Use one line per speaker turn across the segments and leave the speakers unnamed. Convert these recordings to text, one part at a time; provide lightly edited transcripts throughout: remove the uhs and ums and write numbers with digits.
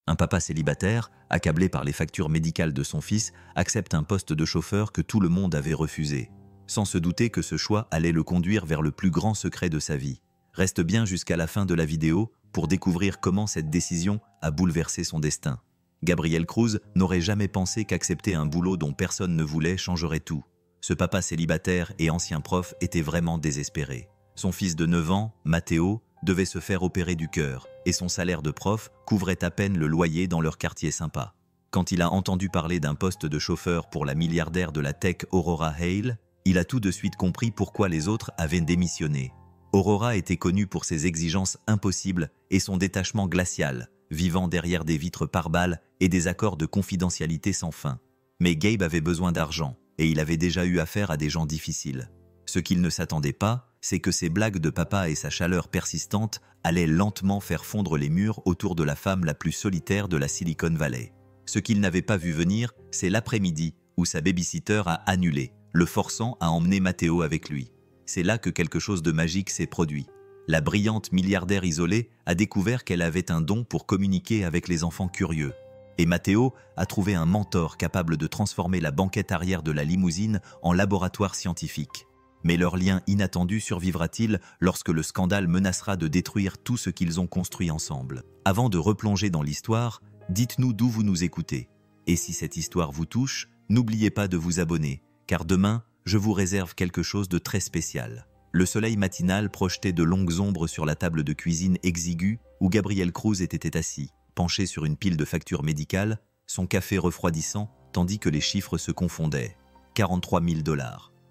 Un papa célibataire, accablé par les factures médicales de son fils, accepte un poste de chauffeur que tout le monde avait refusé, sans se douter que ce choix allait le conduire vers le plus grand secret de sa vie. Reste bien jusqu'à la fin de la vidéo pour découvrir comment cette décision a bouleversé son destin. Gabriel Cruz n'aurait jamais pensé qu'accepter un boulot dont personne ne voulait changerait tout. Ce papa célibataire et ancien prof était vraiment désespéré. Son fils de 9 ans, Matteo, devait se faire opérer du cœur et son salaire de prof couvrait à peine le loyer dans leur quartier sympa. Quand il a entendu parler d'un poste de chauffeur pour la milliardaire de la tech Aurora Hale, il a tout de suite compris pourquoi les autres avaient démissionné. Aurora était connue pour ses exigences impossibles et son détachement glacial, vivant derrière des vitres pare-balles et des accords de confidentialité sans fin. Mais Gabe avait besoin d'argent et il avait déjà eu affaire à des gens difficiles. Ce qu'il ne s'attendait pas, c'est que ses blagues de papa et sa chaleur persistante allaient lentement faire fondre les murs autour de la femme la plus solitaire de la Silicon Valley. Ce qu'il n'avait pas vu venir, c'est l'après-midi où sa babysitter a annulé, le forçant à emmener Matteo avec lui. C'est là que quelque chose de magique s'est produit. La brillante milliardaire isolée a découvert qu'elle avait un don pour communiquer avec les enfants curieux. Et Matteo a trouvé un mentor capable de transformer la banquette arrière de la limousine en laboratoire scientifique. Mais leur lien inattendu survivra-t-il lorsque le scandale menacera de détruire tout ce qu'ils ont construit ensemble? Avant de replonger dans l'histoire, dites-nous d'où vous nous écoutez. Et si cette histoire vous touche, n'oubliez pas de vous abonner, car demain, je vous réserve quelque chose de très spécial. Le soleil matinal projetait de longues ombres sur la table de cuisine exiguë où Gabriel Cruz était assis, penché sur une pile de factures médicales, son café refroidissant, tandis que les chiffres se confondaient. 43 000 $.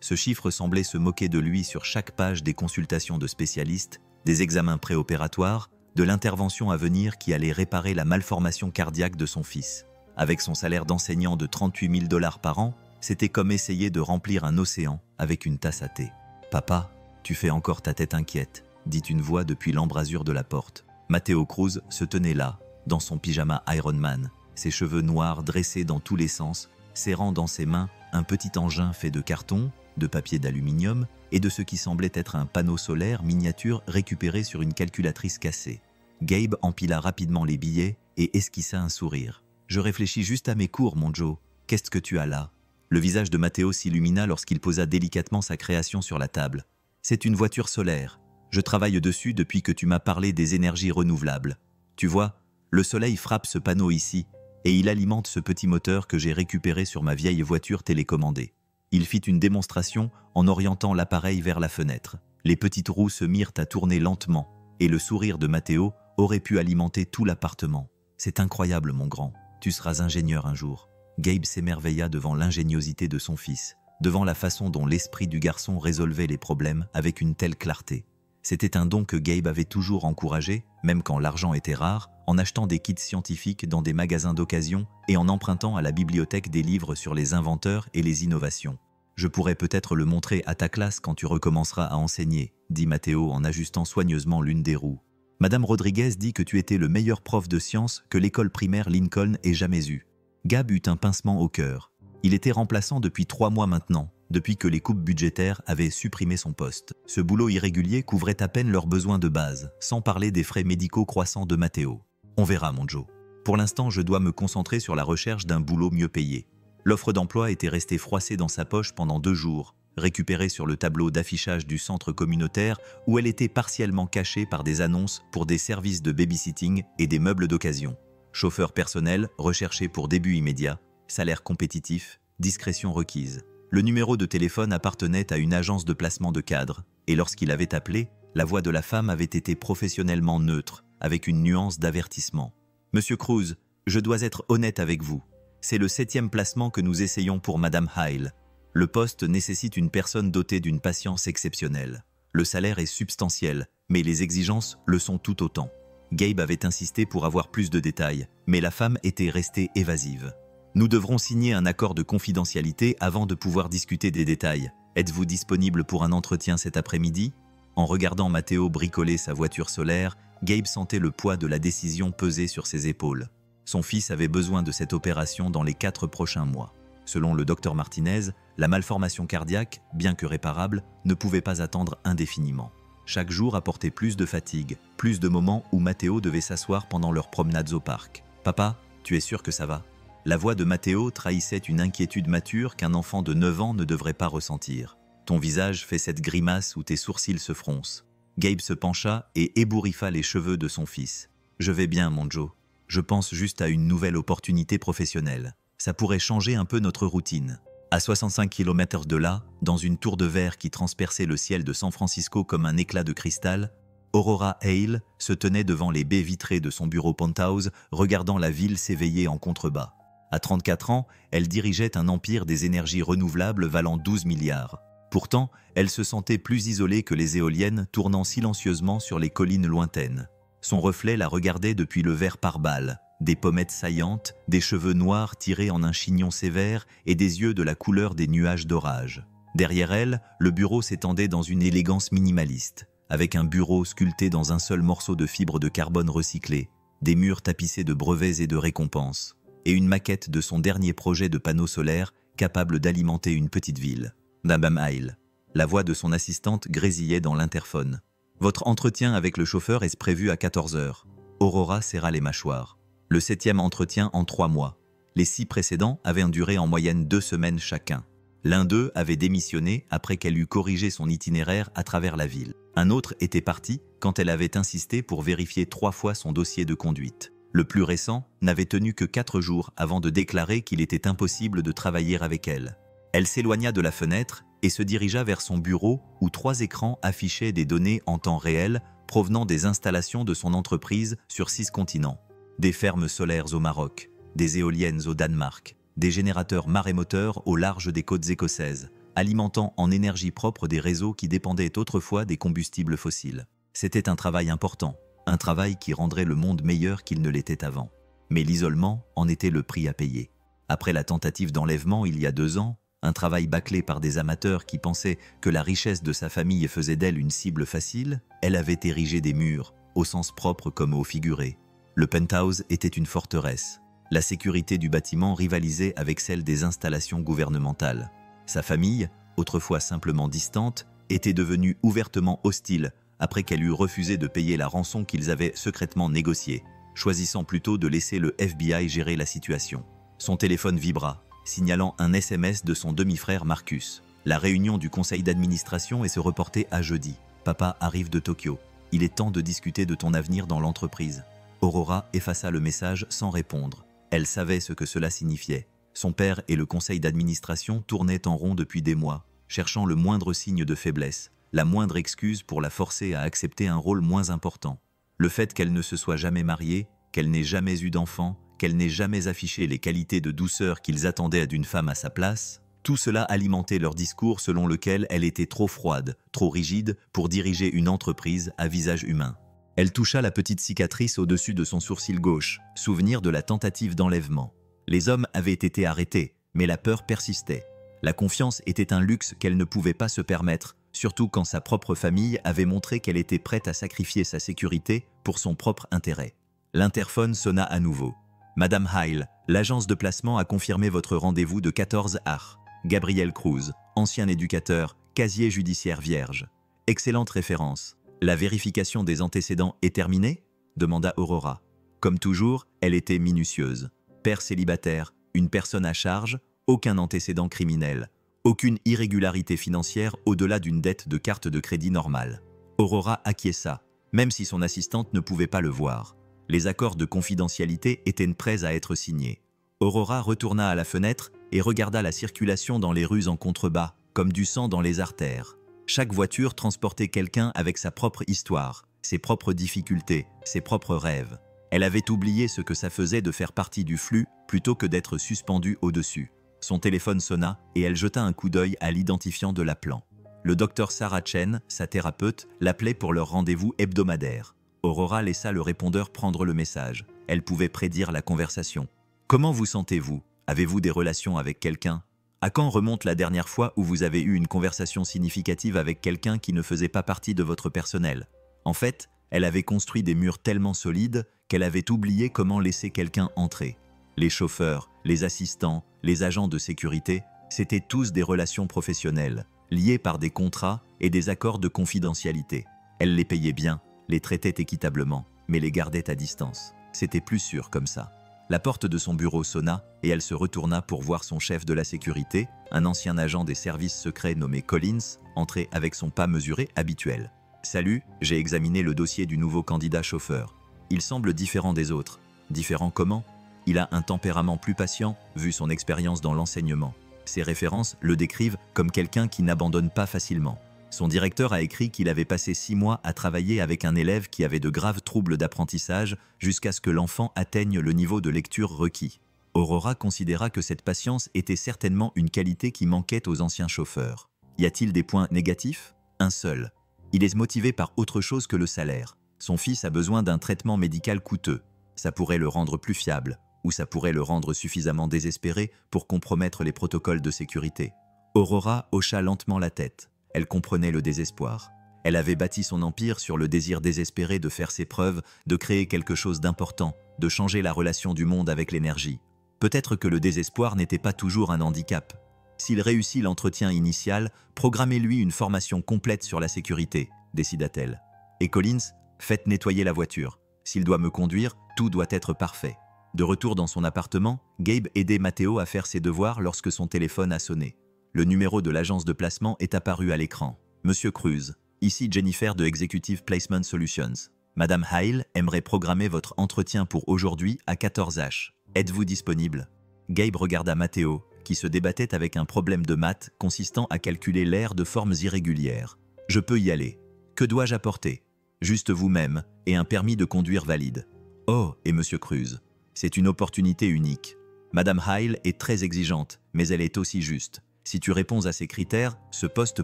Ce chiffre semblait se moquer de lui sur chaque page des consultations de spécialistes, des examens préopératoires, de l'intervention à venir qui allait réparer la malformation cardiaque de son fils. Avec son salaire d'enseignant de 38 000 $ par an, c'était comme essayer de remplir un océan avec une tasse à thé. « Papa, tu fais encore ta tête inquiète », dit une voix depuis l'embrasure de la porte. Matteo Cruz se tenait là, dans son pyjama Iron Man, ses cheveux noirs dressés dans tous les sens, serrant dans ses mains un petit engin fait de carton, de papier d'aluminium et de ce qui semblait être un panneau solaire miniature récupéré sur une calculatrice cassée. Gabe empila rapidement les billets et esquissa un sourire. « Je réfléchis juste à mes cours, mon Joe. Qu'est-ce que tu as là ?» Le visage de Matteo s'illumina lorsqu'il posa délicatement sa création sur la table. « C'est une voiture solaire. Je travaille dessus depuis que tu m'as parlé des énergies renouvelables. Tu vois, le soleil frappe ce panneau ici et il alimente ce petit moteur que j'ai récupéré sur ma vieille voiture télécommandée. » Il fit une démonstration en orientant l'appareil vers la fenêtre. Les petites roues se mirent à tourner lentement et le sourire de Matteo aurait pu alimenter tout l'appartement. « C'est incroyable, mon grand. Tu seras ingénieur un jour. » Gabe s'émerveilla devant l'ingéniosité de son fils, devant la façon dont l'esprit du garçon résolvait les problèmes avec une telle clarté. C'était un don que Gabe avait toujours encouragé, même quand l'argent était rare, en achetant des kits scientifiques dans des magasins d'occasion et en empruntant à la bibliothèque des livres sur les inventeurs et les innovations. « Je pourrais peut-être le montrer à ta classe quand tu recommenceras à enseigner, » dit Matteo en ajustant soigneusement l'une des roues. « Madame Rodriguez dit que tu étais le meilleur prof de sciences que l'école primaire Lincoln ait jamais eu. » Gabe eut un pincement au cœur. Il était remplaçant depuis 3 mois maintenant, depuis que les coupes budgétaires avaient supprimé son poste. Ce boulot irrégulier couvrait à peine leurs besoins de base, sans parler des frais médicaux croissants de Matteo. « On verra, mon Joe. Pour l'instant, je dois me concentrer sur la recherche d'un boulot mieux payé. » L'offre d'emploi était restée froissée dans sa poche pendant 2 jours, récupérée sur le tableau d'affichage du centre communautaire où elle était partiellement cachée par des annonces pour des services de babysitting et des meubles d'occasion. Chauffeur personnel, recherché pour début immédiat, salaire compétitif, discrétion requise. Le numéro de téléphone appartenait à une agence de placement de cadres, et lorsqu'il avait appelé, la voix de la femme avait été professionnellement neutre, avec une nuance d'avertissement. « Monsieur Cruz, je dois être honnête avec vous. C'est le 7e placement que nous essayons pour Madame Hale. Le poste nécessite une personne dotée d'une patience exceptionnelle. Le salaire est substantiel, mais les exigences le sont tout autant. » Gabe avait insisté pour avoir plus de détails, mais la femme était restée évasive. « Nous devrons signer un accord de confidentialité avant de pouvoir discuter des détails. Êtes-vous disponible pour un entretien cet après-midi ?» En regardant Matteo bricoler sa voiture solaire, Gabe sentait le poids de la décision peser sur ses épaules. Son fils avait besoin de cette opération dans les 4 prochains mois. Selon le docteur Martinez, la malformation cardiaque, bien que réparable, ne pouvait pas attendre indéfiniment. Chaque jour apportait plus de fatigue, plus de moments où Matteo devait s'asseoir pendant leurs promenades au parc. Papa, tu es sûr que ça va? La voix de Matteo trahissait une inquiétude mature qu'un enfant de 9 ans ne devrait pas ressentir. Ton visage fait cette grimace où tes sourcils se froncent. Gabe se pencha et ébouriffa les cheveux de son fils. Je vais bien, mon Joe. Je pense juste à une nouvelle opportunité professionnelle. Ça pourrait changer un peu notre routine. À 65 km de là, dans une tour de verre qui transperçait le ciel de San Francisco comme un éclat de cristal, Aurora Hale se tenait devant les baies vitrées de son bureau penthouse, regardant la ville s'éveiller en contrebas. À 34 ans, elle dirigeait un empire des énergies renouvelables valant 12 milliards. Pourtant, elle se sentait plus isolée que les éoliennes tournant silencieusement sur les collines lointaines. Son reflet la regardait depuis le verre pare-balles, des pommettes saillantes, des cheveux noirs tirés en un chignon sévère et des yeux de la couleur des nuages d'orage. Derrière elle, le bureau s'étendait dans une élégance minimaliste, avec un bureau sculpté dans un seul morceau de fibre de carbone recyclé, des murs tapissés de brevets et de récompenses, et une maquette de son dernier projet de panneau solaire capable d'alimenter une petite ville. Madame Hale. La voix de son assistante grésillait dans l'interphone. Votre entretien avec le chauffeur est prévu à 14 heures. Aurora serra les mâchoires. Le 7e entretien en 3 mois. Les 6 précédents avaient duré en moyenne 2 semaines chacun. L'un d'eux avait démissionné après qu'elle eut corrigé son itinéraire à travers la ville. Un autre était parti quand elle avait insisté pour vérifier 3 fois son dossier de conduite. Le plus récent n'avait tenu que 4 jours avant de déclarer qu'il était impossible de travailler avec elle. Elle s'éloigna de la fenêtre et se dirigea vers son bureau où 3 écrans affichaient des données en temps réel provenant des installations de son entreprise sur 6 continents. Des fermes solaires au Maroc, des éoliennes au Danemark, des générateurs marémoteurs au large des côtes écossaises, alimentant en énergie propre des réseaux qui dépendaient autrefois des combustibles fossiles. C'était un travail important, un travail qui rendrait le monde meilleur qu'il ne l'était avant. Mais l'isolement en était le prix à payer. Après la tentative d'enlèvement il y a 2 ans, un travail bâclé par des amateurs qui pensaient que la richesse de sa famille faisait d'elle une cible facile, elle avait érigé des murs, au sens propre comme au figuré. Le penthouse était une forteresse. La sécurité du bâtiment rivalisait avec celle des installations gouvernementales. Sa famille, autrefois simplement distante, était devenue ouvertement hostile après qu'elle eut refusé de payer la rançon qu'ils avaient secrètement négociée, choisissant plutôt de laisser le FBI gérer la situation. Son téléphone vibra, signalant un SMS de son demi-frère Marcus. La réunion du conseil d'administration est se reporter à jeudi. Papa arrive de Tokyo. Il est temps de discuter de ton avenir dans l'entreprise. Aurora effaça le message sans répondre. Elle savait ce que cela signifiait. Son père et le conseil d'administration tournaient en rond depuis des mois, cherchant le moindre signe de faiblesse, la moindre excuse pour la forcer à accepter un rôle moins important. Le fait qu'elle ne se soit jamais mariée, qu'elle n'ait jamais eu d'enfant, qu'elle n'ait jamais affiché les qualités de douceur qu'ils attendaient d'une femme à sa place, tout cela alimentait leur discours selon lequel elle était trop froide, trop rigide pour diriger une entreprise à visage humain. Elle toucha la petite cicatrice au-dessus de son sourcil gauche, souvenir de la tentative d'enlèvement. Les hommes avaient été arrêtés, mais la peur persistait. La confiance était un luxe qu'elle ne pouvait pas se permettre, surtout quand sa propre famille avait montré qu'elle était prête à sacrifier sa sécurité pour son propre intérêt. L'interphone sonna à nouveau. Madame Hale, l'agence de placement a confirmé votre rendez-vous de 14 h. Gabriel Cruz, ancien éducateur, casier judiciaire vierge. Excellente référence. La vérification des antécédents est terminée? Demanda Aurora. Comme toujours, elle était minutieuse. Père célibataire, une personne à charge, aucun antécédent criminel, aucune irrégularité financière au-delà d'une dette de carte de crédit normale. Aurora acquiesça, même si son assistante ne pouvait pas le voir. Les accords de confidentialité étaient prêts à être signés. Aurora retourna à la fenêtre et regarda la circulation dans les rues en contrebas, comme du sang dans les artères. Chaque voiture transportait quelqu'un avec sa propre histoire, ses propres difficultés, ses propres rêves. Elle avait oublié ce que ça faisait de faire partie du flux plutôt que d'être suspendue au-dessus. Son téléphone sonna et elle jeta un coup d'œil à l'identifiant de l'appelant. Le docteur Sarah Chen, sa thérapeute, l'appelait pour leur rendez-vous hebdomadaire. Aurora laissa le répondeur prendre le message. Elle pouvait prédire la conversation. « Comment vous sentez-vous? Avez-vous des relations avec quelqu'un? À quand remonte la dernière fois où vous avez eu une conversation significative avec quelqu'un qui ne faisait pas partie de votre personnel ?» En fait, elle avait construit des murs tellement solides qu'elle avait oublié comment laisser quelqu'un entrer. Les chauffeurs, les assistants, les agents de sécurité, c'étaient tous des relations professionnelles, liées par des contrats et des accords de confidentialité. Elle les payait bien, les traitait équitablement, mais les gardait à distance. C'était plus sûr comme ça. La porte de son bureau sonna et elle se retourna pour voir son chef de la sécurité, un ancien agent des services secrets nommé Collins, entrer avec son pas mesuré habituel. « Salut, j'ai examiné le dossier du nouveau candidat chauffeur. Il semble différent des autres. Différent comment? Il a un tempérament plus patient, vu son expérience dans l'enseignement. Ses références le décrivent comme quelqu'un qui n'abandonne pas facilement. Son directeur a écrit qu'il avait passé 6 mois à travailler avec un élève qui avait de graves troubles d'apprentissage jusqu'à ce que l'enfant atteigne le niveau de lecture requis. Aurora considéra que cette patience était certainement une qualité qui manquait aux anciens chauffeurs. Y a-t-il des points négatifs? Un seul. Il est motivé par autre chose que le salaire. Son fils a besoin d'un traitement médical coûteux. Ça pourrait le rendre plus fiable, ou ça pourrait le rendre suffisamment désespéré pour compromettre les protocoles de sécurité. Aurora hocha lentement la tête. Elle comprenait le désespoir. Elle avait bâti son empire sur le désir désespéré de faire ses preuves, de créer quelque chose d'important, de changer la relation du monde avec l'énergie. Peut-être que le désespoir n'était pas toujours un handicap. S'il réussit l'entretien initial, programmez-lui une formation complète sur la sécurité, décida-t-elle. Et Collins, faites nettoyer la voiture. S'il doit me conduire, tout doit être parfait. De retour dans son appartement, Gabe aidait Matteo à faire ses devoirs lorsque son téléphone a sonné. Le numéro de l'agence de placement est apparu à l'écran. Monsieur Cruz, ici Jennifer de Executive Placement Solutions. Madame Hale aimerait programmer votre entretien pour aujourd'hui à 14h. Êtes-vous disponible? Gabe regarda Matteo, qui se débattait avec un problème de maths consistant à calculer l'aire de formes irrégulières. Je peux y aller. Que dois-je apporter? Juste vous-même et un permis de conduire valide. Oh, et Monsieur Cruz, c'est une opportunité unique. Madame Hale est très exigeante, mais elle est aussi juste. Si tu réponds à ces critères, ce poste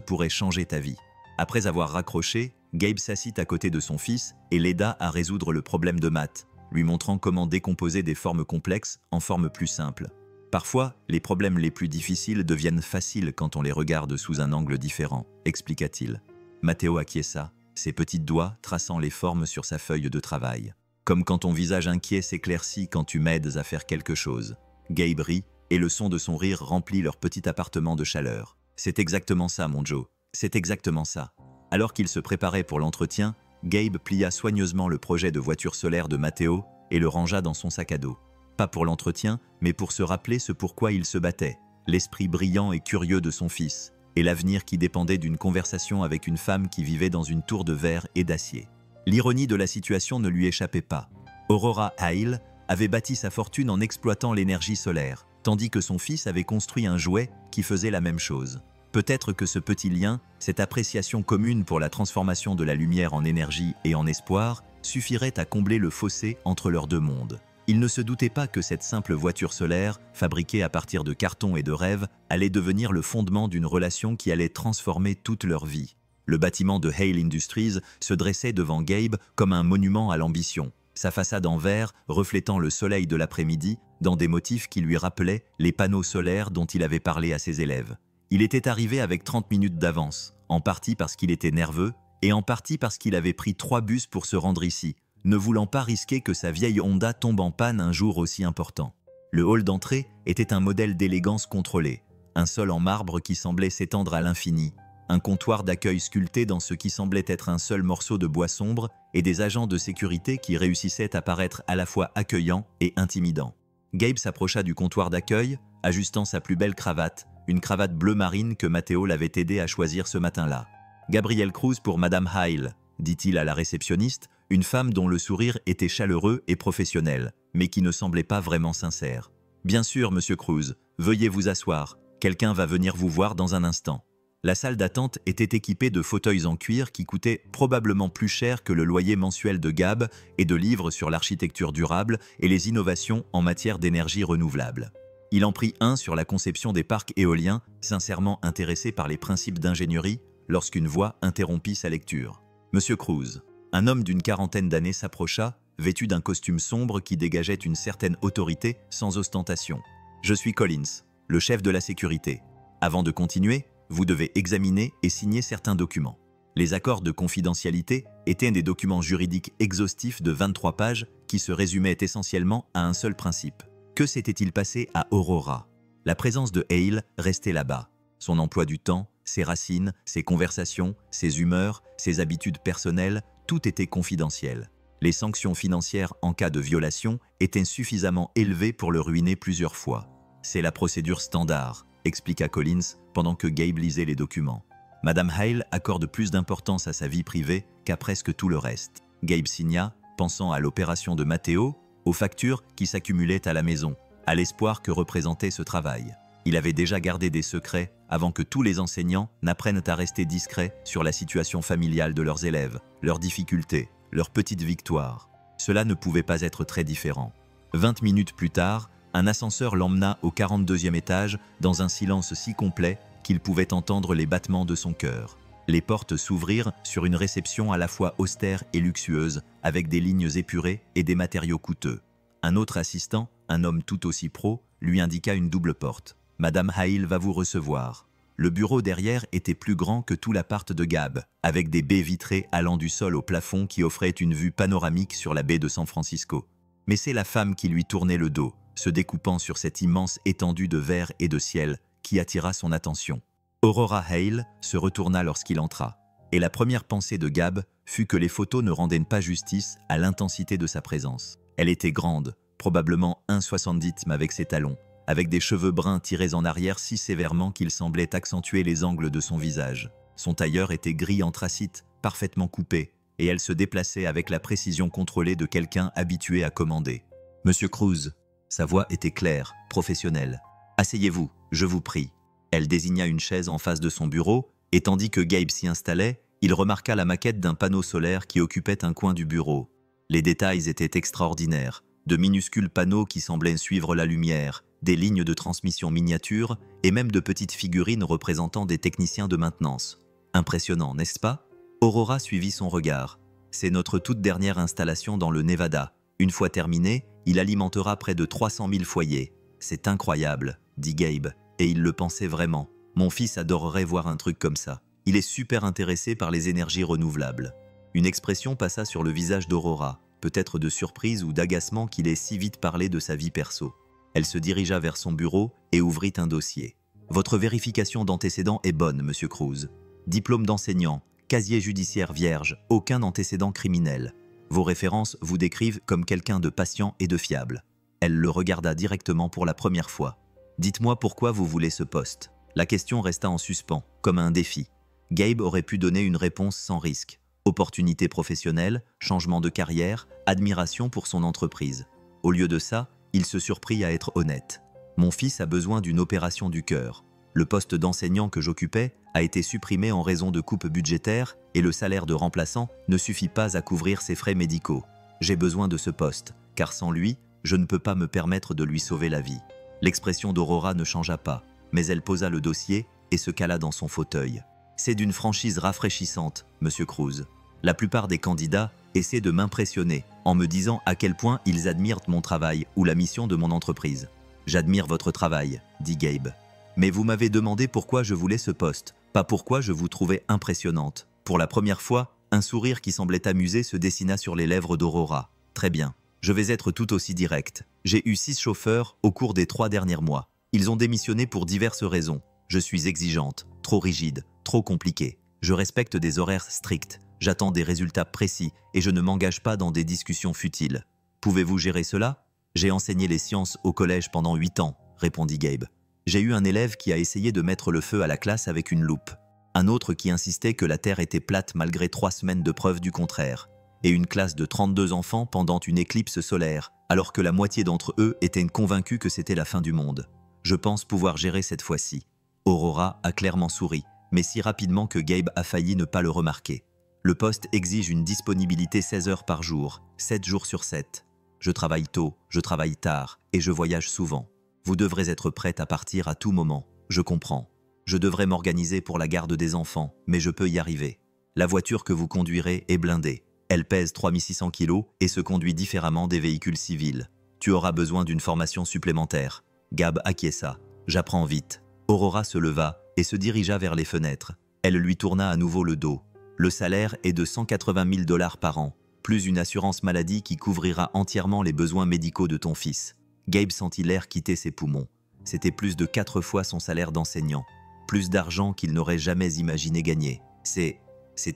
pourrait changer ta vie. Après avoir raccroché, Gabe s'assit à côté de son fils et l'aida à résoudre le problème de maths, lui montrant comment décomposer des formes complexes en formes plus simples. Parfois, les problèmes les plus difficiles deviennent faciles quand on les regarde sous un angle différent, expliqua-t-il. Matteo acquiesça, ses petits doigts traçant les formes sur sa feuille de travail. Comme quand ton visage inquiet s'éclaircit quand tu m'aides à faire quelque chose. Gabe rit, et le son de son rire remplit leur petit appartement de chaleur. C'est exactement ça, mon Joe. C'est exactement ça. Alors qu'il se préparait pour l'entretien, Gabe plia soigneusement le projet de voiture solaire de Matteo et le rangea dans son sac à dos. Pas pour l'entretien, mais pour se rappeler ce pourquoi il se battait, l'esprit brillant et curieux de son fils, et l'avenir qui dépendait d'une conversation avec une femme qui vivait dans une tour de verre et d'acier. L'ironie de la situation ne lui échappait pas. Aurora Hale avait bâti sa fortune en exploitant l'énergie solaire, tandis que son fils avait construit un jouet qui faisait la même chose. Peut-être que ce petit lien, cette appréciation commune pour la transformation de la lumière en énergie et en espoir, suffirait à combler le fossé entre leurs deux mondes. Il ne se doutait pas que cette simple voiture solaire, fabriquée à partir de carton et de rêves, allait devenir le fondement d'une relation qui allait transformer toute leur vie. Le bâtiment de Hale Industries se dressait devant Gabe comme un monument à l'ambition, sa façade en verre reflétant le soleil de l'après-midi dans des motifs qui lui rappelaient les panneaux solaires dont il avait parlé à ses élèves. Il était arrivé avec 30 minutes d'avance, en partie parce qu'il était nerveux et en partie parce qu'il avait pris 3 bus pour se rendre ici, ne voulant pas risquer que sa vieille Honda tombe en panne un jour aussi important. Le hall d'entrée était un modèle d'élégance contrôlée, un sol en marbre qui semblait s'étendre à l'infini, un comptoir d'accueil sculpté dans ce qui semblait être un seul morceau de bois sombre et des agents de sécurité qui réussissaient à paraître à la fois accueillants et intimidants. Gabe s'approcha du comptoir d'accueil, ajustant sa plus belle cravate, une cravate bleu marine que Matteo l'avait aidé à choisir ce matin-là. « Gabriel Cruz pour Madame Hale », dit-il à la réceptionniste, une femme dont le sourire était chaleureux et professionnel, mais qui ne semblait pas vraiment sincère. « Bien sûr, Monsieur Cruz, veuillez vous asseoir, quelqu'un va venir vous voir dans un instant. » La salle d'attente était équipée de fauteuils en cuir qui coûtaient probablement plus cher que le loyer mensuel de Gabe et de livres sur l'architecture durable et les innovations en matière d'énergie renouvelable. Il en prit un sur la conception des parcs éoliens, sincèrement intéressé par les principes d'ingénierie, lorsqu'une voix interrompit sa lecture. Monsieur Cruz, un homme d'une quarantaine d'années s'approcha, vêtu d'un costume sombre qui dégageait une certaine autorité sans ostentation. « Je suis Collins, le chef de la sécurité. Avant de continuer, vous devez examiner et signer certains documents. » Les accords de confidentialité étaient des documents juridiques exhaustifs de 23 pages qui se résumaient essentiellement à un seul principe. Que s'était-il passé à Aurora? La présence de Hale restait là-bas. Son emploi du temps, ses racines, ses conversations, ses humeurs, ses habitudes personnelles, tout était confidentiel. Les sanctions financières en cas de violation étaient suffisamment élevées pour le ruiner plusieurs fois. C'est la procédure standard, expliqua Collins pendant que Gabe lisait les documents. Madame Hale accorde plus d'importance à sa vie privée qu'à presque tout le reste. Gabe signa, pensant à l'opération de Matteo, aux factures qui s'accumulaient à la maison, à l'espoir que représentait ce travail. Il avait déjà gardé des secrets avant que tous les enseignants n'apprennent à rester discrets sur la situation familiale de leurs élèves, leurs difficultés, leurs petites victoires. Cela ne pouvait pas être très différent. 20 minutes plus tard, un ascenseur l'emmena au 42e étage dans un silence si complet qu'il pouvait entendre les battements de son cœur. Les portes s'ouvrirent sur une réception à la fois austère et luxueuse, avec des lignes épurées et des matériaux coûteux. Un autre assistant, un homme tout aussi pro, lui indiqua une double porte. « Madame Hale va vous recevoir. » Le bureau derrière était plus grand que tout l'appart de Gabe, avec des baies vitrées allant du sol au plafond qui offraient une vue panoramique sur la baie de San Francisco. Mais c'est la femme qui lui tournait le dos, se découpant sur cette immense étendue de verre et de ciel, qui attira son attention. Aurora Hale se retourna lorsqu'il entra, et la première pensée de Gabe fut que les photos ne rendaient pas justice à l'intensité de sa présence. Elle était grande, probablement 1,70 avec ses talons, avec des cheveux bruns tirés en arrière si sévèrement qu'ils semblaient accentuer les angles de son visage. Son tailleur était gris anthracite, parfaitement coupé, et elle se déplaçait avec la précision contrôlée de quelqu'un habitué à commander. « Monsieur Cruz », sa voix était claire, professionnelle. « Asseyez-vous, je vous prie. » Elle désigna une chaise en face de son bureau, et tandis que Gabe s'y installait, il remarqua la maquette d'un panneau solaire qui occupait un coin du bureau. Les détails étaient extraordinaires, de minuscules panneaux qui semblaient suivre la lumière, des lignes de transmission miniatures et même de petites figurines représentant des techniciens de maintenance. Impressionnant, n'est-ce pas? Aurora suivit son regard. C'est notre toute dernière installation dans le Nevada. Une fois terminée, il alimentera près de 300 000 foyers. C'est incroyable, dit Gabe, et il le pensait vraiment. Mon fils adorerait voir un truc comme ça. Il est super intéressé par les énergies renouvelables. Une expression passa sur le visage d'Aurora, peut-être de surprise ou d'agacement qu'il ait si vite parlé de sa vie perso. Elle se dirigea vers son bureau et ouvrit un dossier. « Votre vérification d'antécédents est bonne, monsieur Cruz. Diplôme d'enseignant, casier judiciaire vierge, aucun antécédent criminel. Vos références vous décrivent comme quelqu'un de patient et de fiable. » Elle le regarda directement pour la première fois. « Dites-moi pourquoi vous voulez ce poste. » La question resta en suspens, comme un défi. Gabe aurait pu donner une réponse sans risque. Opportunité professionnelle, changement de carrière, admiration pour son entreprise. Au lieu de ça, il se surprit à être honnête. « Mon fils a besoin d'une opération du cœur. Le poste d'enseignant que j'occupais a été supprimé en raison de coupes budgétaires et le salaire de remplaçant ne suffit pas à couvrir ses frais médicaux. J'ai besoin de ce poste, car sans lui, je ne peux pas me permettre de lui sauver la vie. » L'expression d'Aurora ne changea pas, mais elle posa le dossier et se cala dans son fauteuil. « C'est d'une franchise rafraîchissante, monsieur Cruz. La plupart des candidats essaient de m'impressionner en me disant à quel point ils admirent mon travail ou la mission de mon entreprise. J'admire votre travail, dit Gabe. Mais vous m'avez demandé pourquoi je voulais ce poste, pas pourquoi je vous trouvais impressionnante. Pour la première fois, un sourire qui semblait amusé se dessina sur les lèvres d'Aurora. Très bien, je vais être tout aussi direct. J'ai eu 6 chauffeurs au cours des 3 derniers mois. Ils ont démissionné pour diverses raisons. Je suis exigeante, trop rigide, trop compliquée. Je respecte des horaires stricts. J'attends des résultats précis et je ne m'engage pas dans des discussions futiles. Pouvez-vous gérer cela? J'ai enseigné les sciences au collège pendant 8 ans, répondit Gabe. J'ai eu un élève qui a essayé de mettre le feu à la classe avec une loupe. Un autre qui insistait que la Terre était plate malgré 3 semaines de preuves du contraire. Et une classe de 32 enfants pendant une éclipse solaire, alors que la moitié d'entre eux étaient convaincus que c'était la fin du monde. Je pense pouvoir gérer cette fois-ci. Aurora a clairement souri, mais si rapidement que Gabe a failli ne pas le remarquer. Le poste exige une disponibilité 16 heures par jour, 7 jours sur 7. Je travaille tôt, je travaille tard, et je voyage souvent. Vous devrez être prête à partir à tout moment, je comprends. Je devrais m'organiser pour la garde des enfants, mais je peux y arriver. La voiture que vous conduirez est blindée. Elle pèse 3600 kg et se conduit différemment des véhicules civils. Tu auras besoin d'une formation supplémentaire. Gabe acquiesça. J'apprends vite. Aurora se leva et se dirigea vers les fenêtres. Elle lui tourna à nouveau le dos. Le salaire est de 180 000 $ par an, plus une assurance maladie qui couvrira entièrement les besoins médicaux de ton fils. Gabe sentit l'air quitter ses poumons. C'était plus de 4 fois son salaire d'enseignant. Plus d'argent qu'il n'aurait jamais imaginé gagner. C'est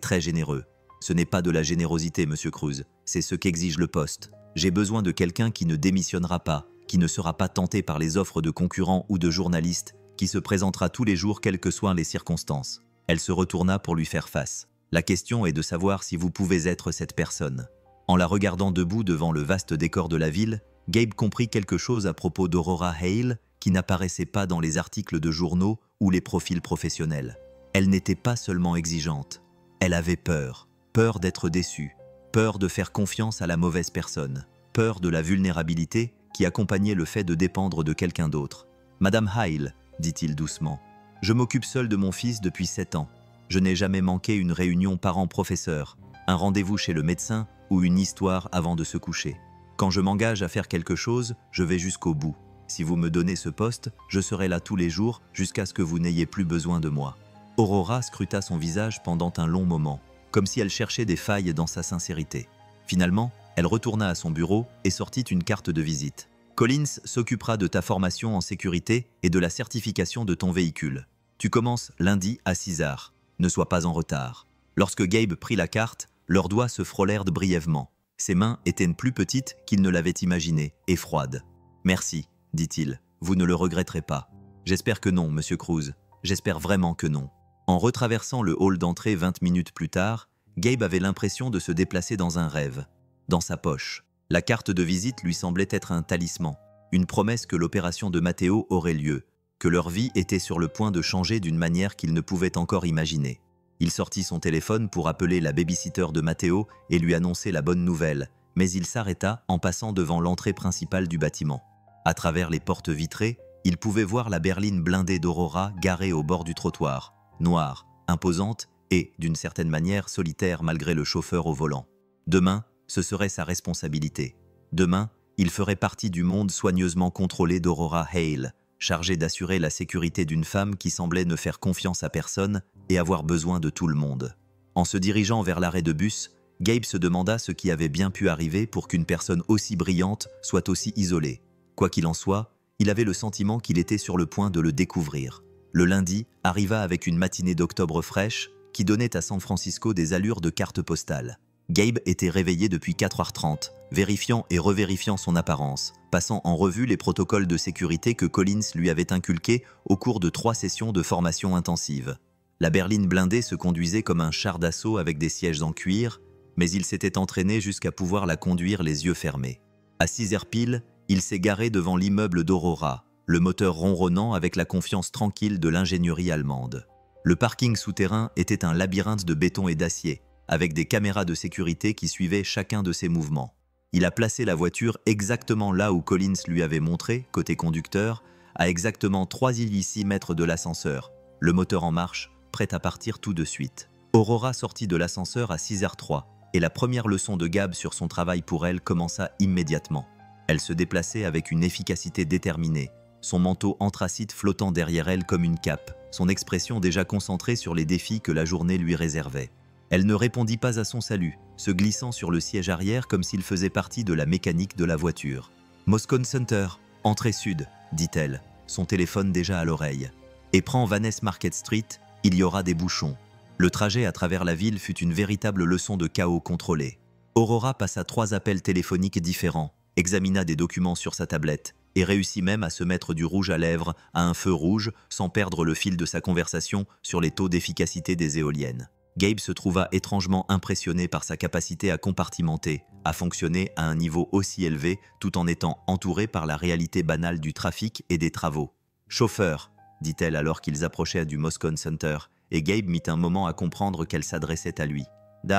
très généreux. Ce n'est pas de la générosité, monsieur Cruz, c'est ce qu'exige le poste. J'ai besoin de quelqu'un qui ne démissionnera pas, qui ne sera pas tenté par les offres de concurrents ou de journalistes, qui se présentera tous les jours quelles que soient les circonstances. Elle se retourna pour lui faire face. La question est de savoir si vous pouvez être cette personne. En la regardant debout devant le vaste décor de la ville, Gabe comprit quelque chose à propos d'Aurora Hale qui n'apparaissait pas dans les articles de journaux ou les profils professionnels. Elle n'était pas seulement exigeante, elle avait peur. Peur d'être déçue, peur de faire confiance à la mauvaise personne, peur de la vulnérabilité qui accompagnait le fait de dépendre de quelqu'un d'autre. « Madame Hale, dit-il doucement, je m'occupe seul de mon fils depuis 7 ans. Je n'ai jamais manqué une réunion parents-professeurs, un rendez-vous chez le médecin ou une histoire avant de se coucher. Quand je m'engage à faire quelque chose, je vais jusqu'au bout. Si vous me donnez ce poste, je serai là tous les jours jusqu'à ce que vous n'ayez plus besoin de moi. » Aurora scruta son visage pendant un long moment, comme si elle cherchait des failles dans sa sincérité. Finalement, elle retourna à son bureau et sortit une carte de visite. « Collins s'occupera de ta formation en sécurité et de la certification de ton véhicule. Tu commences lundi à 6h. Ne sois pas en retard. » Lorsque Gabe prit la carte, leurs doigts se frôlèrent brièvement. Ses mains étaient plus petites qu'il ne l'avait imaginé, et froides. « Merci, dit-il. Vous ne le regretterez pas. J'espère que non, monsieur Cruz. J'espère vraiment que non. » En retraversant le hall d'entrée 20 minutes plus tard, Gabe avait l'impression de se déplacer dans un rêve. Dans sa poche, la carte de visite lui semblait être un talisman, une promesse que l'opération de Matteo aurait lieu, que leur vie était sur le point de changer d'une manière qu'il ne pouvait encore imaginer. Il sortit son téléphone pour appeler la babysitter de Matteo et lui annoncer la bonne nouvelle, mais il s'arrêta en passant devant l'entrée principale du bâtiment. À travers les portes vitrées, il pouvait voir la berline blindée d'Aurora garée au bord du trottoir. Noire, imposante et, d'une certaine manière, solitaire malgré le chauffeur au volant. Demain, ce serait sa responsabilité. Demain, il ferait partie du monde soigneusement contrôlé d'Aurora Hale, chargé d'assurer la sécurité d'une femme qui semblait ne faire confiance à personne et avoir besoin de tout le monde. En se dirigeant vers l'arrêt de bus, Gabe se demanda ce qui avait bien pu arriver pour qu'une personne aussi brillante soit aussi isolée. Quoi qu'il en soit, il avait le sentiment qu'il était sur le point de le découvrir. Le lundi arriva avec une matinée d'octobre fraîche qui donnait à San Francisco des allures de carte postale. Gabe était réveillé depuis 4h30, vérifiant et revérifiant son apparence, passant en revue les protocoles de sécurité que Collins lui avait inculqués au cours de 3 sessions de formation intensive. La berline blindée se conduisait comme un char d'assaut avec des sièges en cuir, mais il s'était entraîné jusqu'à pouvoir la conduire les yeux fermés. À 6h pile, il s'est garé devant l'immeuble d'Aurora, le moteur ronronnant avec la confiance tranquille de l'ingénierie allemande. Le parking souterrain était un labyrinthe de béton et d'acier, avec des caméras de sécurité qui suivaient chacun de ses mouvements. Il a placé la voiture exactement là où Collins lui avait montré, côté conducteur, à exactement 3,6 mètres de l'ascenseur, le moteur en marche, prêt à partir tout de suite. Aurora sortit de l'ascenseur à 6h03, et la première leçon de Gabe sur son travail pour elle commença immédiatement. Elle se déplaçait avec une efficacité déterminée, son manteau anthracite flottant derrière elle comme une cape, son expression déjà concentrée sur les défis que la journée lui réservait. Elle ne répondit pas à son salut, se glissant sur le siège arrière comme s'il faisait partie de la mécanique de la voiture. « Moscone Center, entrée sud », dit-elle, son téléphone déjà à l'oreille. « Et prends Vaness Market Street, il y aura des bouchons. » Le trajet à travers la ville fut une véritable leçon de chaos contrôlé. Aurora passa 3 appels téléphoniques différents, examina des documents sur sa tablette, et réussit même à se mettre du rouge à lèvres à un feu rouge sans perdre le fil de sa conversation sur les taux d'efficacité des éoliennes. Gabe se trouva étrangement impressionné par sa capacité à compartimenter, à fonctionner à un niveau aussi élevé tout en étant entouré par la réalité banale du trafic et des travaux. « Chauffeur », dit-elle alors qu'ils approchaient du Moscone Center, et Gabe mit un moment à comprendre qu'elle s'adressait à lui. « Va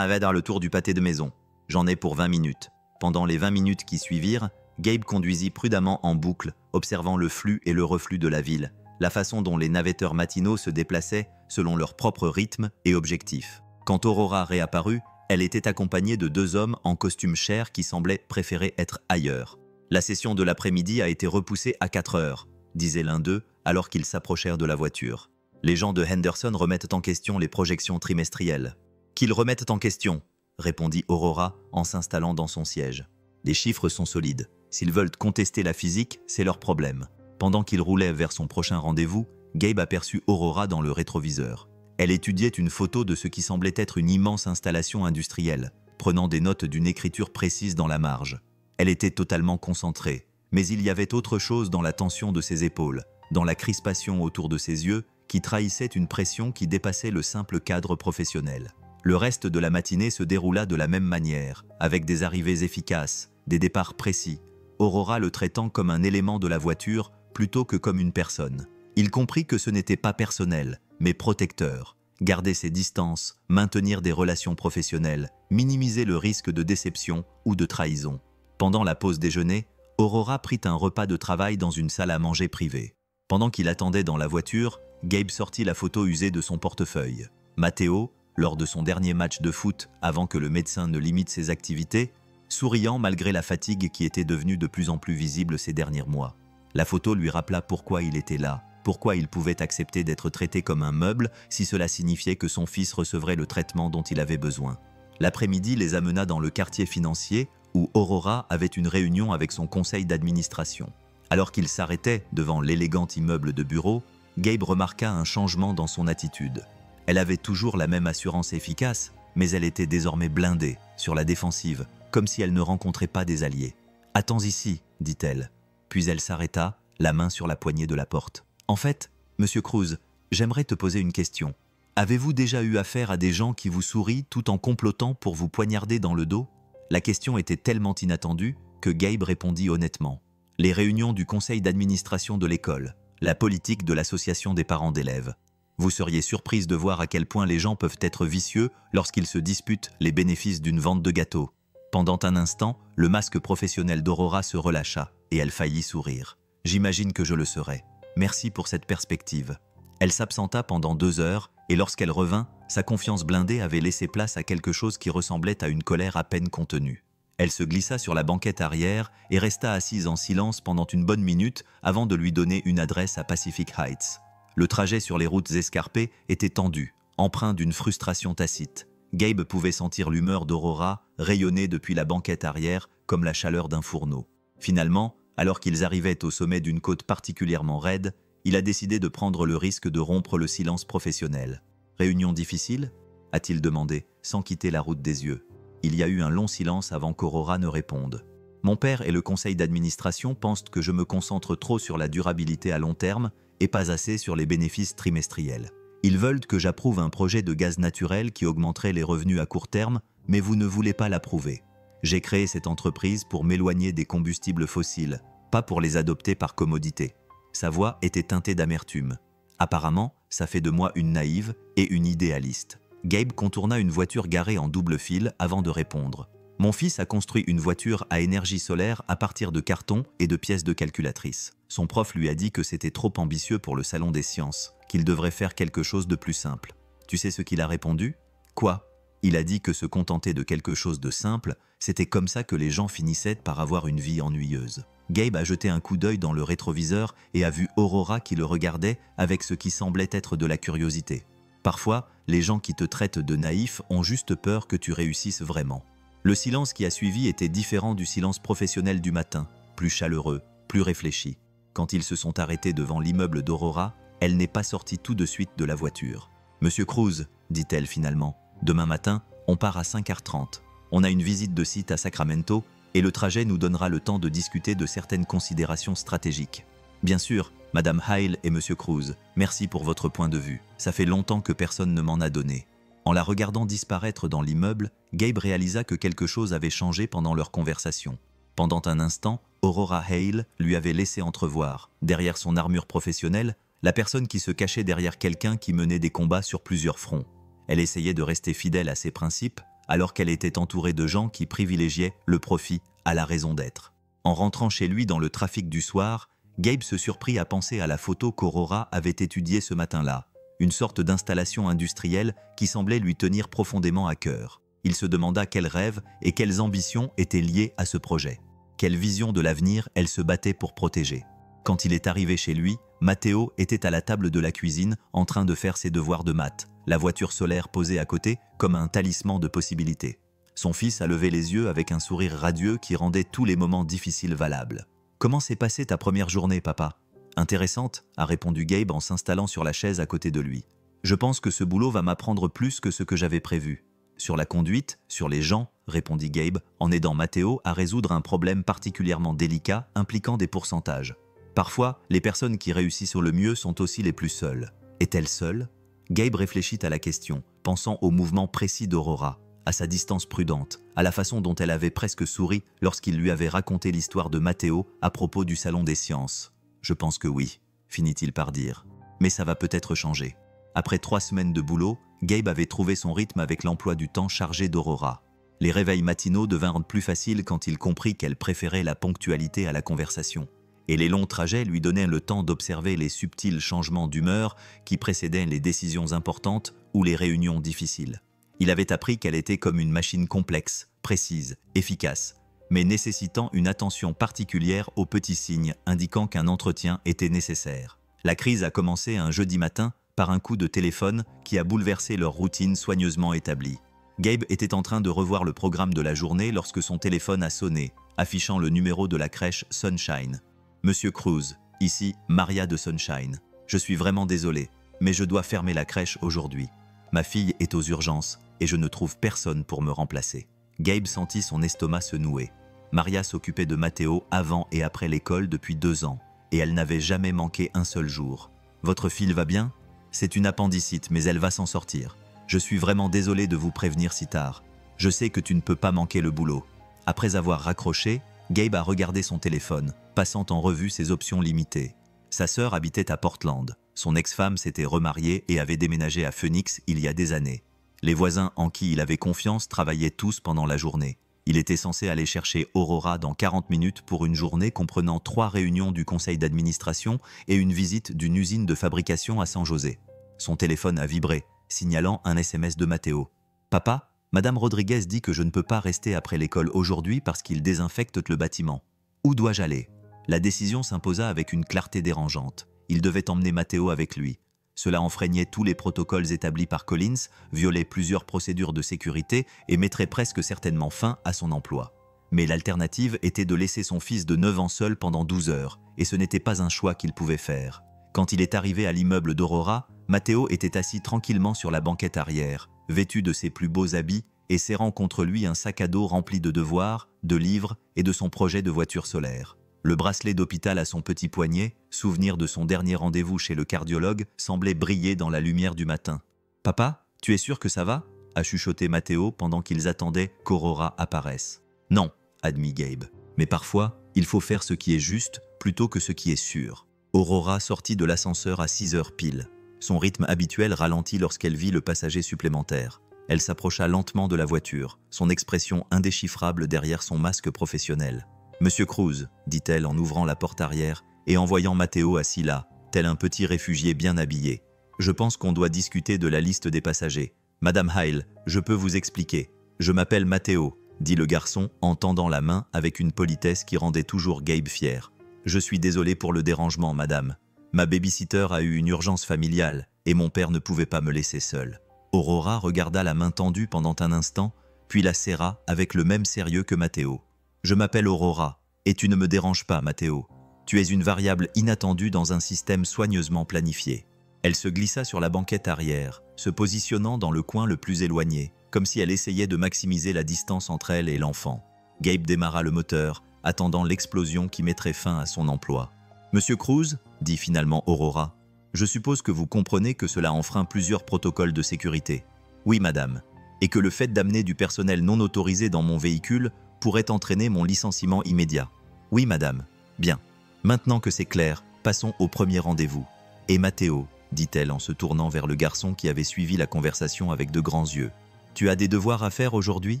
dans le tour du pâté de maison. J'en ai pour 20 minutes. » Pendant les 20 minutes qui suivirent, Gabe conduisit prudemment en boucle, observant le flux et le reflux de la ville, la façon dont les navetteurs matinaux se déplaçaient selon leur propre rythme et objectif. Quand Aurora réapparut, elle était accompagnée de 2 hommes en costume chair qui semblaient préférer être ailleurs. « La session de l'après-midi a été repoussée à 4h, disait l'un d'eux alors qu'ils s'approchèrent de la voiture. Les gens de Henderson remettent en question les projections trimestrielles. « Qu'ils remettent en question !» répondit Aurora en s'installant dans son siège. « Les chiffres sont solides. S'ils veulent contester la physique, c'est leur problème. » Pendant qu'il roulait vers son prochain rendez-vous, Gabe aperçut Aurora dans le rétroviseur. Elle étudiait une photo de ce qui semblait être une immense installation industrielle, prenant des notes d'une écriture précise dans la marge. Elle était totalement concentrée, mais il y avait autre chose dans la tension de ses épaules, dans la crispation autour de ses yeux, qui trahissait une pression qui dépassait le simple cadre professionnel. Le reste de la matinée se déroula de la même manière, avec des arrivées efficaces, des départs précis, Aurora le traitant comme un élément de la voiture plutôt que comme une personne. Il comprit que ce n'était pas personnel, mais protecteur. Garder ses distances, maintenir des relations professionnelles, minimiser le risque de déception ou de trahison. Pendant la pause déjeuner, Aurora prit un repas de travail dans une salle à manger privée. Pendant qu'il attendait dans la voiture, Gabe sortit la photo usée de son portefeuille. Matteo, lors de son dernier match de foot avant que le médecin ne limite ses activités, souriant malgré la fatigue qui était devenue de plus en plus visible ces derniers mois. La photo lui rappela pourquoi il était là, pourquoi il pouvait accepter d'être traité comme un meuble si cela signifiait que son fils recevrait le traitement dont il avait besoin. L'après-midi les amena dans le quartier financier où Aurora avait une réunion avec son conseil d'administration. Alors qu'il s'arrêtait devant l'élégant immeuble de bureau, Gabe remarqua un changement dans son attitude. Elle avait toujours la même assurance efficace, mais elle était désormais blindée, sur la défensive, comme si elle ne rencontrait pas des alliés. « Attends ici », dit-elle. Puis elle s'arrêta, la main sur la poignée de la porte. « En fait, Monsieur Cruz, j'aimerais te poser une question. Avez-vous déjà eu affaire à des gens qui vous sourient tout en complotant pour vous poignarder dans le dos ?» La question était tellement inattendue que Gabe répondit honnêtement. « Les réunions du conseil d'administration de l'école, la politique de l'association des parents d'élèves. Vous seriez surprise de voir à quel point les gens peuvent être vicieux lorsqu'ils se disputent les bénéfices d'une vente de gâteaux. » Pendant un instant, le masque professionnel d'Aurora se relâcha et elle faillit sourire. « J'imagine que je le serai. Merci pour cette perspective. » Elle s'absenta pendant 2 heures et lorsqu'elle revint, sa confiance blindée avait laissé place à quelque chose qui ressemblait à une colère à peine contenue. Elle se glissa sur la banquette arrière et resta assise en silence pendant une bonne minute avant de lui donner une adresse à Pacific Heights. Le trajet sur les routes escarpées était tendu, empreint d'une frustration tacite. Gabe pouvait sentir l'humeur d'Aurora rayonner depuis la banquette arrière comme la chaleur d'un fourneau. Finalement, alors qu'ils arrivaient au sommet d'une côte particulièrement raide, il a décidé de prendre le risque de rompre le silence professionnel. « Réunion difficile ?» a-t-il demandé, sans quitter la route des yeux. Il y a eu un long silence avant qu'Aurora ne réponde. « Mon père et le conseil d'administration pensent que je me concentre trop sur la durabilité à long terme et pas assez sur les bénéfices trimestriels. Ils veulent que j'approuve un projet de gaz naturel qui augmenterait les revenus à court terme, mais vous ne voulez pas l'approuver. J'ai créé cette entreprise pour m'éloigner des combustibles fossiles, pas pour les adopter par commodité. » Sa voix était teintée d'amertume. Apparemment, ça fait de moi une naïve et une idéaliste. Gabe contourna une voiture garée en double fil avant de répondre. « Mon fils a construit une voiture à énergie solaire à partir de cartons et de pièces de calculatrice. Son prof lui a dit que c'était trop ambitieux pour le salon des sciences, qu'il devrait faire quelque chose de plus simple. Tu sais ce qu'il a répondu? Quoi? Il a dit que se contenter de quelque chose de simple, c'était comme ça que les gens finissaient par avoir une vie ennuyeuse. » Gabe a jeté un coup d'œil dans le rétroviseur et a vu Aurora qui le regardait avec ce qui semblait être de la curiosité. Parfois, les gens qui te traitent de naïf ont juste peur que tu réussisses vraiment. Le silence qui a suivi était différent du silence professionnel du matin, plus chaleureux, plus réfléchi. Quand ils se sont arrêtés devant l'immeuble d'Aurora, elle n'est pas sortie tout de suite de la voiture. « Monsieur Cruz, dit-elle finalement, demain matin, on part à 5h30. On a une visite de site à Sacramento et le trajet nous donnera le temps de discuter de certaines considérations stratégiques. Bien sûr, Madame Hale et Monsieur Cruz, merci pour votre point de vue. Ça fait longtemps que personne ne m'en a donné. » En la regardant disparaître dans l'immeuble, Gabe réalisa que quelque chose avait changé pendant leur conversation. Pendant un instant, Aurora Hale lui avait laissé entrevoir, derrière son armure professionnelle, la personne qui se cachait derrière quelqu'un qui menait des combats sur plusieurs fronts. Elle essayait de rester fidèle à ses principes, alors qu'elle était entourée de gens qui privilégiaient le profit à la raison d'être. En rentrant chez lui dans le trafic du soir, Gabe se surprit à penser à la photo qu'Aurora avait étudiée ce matin-là, une sorte d'installation industrielle qui semblait lui tenir profondément à cœur. Il se demanda quels rêves et quelles ambitions étaient liés à ce projet. Quelle vision de l'avenir elle se battait pour protéger. Quand il est arrivé chez lui, Matteo était à la table de la cuisine en train de faire ses devoirs de maths, la voiture solaire posée à côté comme un talisman de possibilités. Son fils a levé les yeux avec un sourire radieux qui rendait tous les moments difficiles valables. « Comment s'est passée ta première journée, papa ?» Intéressante, a répondu Gabe en s'installant sur la chaise à côté de lui. Je pense que ce boulot va m'apprendre plus que ce que j'avais prévu. Sur la conduite, sur les gens, répondit Gabe, en aidant Matteo à résoudre un problème particulièrement délicat impliquant des pourcentages. Parfois, les personnes qui réussissent le mieux sont aussi les plus seules. Est-elle seule? Gabe réfléchit à la question, pensant au mouvement précis d'Aurora, à sa distance prudente, à la façon dont elle avait presque souri lorsqu'il lui avait raconté l'histoire de Matteo à propos du Salon des Sciences. « Je pense que oui », finit-il par dire. « Mais ça va peut-être changer. » Après 3 semaines de boulot, Gabe avait trouvé son rythme avec l'emploi du temps chargé d'Aurora. Les réveils matinaux devinrent plus faciles quand il comprit qu'elle préférait la ponctualité à la conversation. Et les longs trajets lui donnaient le temps d'observer les subtils changements d'humeur qui précédaient les décisions importantes ou les réunions difficiles. Il avait appris qu'elle était comme une machine complexe, précise, efficace, mais nécessitant une attention particulière aux petits signes indiquant qu'un entretien était nécessaire. La crise a commencé un jeudi matin par un coup de téléphone qui a bouleversé leur routine soigneusement établie. Gabe était en train de revoir le programme de la journée lorsque son téléphone a sonné, affichant le numéro de la crèche Sunshine. « Monsieur Cruz, ici Maria de Sunshine. Je suis vraiment désolé, mais je dois fermer la crèche aujourd'hui. Ma fille est aux urgences et je ne trouve personne pour me remplacer. » Gabe sentit son estomac se nouer. Maria s'occupait de Matteo avant et après l'école depuis 2 ans, et elle n'avait jamais manqué un seul jour. « Votre fille va bien ? C'est une appendicite, mais elle va s'en sortir. Je suis vraiment désolé de vous prévenir si tard. Je sais que tu ne peux pas manquer le boulot. » Après avoir raccroché, Gabe a regardé son téléphone, passant en revue ses options limitées. Sa sœur habitait à Portland. Son ex-femme s'était remariée et avait déménagé à Phoenix il y a des années. Les voisins en qui il avait confiance travaillaient tous pendant la journée. Il était censé aller chercher Aurora dans 40 minutes pour une journée comprenant 3 réunions du conseil d'administration et une visite d'une usine de fabrication à San José. Son téléphone a vibré, signalant un SMS de Matteo. « Papa, Madame Rodriguez dit que je ne peux pas rester après l'école aujourd'hui parce qu'il désinfecte le bâtiment. Où dois-je aller ?» La décision s'imposa avec une clarté dérangeante. Il devait emmener Matteo avec lui. Cela enfreignait tous les protocoles établis par Collins, violait plusieurs procédures de sécurité et mettrait presque certainement fin à son emploi. Mais l'alternative était de laisser son fils de 9 ans seul pendant 12 heures, et ce n'était pas un choix qu'il pouvait faire. Quand il est arrivé à l'immeuble d'Aurora, Matteo était assis tranquillement sur la banquette arrière, vêtu de ses plus beaux habits et serrant contre lui un sac à dos rempli de devoirs, de livres et de son projet de voiture solaire. Le bracelet d'hôpital à son petit poignet, souvenir de son dernier rendez-vous chez le cardiologue, semblait briller dans la lumière du matin. « Papa, tu es sûr que ça va ?» a chuchoté Matteo pendant qu'ils attendaient qu'Aurora apparaisse. « Non », admit Gabe. « Mais parfois, il faut faire ce qui est juste plutôt que ce qui est sûr. » Aurora sortit de l'ascenseur à 6 heures pile. Son rythme habituel ralentit lorsqu'elle vit le passager supplémentaire. Elle s'approcha lentement de la voiture, son expression indéchiffrable derrière son masque professionnel. « Monsieur Cruz, dit-elle en ouvrant la porte arrière et en voyant Matteo assis là, tel un petit réfugié bien habillé. « Je pense qu'on doit discuter de la liste des passagers. Madame Hyle, je peux vous expliquer. Je m'appelle Matteo, dit le garçon en tendant la main avec une politesse qui rendait toujours Gabe fier. Je suis désolé pour le dérangement, madame. Ma babysitter a eu une urgence familiale et mon père ne pouvait pas me laisser seul. » Aurora regarda la main tendue pendant un instant, puis la serra avec le même sérieux que Matteo. « Je m'appelle Aurora, et tu ne me déranges pas, Matteo. Tu es une variable inattendue dans un système soigneusement planifié. » Elle se glissa sur la banquette arrière, se positionnant dans le coin le plus éloigné, comme si elle essayait de maximiser la distance entre elle et l'enfant. Gabe démarra le moteur, attendant l'explosion qui mettrait fin à son emploi. « Monsieur Cruz, dit finalement Aurora, je suppose que vous comprenez que cela enfreint plusieurs protocoles de sécurité. Oui, madame. Et que le fait d'amener du personnel non autorisé dans mon véhicule pourrait entraîner mon licenciement immédiat. Oui, madame. Bien. Maintenant que c'est clair, passons au premier rendez-vous. Et Matteo, dit-elle en se tournant vers le garçon qui avait suivi la conversation avec de grands yeux. Tu as des devoirs à faire aujourd'hui?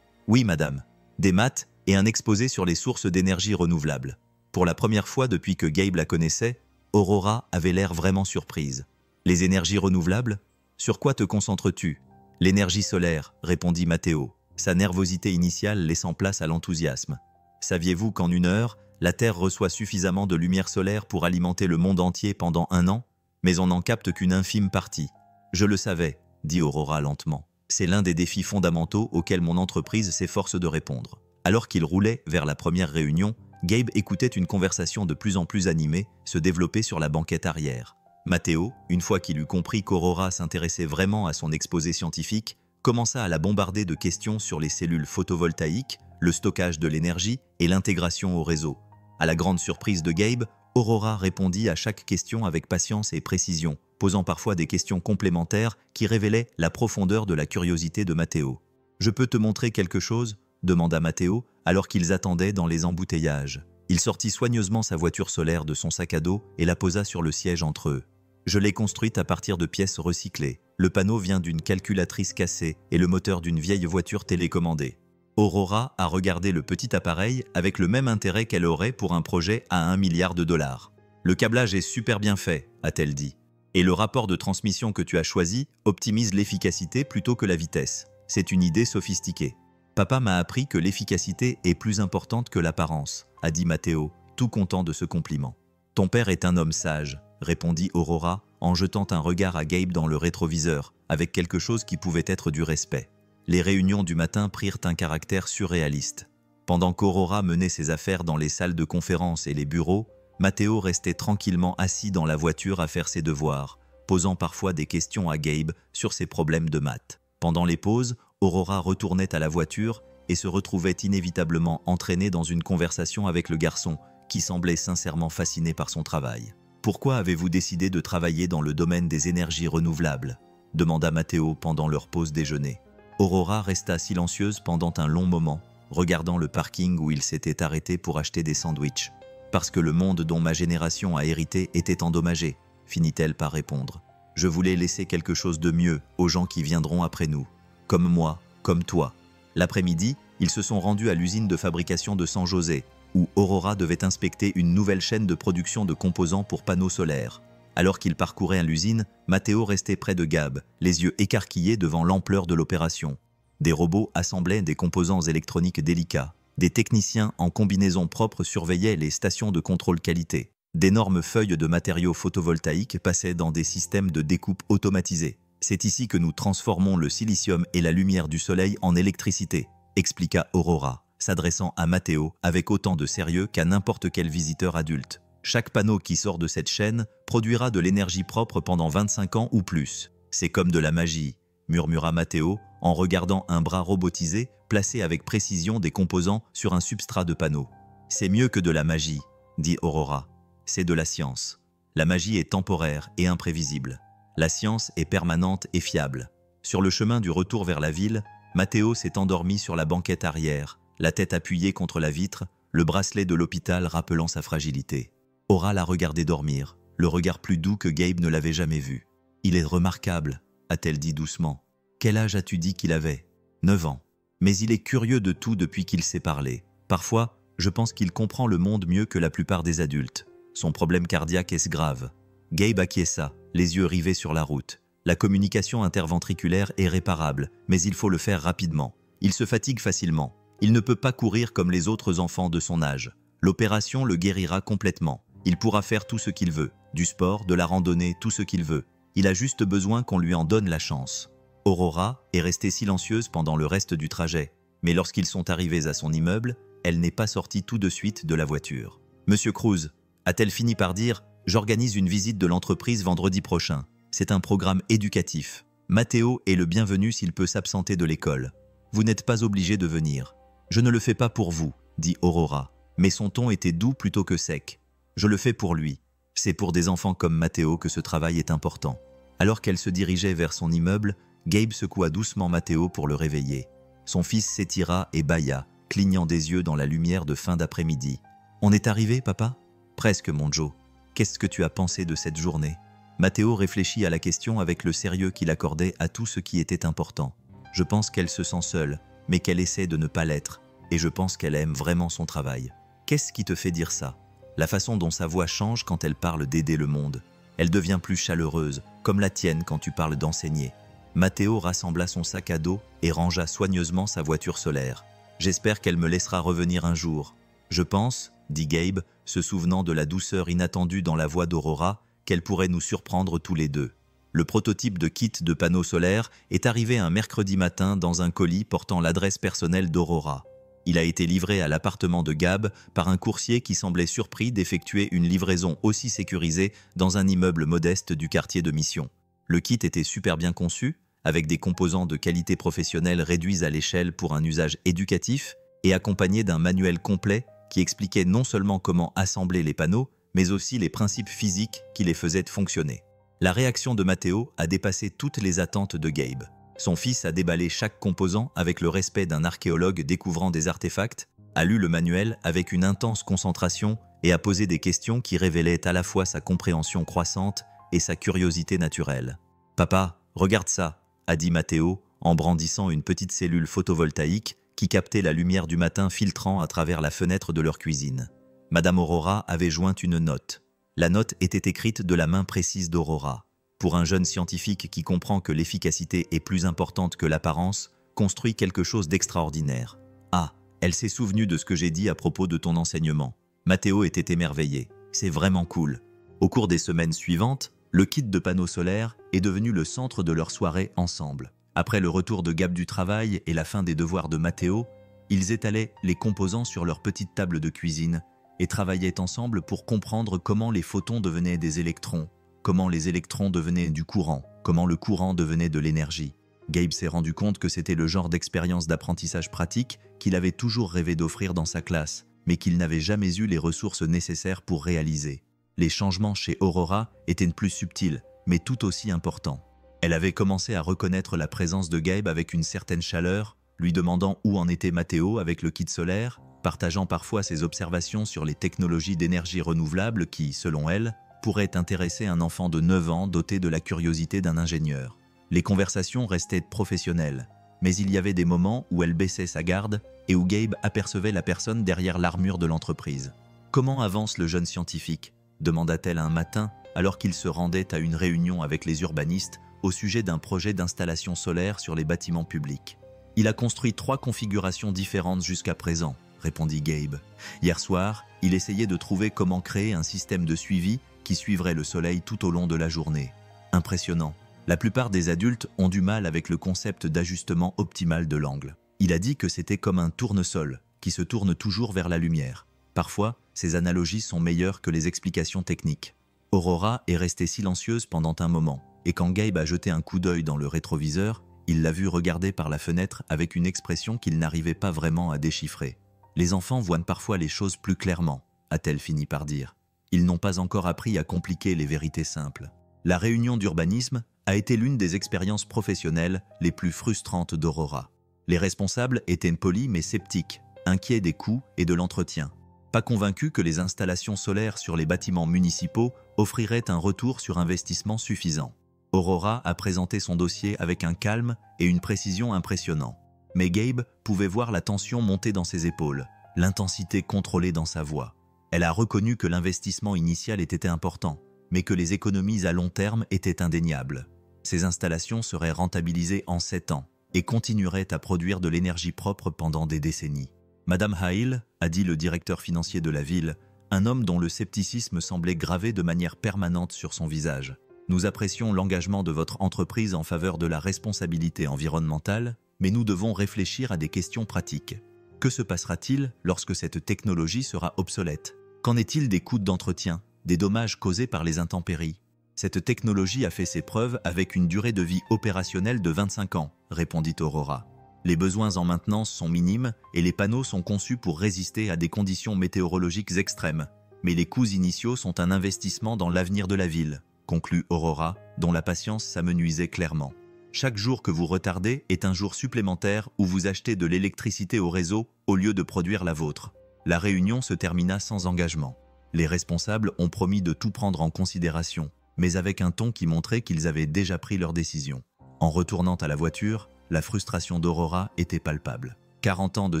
Oui, madame. Des maths et un exposé sur les sources d'énergie renouvelables. Pour la première fois depuis que Gabe la connaissait, Aurora avait l'air vraiment surprise. Les énergies renouvelables? Sur quoi te concentres-tu? L'énergie solaire, répondit Matteo, sa nervosité initiale laissant place à l'enthousiasme. Saviez-vous qu'en 1 heure, la Terre reçoit suffisamment de lumière solaire pour alimenter le monde entier pendant 1 an? Mais on n'en capte qu'une infime partie. Je le savais, dit Aurora lentement. C'est l'un des défis fondamentaux auxquels mon entreprise s'efforce de répondre. Alors qu'il roulait vers la première réunion, Gabe écoutait une conversation de plus en plus animée se développer sur la banquette arrière. Matteo, une fois qu'il eut compris qu'Aurora s'intéressait vraiment à son exposé scientifique, commença à la bombarder de questions sur les cellules photovoltaïques, le stockage de l'énergie et l'intégration au réseau. À la grande surprise de Gabe, Aurora répondit à chaque question avec patience et précision, posant parfois des questions complémentaires qui révélaient la profondeur de la curiosité de Matteo. « Je peux te montrer quelque chose ?» demanda Matteo, alors qu'ils attendaient dans les embouteillages. Il sortit soigneusement sa voiture solaire de son sac à dos et la posa sur le siège entre eux. « Je l'ai construite à partir de pièces recyclées. Le panneau vient d'une calculatrice cassée et le moteur d'une vieille voiture télécommandée. » Aurora a regardé le petit appareil avec le même intérêt qu'elle aurait pour un projet à 1 milliard de dollars. « Le câblage est super bien fait, a-t-elle dit. Et le rapport de transmission que tu as choisi optimise l'efficacité plutôt que la vitesse. C'est une idée sophistiquée. Papa m'a appris que l'efficacité est plus importante que l'apparence, a dit Matteo, tout content de ce compliment. Ton père est un homme sage, répondit Aurora en jetant un regard à Gabe dans le rétroviseur, avec quelque chose qui pouvait être du respect. Les réunions du matin prirent un caractère surréaliste. Pendant qu'Aurora menait ses affaires dans les salles de conférence et les bureaux, Matteo restait tranquillement assis dans la voiture à faire ses devoirs, posant parfois des questions à Gabe sur ses problèmes de maths. Pendant les pauses, Aurora retournait à la voiture et se retrouvait inévitablement entraînée dans une conversation avec le garçon, qui semblait sincèrement fasciné par son travail. « Pourquoi avez-vous décidé de travailler dans le domaine des énergies renouvelables ?» demanda Matteo pendant leur pause déjeuner. Aurora resta silencieuse pendant un long moment, regardant le parking où il s'était arrêté pour acheter des sandwichs. « Parce que le monde dont ma génération a hérité était endommagé, » finit-elle par répondre. « Je voulais laisser quelque chose de mieux aux gens qui viendront après nous, comme moi, comme toi. » L'après-midi, ils se sont rendus à l'usine de fabrication de San José, où Aurora devait inspecter une nouvelle chaîne de production de composants pour panneaux solaires. Alors qu'ils parcouraient l'usine, Matteo restait près de Gabe, les yeux écarquillés devant l'ampleur de l'opération. Des robots assemblaient des composants électroniques délicats. Des techniciens en combinaison propre surveillaient les stations de contrôle qualité. D'énormes feuilles de matériaux photovoltaïques passaient dans des systèmes de découpe automatisés. « C'est ici que nous transformons le silicium et la lumière du soleil en électricité », expliqua Aurora, s'adressant à Matteo avec autant de sérieux qu'à n'importe quel visiteur adulte. Chaque panneau qui sort de cette chaîne produira de l'énergie propre pendant 25 ans ou plus. C'est comme de la magie, murmura Matteo en regardant un bras robotisé placer avec précision des composants sur un substrat de panneau. C'est mieux que de la magie, dit Aurora. C'est de la science. La magie est temporaire et imprévisible. La science est permanente et fiable. Sur le chemin du retour vers la ville, Matteo s'est endormi sur la banquette arrière, la tête appuyée contre la vitre, le bracelet de l'hôpital rappelant sa fragilité. Aura l'a regardé dormir, le regard plus doux que Gabe ne l'avait jamais vu. « Il est remarquable », a-t-elle dit doucement. « Quel âge as-tu dit qu'il avait ?»« 9 ans. Mais il est curieux de tout depuis qu'il sait parler. Parfois, je pense qu'il comprend le monde mieux que la plupart des adultes. Son problème cardiaque est grave. » Gabe acquiesça, les yeux rivés sur la route. La communication interventriculaire est réparable, mais il faut le faire rapidement. Il se fatigue facilement. Il ne peut pas courir comme les autres enfants de son âge. L'opération le guérira complètement. Il pourra faire tout ce qu'il veut, du sport, de la randonnée, tout ce qu'il veut. Il a juste besoin qu'on lui en donne la chance. Aurora est restée silencieuse pendant le reste du trajet, mais lorsqu'ils sont arrivés à son immeuble, elle n'est pas sortie tout de suite de la voiture. « Monsieur Cruz, a-t-elle fini par dire, j'organise une visite de l'entreprise vendredi prochain. C'est un programme éducatif. Matteo est le bienvenu s'il peut s'absenter de l'école. Vous n'êtes pas obligé de venir. Je ne le fais pas pour vous, dit Aurora, mais son ton était doux plutôt que sec. Je le fais pour lui. C'est pour des enfants comme Matteo que ce travail est important. » Alors qu'elle se dirigeait vers son immeuble, Gabe secoua doucement Matteo pour le réveiller. Son fils s'étira et bâilla, clignant des yeux dans la lumière de fin d'après-midi. « On est arrivé, papa ?»« Presque, mon Joe. Qu'est-ce que tu as pensé de cette journée ?» Matteo réfléchit à la question avec le sérieux qu'il accordait à tout ce qui était important. « Je pense qu'elle se sent seule, mais qu'elle essaie de ne pas l'être, et je pense qu'elle aime vraiment son travail. Qu'est-ce qui te fait dire ça ? La façon dont sa voix change quand elle parle d'aider le monde. Elle devient plus chaleureuse, comme la tienne quand tu parles d'enseigner. » Matteo rassembla son sac à dos et rangea soigneusement sa voiture solaire. « J'espère qu'elle me laissera revenir un jour. Je pense, dit Gabe, se souvenant de la douceur inattendue dans la voix d'Aurora, qu'elle pourrait nous surprendre tous les deux. Le prototype de kit de panneaux solaires est arrivé un mercredi matin dans un colis portant l'adresse personnelle d'Aurora. Il a été livré à l'appartement de Gab par un coursier qui semblait surpris d'effectuer une livraison aussi sécurisée dans un immeuble modeste du quartier de Mission. Le kit était super bien conçu, avec des composants de qualité professionnelle réduits à l'échelle pour un usage éducatif et accompagné d'un manuel complet qui expliquait non seulement comment assembler les panneaux, mais aussi les principes physiques qui les faisaient fonctionner. La réaction de Matteo a dépassé toutes les attentes de Gabe. Son fils a déballé chaque composant avec le respect d'un archéologue découvrant des artefacts, a lu le manuel avec une intense concentration et a posé des questions qui révélaient à la fois sa compréhension croissante et sa curiosité naturelle. « Papa, regarde ça !» a dit Matteo en brandissant une petite cellule photovoltaïque qui captait la lumière du matin filtrant à travers la fenêtre de leur cuisine. Madame Aurora avait joint une note. La note était écrite de la main précise d'Aurora. Pour un jeune scientifique qui comprend que l'efficacité est plus importante que l'apparence, construit quelque chose d'extraordinaire. Ah, elle s'est souvenue de ce que j'ai dit à propos de ton enseignement. Matteo était émerveillé. C'est vraiment cool. Au cours des semaines suivantes, le kit de panneaux solaires est devenu le centre de leur soirée ensemble. Après le retour de Gab du travail et la fin des devoirs de Matteo, ils étalaient les composants sur leur petite table de cuisine et travaillaient ensemble pour comprendre comment les photons devenaient des électrons, comment les électrons devenaient du courant, comment le courant devenait de l'énergie. Gabe s'est rendu compte que c'était le genre d'expérience d'apprentissage pratique qu'il avait toujours rêvé d'offrir dans sa classe, mais qu'il n'avait jamais eu les ressources nécessaires pour réaliser. Les changements chez Aurora étaient plus subtils, mais tout aussi importants. Elle avait commencé à reconnaître la présence de Gabe avec une certaine chaleur, lui demandant où en était Matteo avec le kit solaire, partageant parfois ses observations sur les technologies d'énergie renouvelable qui, selon elle, pourraient intéresser un enfant de 9 ans doté de la curiosité d'un ingénieur. Les conversations restaient professionnelles, mais il y avait des moments où elle baissait sa garde et où Gabe apercevait la personne derrière l'armure de l'entreprise. « Comment avance le jeune scientifique ?» demanda-t-elle un matin alors qu'il se rendait à une réunion avec les urbanistes au sujet d'un projet d'installation solaire sur les bâtiments publics. « Il a construit 3 configurations différentes jusqu'à présent, » répondit Gabe. Hier soir, il essayait de trouver comment créer un système de suivi qui suivrait le soleil tout au long de la journée. Impressionnant. La plupart des adultes ont du mal avec le concept d'ajustement optimal de l'angle. Il a dit que c'était comme un tournesol qui se tourne toujours vers la lumière. Parfois, ces analogies sont meilleures que les explications techniques. Aurora est restée silencieuse pendant un moment, et quand Gabe a jeté un coup d'œil dans le rétroviseur, il l'a vu regarder par la fenêtre avec une expression qu'il n'arrivait pas vraiment à déchiffrer. « Les enfants voient parfois les choses plus clairement », a-t-elle fini par dire. Ils n'ont pas encore appris à compliquer les vérités simples. La réunion d'urbanisme a été l'une des expériences professionnelles les plus frustrantes d'Aurora. Les responsables étaient polis mais sceptiques, inquiets des coûts et de l'entretien. Pas convaincus que les installations solaires sur les bâtiments municipaux offriraient un retour sur investissement suffisant. Aurora a présenté son dossier avec un calme et une précision impressionnants. Mais Gabe pouvait voir la tension monter dans ses épaules, l'intensité contrôlée dans sa voix. Elle a reconnu que l'investissement initial était important, mais que les économies à long terme étaient indéniables. Ces installations seraient rentabilisées en 7 ans et continueraient à produire de l'énergie propre pendant des décennies. Madame Hale, a dit le directeur financier de la ville, un homme dont le scepticisme semblait gravé de manière permanente sur son visage. Nous apprécions l'engagement de votre entreprise en faveur de la responsabilité environnementale, mais nous devons réfléchir à des questions pratiques. Que se passera-t-il lorsque cette technologie sera obsolète? Qu'en est-il des coûts d'entretien, des dommages causés par les intempéries? Cette technologie a fait ses preuves avec une durée de vie opérationnelle de 25 ans, répondit Aurora. Les besoins en maintenance sont minimes et les panneaux sont conçus pour résister à des conditions météorologiques extrêmes. Mais les coûts initiaux sont un investissement dans l'avenir de la ville, conclut Aurora, dont la patience s'amenuisait clairement. Chaque jour que vous retardez est un jour supplémentaire où vous achetez de l'électricité au réseau au lieu de produire la vôtre. La réunion se termina sans engagement. Les responsables ont promis de tout prendre en considération, mais avec un ton qui montrait qu'ils avaient déjà pris leur décision. En retournant à la voiture, la frustration d'Aurora était palpable. 40 ans de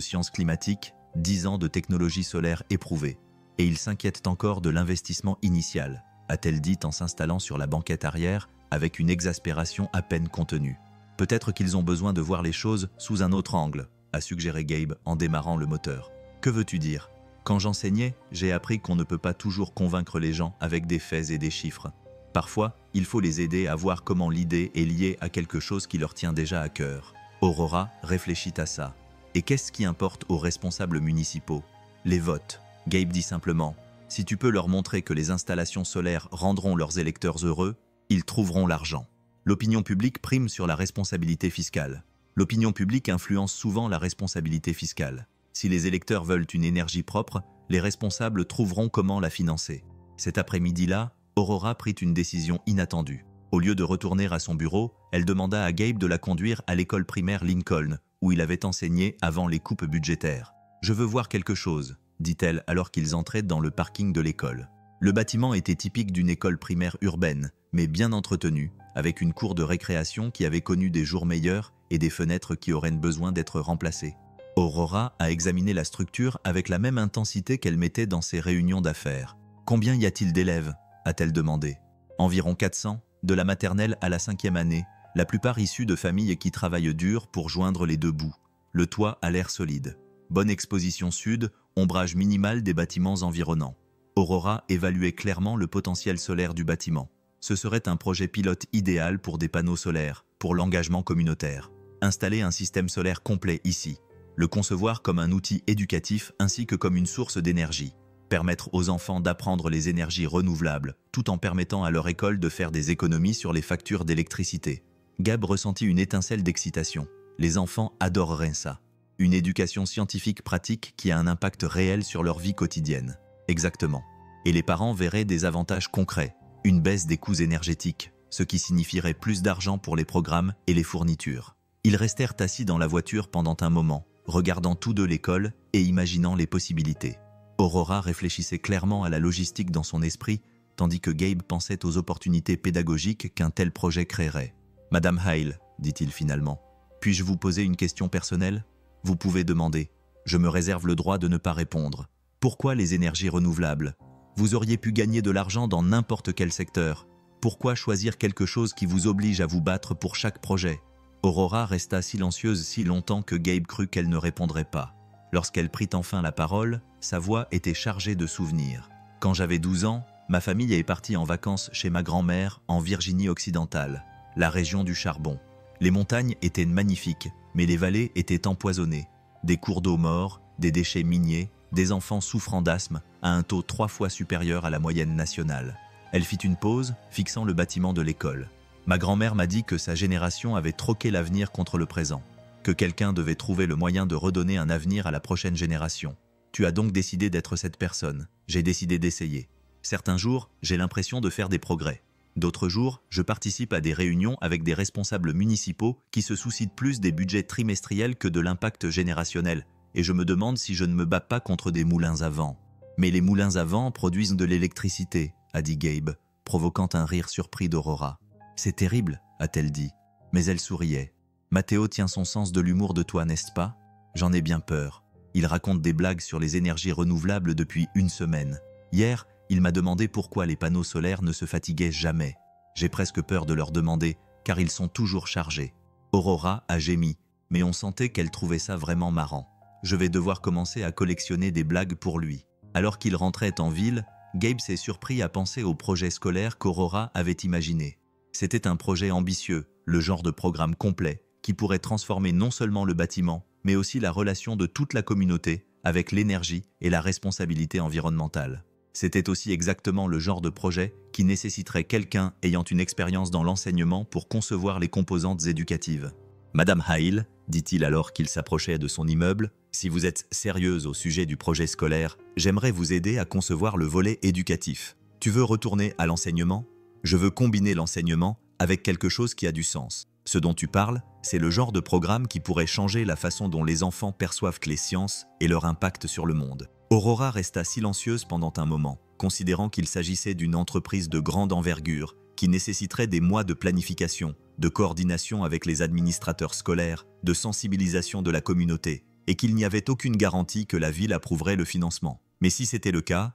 sciences climatiques, 10 ans de technologie solaire éprouvée. Et ils s'inquiètent encore de l'investissement initial, a-t-elle dit en s'installant sur la banquette arrière avec une exaspération à peine contenue. Peut-être qu'ils ont besoin de voir les choses sous un autre angle, a suggéré Gabe en démarrant le moteur. Que veux-tu dire? Quand j'enseignais, j'ai appris qu'on ne peut pas toujours convaincre les gens avec des faits et des chiffres. Parfois, il faut les aider à voir comment l'idée est liée à quelque chose qui leur tient déjà à cœur. Aurora réfléchit à ça. Et qu'est-ce qui importe aux responsables municipaux? Les votes. Gabe dit simplement, si tu peux leur montrer que les installations solaires rendront leurs électeurs heureux, ils trouveront l'argent. L'opinion publique prime sur la responsabilité fiscale. L'opinion publique influence souvent la responsabilité fiscale. Si les électeurs veulent une énergie propre, les responsables trouveront comment la financer. Cet après-midi-là, Aurora prit une décision inattendue. Au lieu de retourner à son bureau, elle demanda à Gabe de la conduire à l'école primaire Lincoln, où il avait enseigné avant les coupes budgétaires. « Je veux voir quelque chose », dit-elle alors qu'ils entraient dans le parking de l'école. Le bâtiment était typique d'une école primaire urbaine, mais bien entretenue, avec une cour de récréation qui avait connu des jours meilleurs et des fenêtres qui auraient besoin d'être remplacées. Aurora a examiné la structure avec la même intensité qu'elle mettait dans ses réunions d'affaires. « Combien y a-t-il d'élèves » a-t-elle demandé. « Environ 400, de la maternelle à la 5e année, la plupart issus de familles qui travaillent dur pour joindre les deux bouts. Le toit a l'air solide. Bonne exposition sud, ombrage minimal des bâtiments environnants. » Aurora évaluait clairement le potentiel solaire du bâtiment. Ce serait un projet pilote idéal pour des panneaux solaires, pour l'engagement communautaire. Installer un système solaire complet ici. Le concevoir comme un outil éducatif ainsi que comme une source d'énergie. Permettre aux enfants d'apprendre les énergies renouvelables, tout en permettant à leur école de faire des économies sur les factures d'électricité. Gab ressentit une étincelle d'excitation. Les enfants adoreraient ça. Une éducation scientifique pratique qui a un impact réel sur leur vie quotidienne. Exactement. Et les parents verraient des avantages concrets. Une baisse des coûts énergétiques, ce qui signifierait plus d'argent pour les programmes et les fournitures. Ils restèrent assis dans la voiture pendant un moment, regardant tous deux l'école et imaginant les possibilités. Aurora réfléchissait clairement à la logistique dans son esprit, tandis que Gabe pensait aux opportunités pédagogiques qu'un tel projet créerait. « Madame Hale, dit-il finalement, puis-je vous poser une question personnelle? Vous pouvez demander. Je me réserve le droit de ne pas répondre. Pourquoi les énergies renouvelables? Vous auriez pu gagner de l'argent dans n'importe quel secteur. Pourquoi choisir quelque chose qui vous oblige à vous battre pour chaque projet? » Aurora resta silencieuse si longtemps que Gabe crut qu'elle ne répondrait pas. Lorsqu'elle prit enfin la parole, sa voix était chargée de souvenirs. « Quand j'avais 12 ans, ma famille est partie en vacances chez ma grand-mère en Virginie occidentale, la région du charbon. Les montagnes étaient magnifiques, mais les vallées étaient empoisonnées. Des cours d'eau morts, des déchets miniers, des enfants souffrant d'asthme à un taux 3 fois supérieur à la moyenne nationale. » Elle fit une pause, fixant le bâtiment de l'école. « Ma grand-mère m'a dit que sa génération avait troqué l'avenir contre le présent, que quelqu'un devait trouver le moyen de redonner un avenir à la prochaine génération. Tu as donc décidé d'être cette personne. J'ai décidé d'essayer. Certains jours, j'ai l'impression de faire des progrès. D'autres jours, je participe à des réunions avec des responsables municipaux qui se soucient plus des budgets trimestriels que de l'impact générationnel, et je me demande si je ne me bats pas contre des moulins à vent. Mais les moulins à vent produisent de l'électricité, a dit Gabe, provoquant un rire surpris d'Aurora. C'est terrible, a-t-elle dit, mais elle souriait. Matteo tient son sens de l'humour de toi, n'est-ce pas? J'en ai bien peur. Il raconte des blagues sur les énergies renouvelables depuis une semaine. Hier, il m'a demandé pourquoi les panneaux solaires ne se fatiguaient jamais. J'ai presque peur de leur demander, car ils sont toujours chargés. Aurora a gémi, mais on sentait qu'elle trouvait ça vraiment marrant. Je vais devoir commencer à collectionner des blagues pour lui. Alors qu'il rentrait en ville, Gabe s'est surpris à penser au projet scolaire qu'Aurora avait imaginé. C'était un projet ambitieux, le genre de programme complet, qui pourrait transformer non seulement le bâtiment, mais aussi la relation de toute la communauté avec l'énergie et la responsabilité environnementale. C'était aussi exactement le genre de projet qui nécessiterait quelqu'un ayant une expérience dans l'enseignement pour concevoir les composantes éducatives. « Madame Hale, dit-il alors qu'il s'approchait de son immeuble, si vous êtes sérieuse au sujet du projet scolaire, j'aimerais vous aider à concevoir le volet éducatif. Tu veux retourner à l'enseignement? Je veux combiner l'enseignement avec quelque chose qui a du sens. Ce dont tu parles, c'est le genre de programme qui pourrait changer la façon dont les enfants perçoivent les sciences et leur impact sur le monde. » Aurora resta silencieuse pendant un moment, considérant qu'il s'agissait d'une entreprise de grande envergure qui nécessiterait des mois de planification, de coordination avec les administrateurs scolaires, de sensibilisation de la communauté, et qu'il n'y avait aucune garantie que la ville approuverait le financement. Mais si c'était le cas,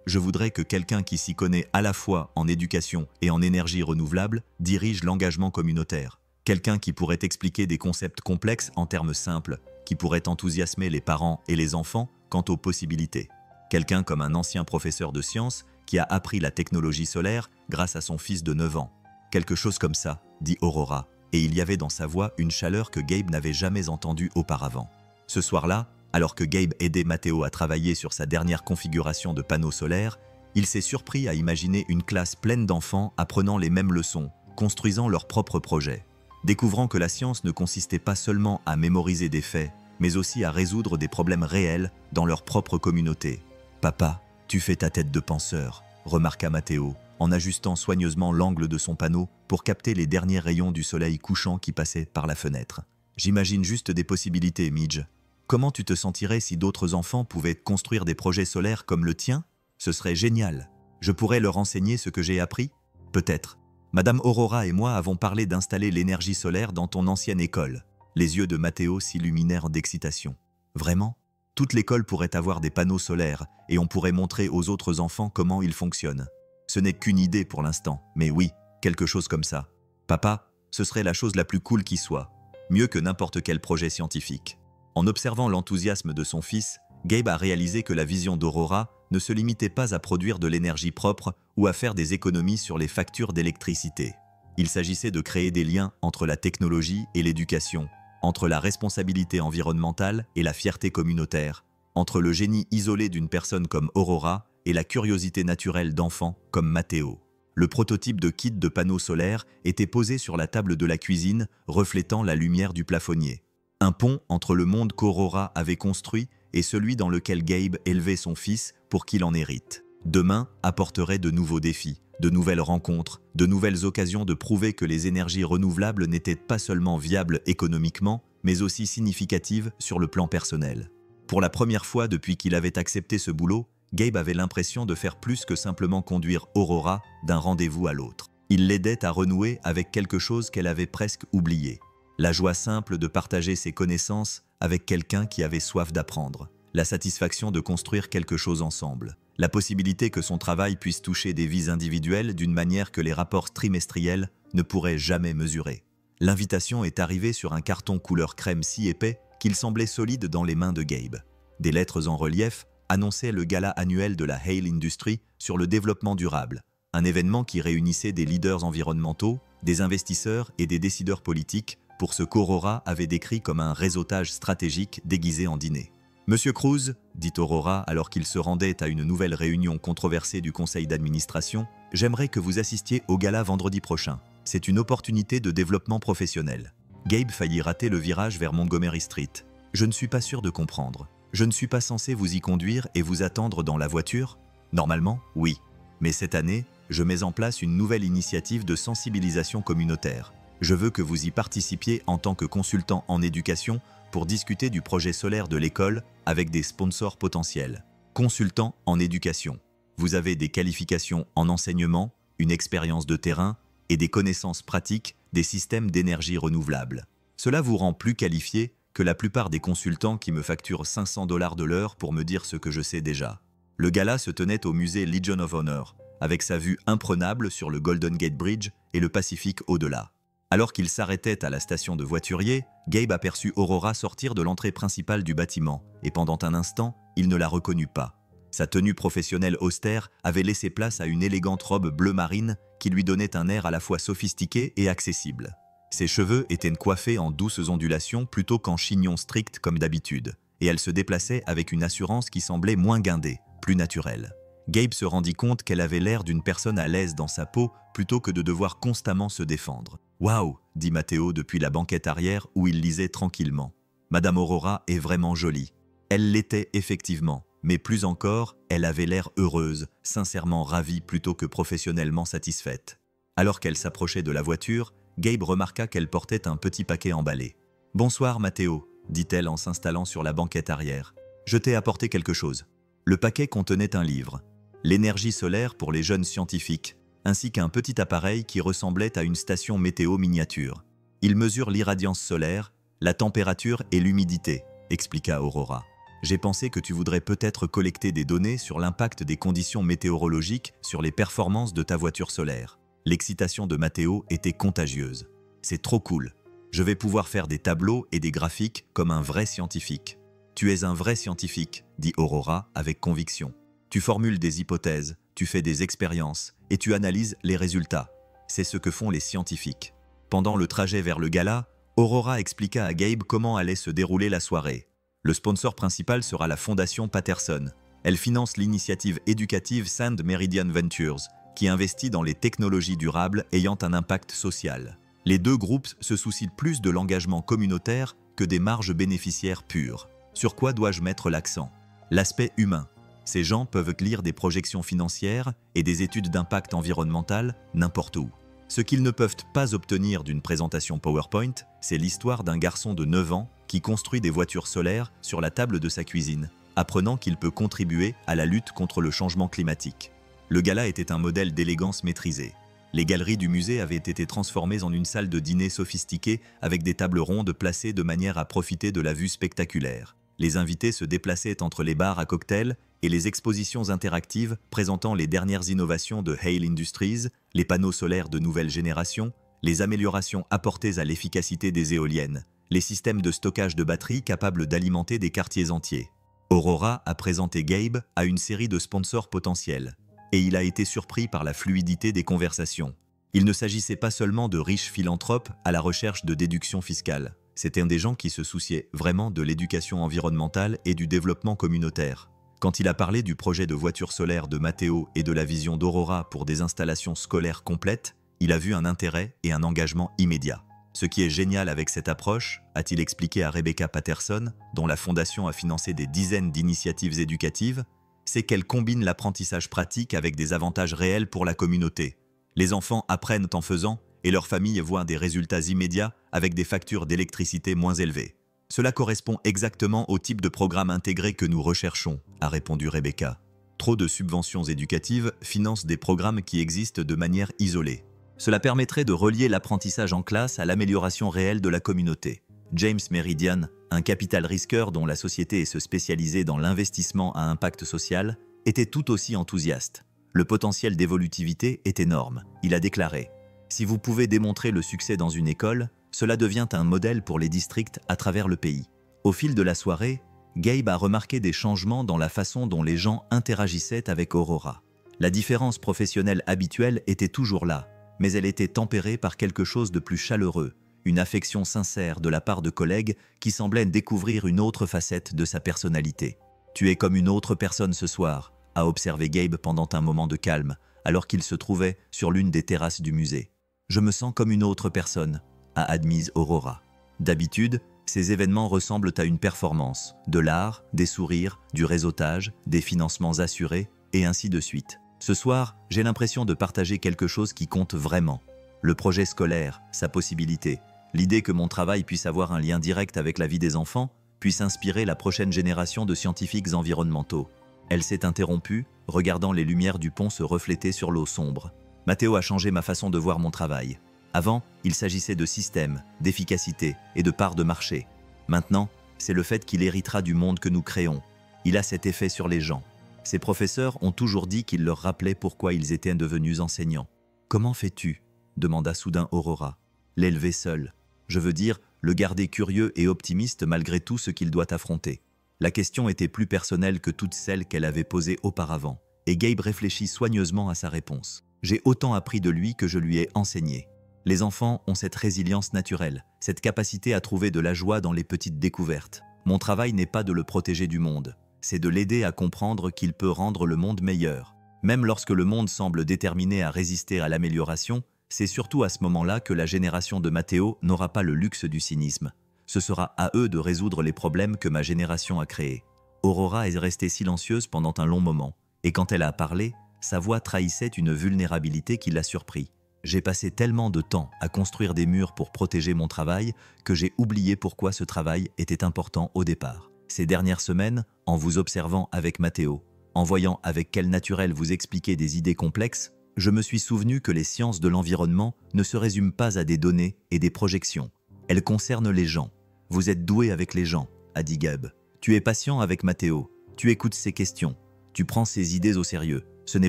je voudrais que quelqu'un qui s'y connaît à la fois en éducation et en énergie renouvelable dirige l'engagement communautaire. Quelqu'un qui pourrait expliquer des concepts complexes en termes simples, qui pourrait enthousiasmer les parents et les enfants quant aux possibilités. Quelqu'un comme un ancien professeur de sciences qui a appris la technologie solaire grâce à son fils de 9 ans. Quelque chose comme ça, dit Aurora, et il y avait dans sa voix une chaleur que Gabe n'avait jamais entendue auparavant. Ce soir-là, alors que Gabe aidait Matteo à travailler sur sa dernière configuration de panneaux solaires, il s'est surpris à imaginer une classe pleine d'enfants apprenant les mêmes leçons, construisant leurs propres projets, découvrant que la science ne consistait pas seulement à mémoriser des faits, mais aussi à résoudre des problèmes réels dans leur propre communauté. « Papa, tu fais ta tête de penseur », remarqua Matteo, en ajustant soigneusement l'angle de son panneau pour capter les derniers rayons du soleil couchant qui passaient par la fenêtre. « J'imagine juste des possibilités, Midge. Comment tu te sentirais si d'autres enfants pouvaient construire des projets solaires comme le tien ? Ce serait génial. Je pourrais leur enseigner ce que j'ai appris ? Peut-être. Madame Aurora et moi avons parlé d'installer l'énergie solaire dans ton ancienne école. » Les yeux de Matteo s'illuminèrent d'excitation. « Vraiment ? Toute l'école pourrait avoir des panneaux solaires et on pourrait montrer aux autres enfants comment ils fonctionnent. Ce n'est qu'une idée pour l'instant, mais oui, quelque chose comme ça. Papa, ce serait la chose la plus cool qui soit. Mieux que n'importe quel projet scientifique. » En observant l'enthousiasme de son fils, Gabe a réalisé que la vision d'Aurora ne se limitait pas à produire de l'énergie propre ou à faire des économies sur les factures d'électricité. Il s'agissait de créer des liens entre la technologie et l'éducation, entre la responsabilité environnementale et la fierté communautaire, entre le génie isolé d'une personne comme Aurora et la curiosité naturelle d'enfants comme Matteo. Le prototype de kit de panneaux solaires était posé sur la table de la cuisine, reflétant la lumière du plafonnier. Un pont entre le monde qu'Aurora avait construit et celui dans lequel Gabe élevait son fils pour qu'il en hérite. Demain apporterait de nouveaux défis, de nouvelles rencontres, de nouvelles occasions de prouver que les énergies renouvelables n'étaient pas seulement viables économiquement, mais aussi significatives sur le plan personnel. Pour la première fois depuis qu'il avait accepté ce boulot, Gabe avait l'impression de faire plus que simplement conduire Aurora d'un rendez-vous à l'autre. Il l'aidait à renouer avec quelque chose qu'elle avait presque oublié. La joie simple de partager ses connaissances avec quelqu'un qui avait soif d'apprendre. La satisfaction de construire quelque chose ensemble. La possibilité que son travail puisse toucher des vies individuelles d'une manière que les rapports trimestriels ne pourraient jamais mesurer. L'invitation est arrivée sur un carton couleur crème si épais qu'il semblait solide dans les mains de Gabe. Des lettres en relief annonçaient le gala annuel de la Hale Industries sur le développement durable, un événement qui réunissait des leaders environnementaux, des investisseurs et des décideurs politiques pour ce qu'Aurora avait décrit comme un réseautage stratégique déguisé en dîner. « Monsieur Cruz, dit Aurora alors qu'il se rendait à une nouvelle réunion controversée du conseil d'administration, j'aimerais que vous assistiez au gala vendredi prochain. C'est une opportunité de développement professionnel. » Gabe faillit rater le virage vers Montgomery Street. « Je ne suis pas sûr de comprendre. Je ne suis pas censé vous y conduire et vous attendre dans la voiture ? Normalement, oui. Mais cette année, je mets en place une nouvelle initiative de sensibilisation communautaire. Je veux que vous y participiez en tant que consultant en éducation pour discuter du projet solaire de l'école avec des sponsors potentiels. Consultant en éducation. Vous avez des qualifications en enseignement, une expérience de terrain et des connaissances pratiques des systèmes d'énergie renouvelable. Cela vous rend plus qualifié que la plupart des consultants qui me facturent 500 $ de l'heure pour me dire ce que je sais déjà. Le gala se tenait au musée Legion of Honor, avec sa vue imprenable sur le Golden Gate Bridge et le Pacifique au-delà. Alors qu'il s'arrêtait à la station de voiturier, Gabe aperçut Aurora sortir de l'entrée principale du bâtiment, et pendant un instant, il ne la reconnut pas. Sa tenue professionnelle austère avait laissé place à une élégante robe bleu marine qui lui donnait un air à la fois sophistiqué et accessible. Ses cheveux étaient coiffés en douces ondulations plutôt qu'en chignon strict comme d'habitude, et elle se déplaçait avec une assurance qui semblait moins guindée, plus naturelle. Gabe se rendit compte qu'elle avait l'air d'une personne à l'aise dans sa peau plutôt que de devoir constamment se défendre. « Waouh !» dit Matteo depuis la banquette arrière où il lisait tranquillement. « Madame Aurora est vraiment jolie. » Elle l'était effectivement, mais plus encore, elle avait l'air heureuse, sincèrement ravie plutôt que professionnellement satisfaite. Alors qu'elle s'approchait de la voiture, Gabe remarqua qu'elle portait un petit paquet emballé. « Bonsoir Matteo », dit-elle en s'installant sur la banquette arrière. « Je t'ai apporté quelque chose. » Le paquet contenait un livre. L'énergie solaire pour les jeunes scientifiques, ainsi qu'un petit appareil qui ressemblait à une station météo miniature. Il mesure l'irradiance solaire, la température et l'humidité, expliqua Aurora. J'ai pensé que tu voudrais peut-être collecter des données sur l'impact des conditions météorologiques sur les performances de ta voiture solaire. L'excitation de Matteo était contagieuse. C'est trop cool. Je vais pouvoir faire des tableaux et des graphiques comme un vrai scientifique. Tu es un vrai scientifique, dit Aurora avec conviction. Tu formules des hypothèses, tu fais des expériences et tu analyses les résultats. C'est ce que font les scientifiques. Pendant le trajet vers le gala, Aurora expliqua à Gabe comment allait se dérouler la soirée. Le sponsor principal sera la Fondation Patterson. Elle finance l'initiative éducative Sand Meridian Ventures, qui investit dans les technologies durables ayant un impact social. Les deux groupes se soucient plus de l'engagement communautaire que des marges bénéficiaires pures. Sur quoi dois-je mettre l'accent? L'aspect humain. Ces gens peuvent lire des projections financières et des études d'impact environnemental n'importe où. Ce qu'ils ne peuvent pas obtenir d'une présentation PowerPoint, c'est l'histoire d'un garçon de 9 ans qui construit des voitures solaires sur la table de sa cuisine, apprenant qu'il peut contribuer à la lutte contre le changement climatique. Le gala était un modèle d'élégance maîtrisée. Les galeries du musée avaient été transformées en une salle de dîner sophistiquée avec des tables rondes placées de manière à profiter de la vue spectaculaire. Les invités se déplaçaient entre les bars à cocktails et les expositions interactives présentant les dernières innovations de Hale Industries, les panneaux solaires de nouvelle génération, les améliorations apportées à l'efficacité des éoliennes, les systèmes de stockage de batteries capables d'alimenter des quartiers entiers. Aurora a présenté Gabe à une série de sponsors potentiels, et il a été surpris par la fluidité des conversations. Il ne s'agissait pas seulement de riches philanthropes à la recherche de déductions fiscales. C'était des gens qui se souciaient vraiment de l'éducation environnementale et du développement communautaire. Quand il a parlé du projet de voiture solaire de Matteo et de la vision d'Aurora pour des installations scolaires complètes, il a vu un intérêt et un engagement immédiat. Ce qui est génial avec cette approche, a-t-il expliqué à Rebecca Patterson, dont la fondation a financé des dizaines d'initiatives éducatives, c'est qu'elle combine l'apprentissage pratique avec des avantages réels pour la communauté. Les enfants apprennent en faisant et leurs familles voient des résultats immédiats avec des factures d'électricité moins élevées. Cela correspond exactement au type de programme intégré que nous recherchons, a répondu Rebecca. Trop de subventions éducatives financent des programmes qui existent de manière isolée. Cela permettrait de relier l'apprentissage en classe à l'amélioration réelle de la communauté. James Meridian, un capital risqueur dont la société est se spécialiser dans l'investissement à impact social, était tout aussi enthousiaste. Le potentiel d'évolutivité est énorme, il a déclaré. Si vous pouvez démontrer le succès dans une école, cela devient un modèle pour les districts à travers le pays. Au fil de la soirée, Gabe a remarqué des changements dans la façon dont les gens interagissaient avec Aurora. La différence professionnelle habituelle était toujours là, mais elle était tempérée par quelque chose de plus chaleureux, une affection sincère de la part de collègues qui semblaient découvrir une autre facette de sa personnalité. « Tu es comme une autre personne ce soir », a observé Gabe pendant un moment de calme, alors qu'il se trouvait sur l'une des terrasses du musée. « Je me sens comme une autre personne », a admise Aurora. D'habitude, ces événements ressemblent à une performance, de l'art, des sourires, du réseautage, des financements assurés, et ainsi de suite. Ce soir, j'ai l'impression de partager quelque chose qui compte vraiment. Le projet scolaire, sa possibilité, l'idée que mon travail puisse avoir un lien direct avec la vie des enfants, puisse inspirer la prochaine génération de scientifiques environnementaux. Elle s'est interrompue, regardant les lumières du pont se refléter sur l'eau sombre. Matteo a changé ma façon de voir mon travail. Avant, il s'agissait de système, d'efficacité et de part de marché. Maintenant, c'est le fait qu'il héritera du monde que nous créons. Il a cet effet sur les gens. Ses professeurs ont toujours dit qu'il leur rappelait pourquoi ils étaient devenus enseignants. « Comment fais-tu » demanda soudain Aurora. « L'élever seul. Je veux dire, le garder curieux et optimiste malgré tout ce qu'il doit affronter. » La question était plus personnelle que toutes celles qu'elle avait posées auparavant, et Gabe réfléchit soigneusement à sa réponse. « J'ai autant appris de lui que je lui ai enseigné. » Les enfants ont cette résilience naturelle, cette capacité à trouver de la joie dans les petites découvertes. Mon travail n'est pas de le protéger du monde, c'est de l'aider à comprendre qu'il peut rendre le monde meilleur. Même lorsque le monde semble déterminé à résister à l'amélioration, c'est surtout à ce moment-là que la génération de Matteo n'aura pas le luxe du cynisme. Ce sera à eux de résoudre les problèmes que ma génération a créés. Aurora est restée silencieuse pendant un long moment, et quand elle a parlé, sa voix trahissait une vulnérabilité qui l'a surpris. J'ai passé tellement de temps à construire des murs pour protéger mon travail que j'ai oublié pourquoi ce travail était important au départ. Ces dernières semaines, en vous observant avec Matteo, en voyant avec quel naturel vous expliquez des idées complexes, je me suis souvenu que les sciences de l'environnement ne se résument pas à des données et des projections. Elles concernent les gens. Vous êtes doué avec les gens, a dit Gabe. Tu es patient avec Matteo. Tu écoutes ses questions. Tu prends ses idées au sérieux. Ce n'est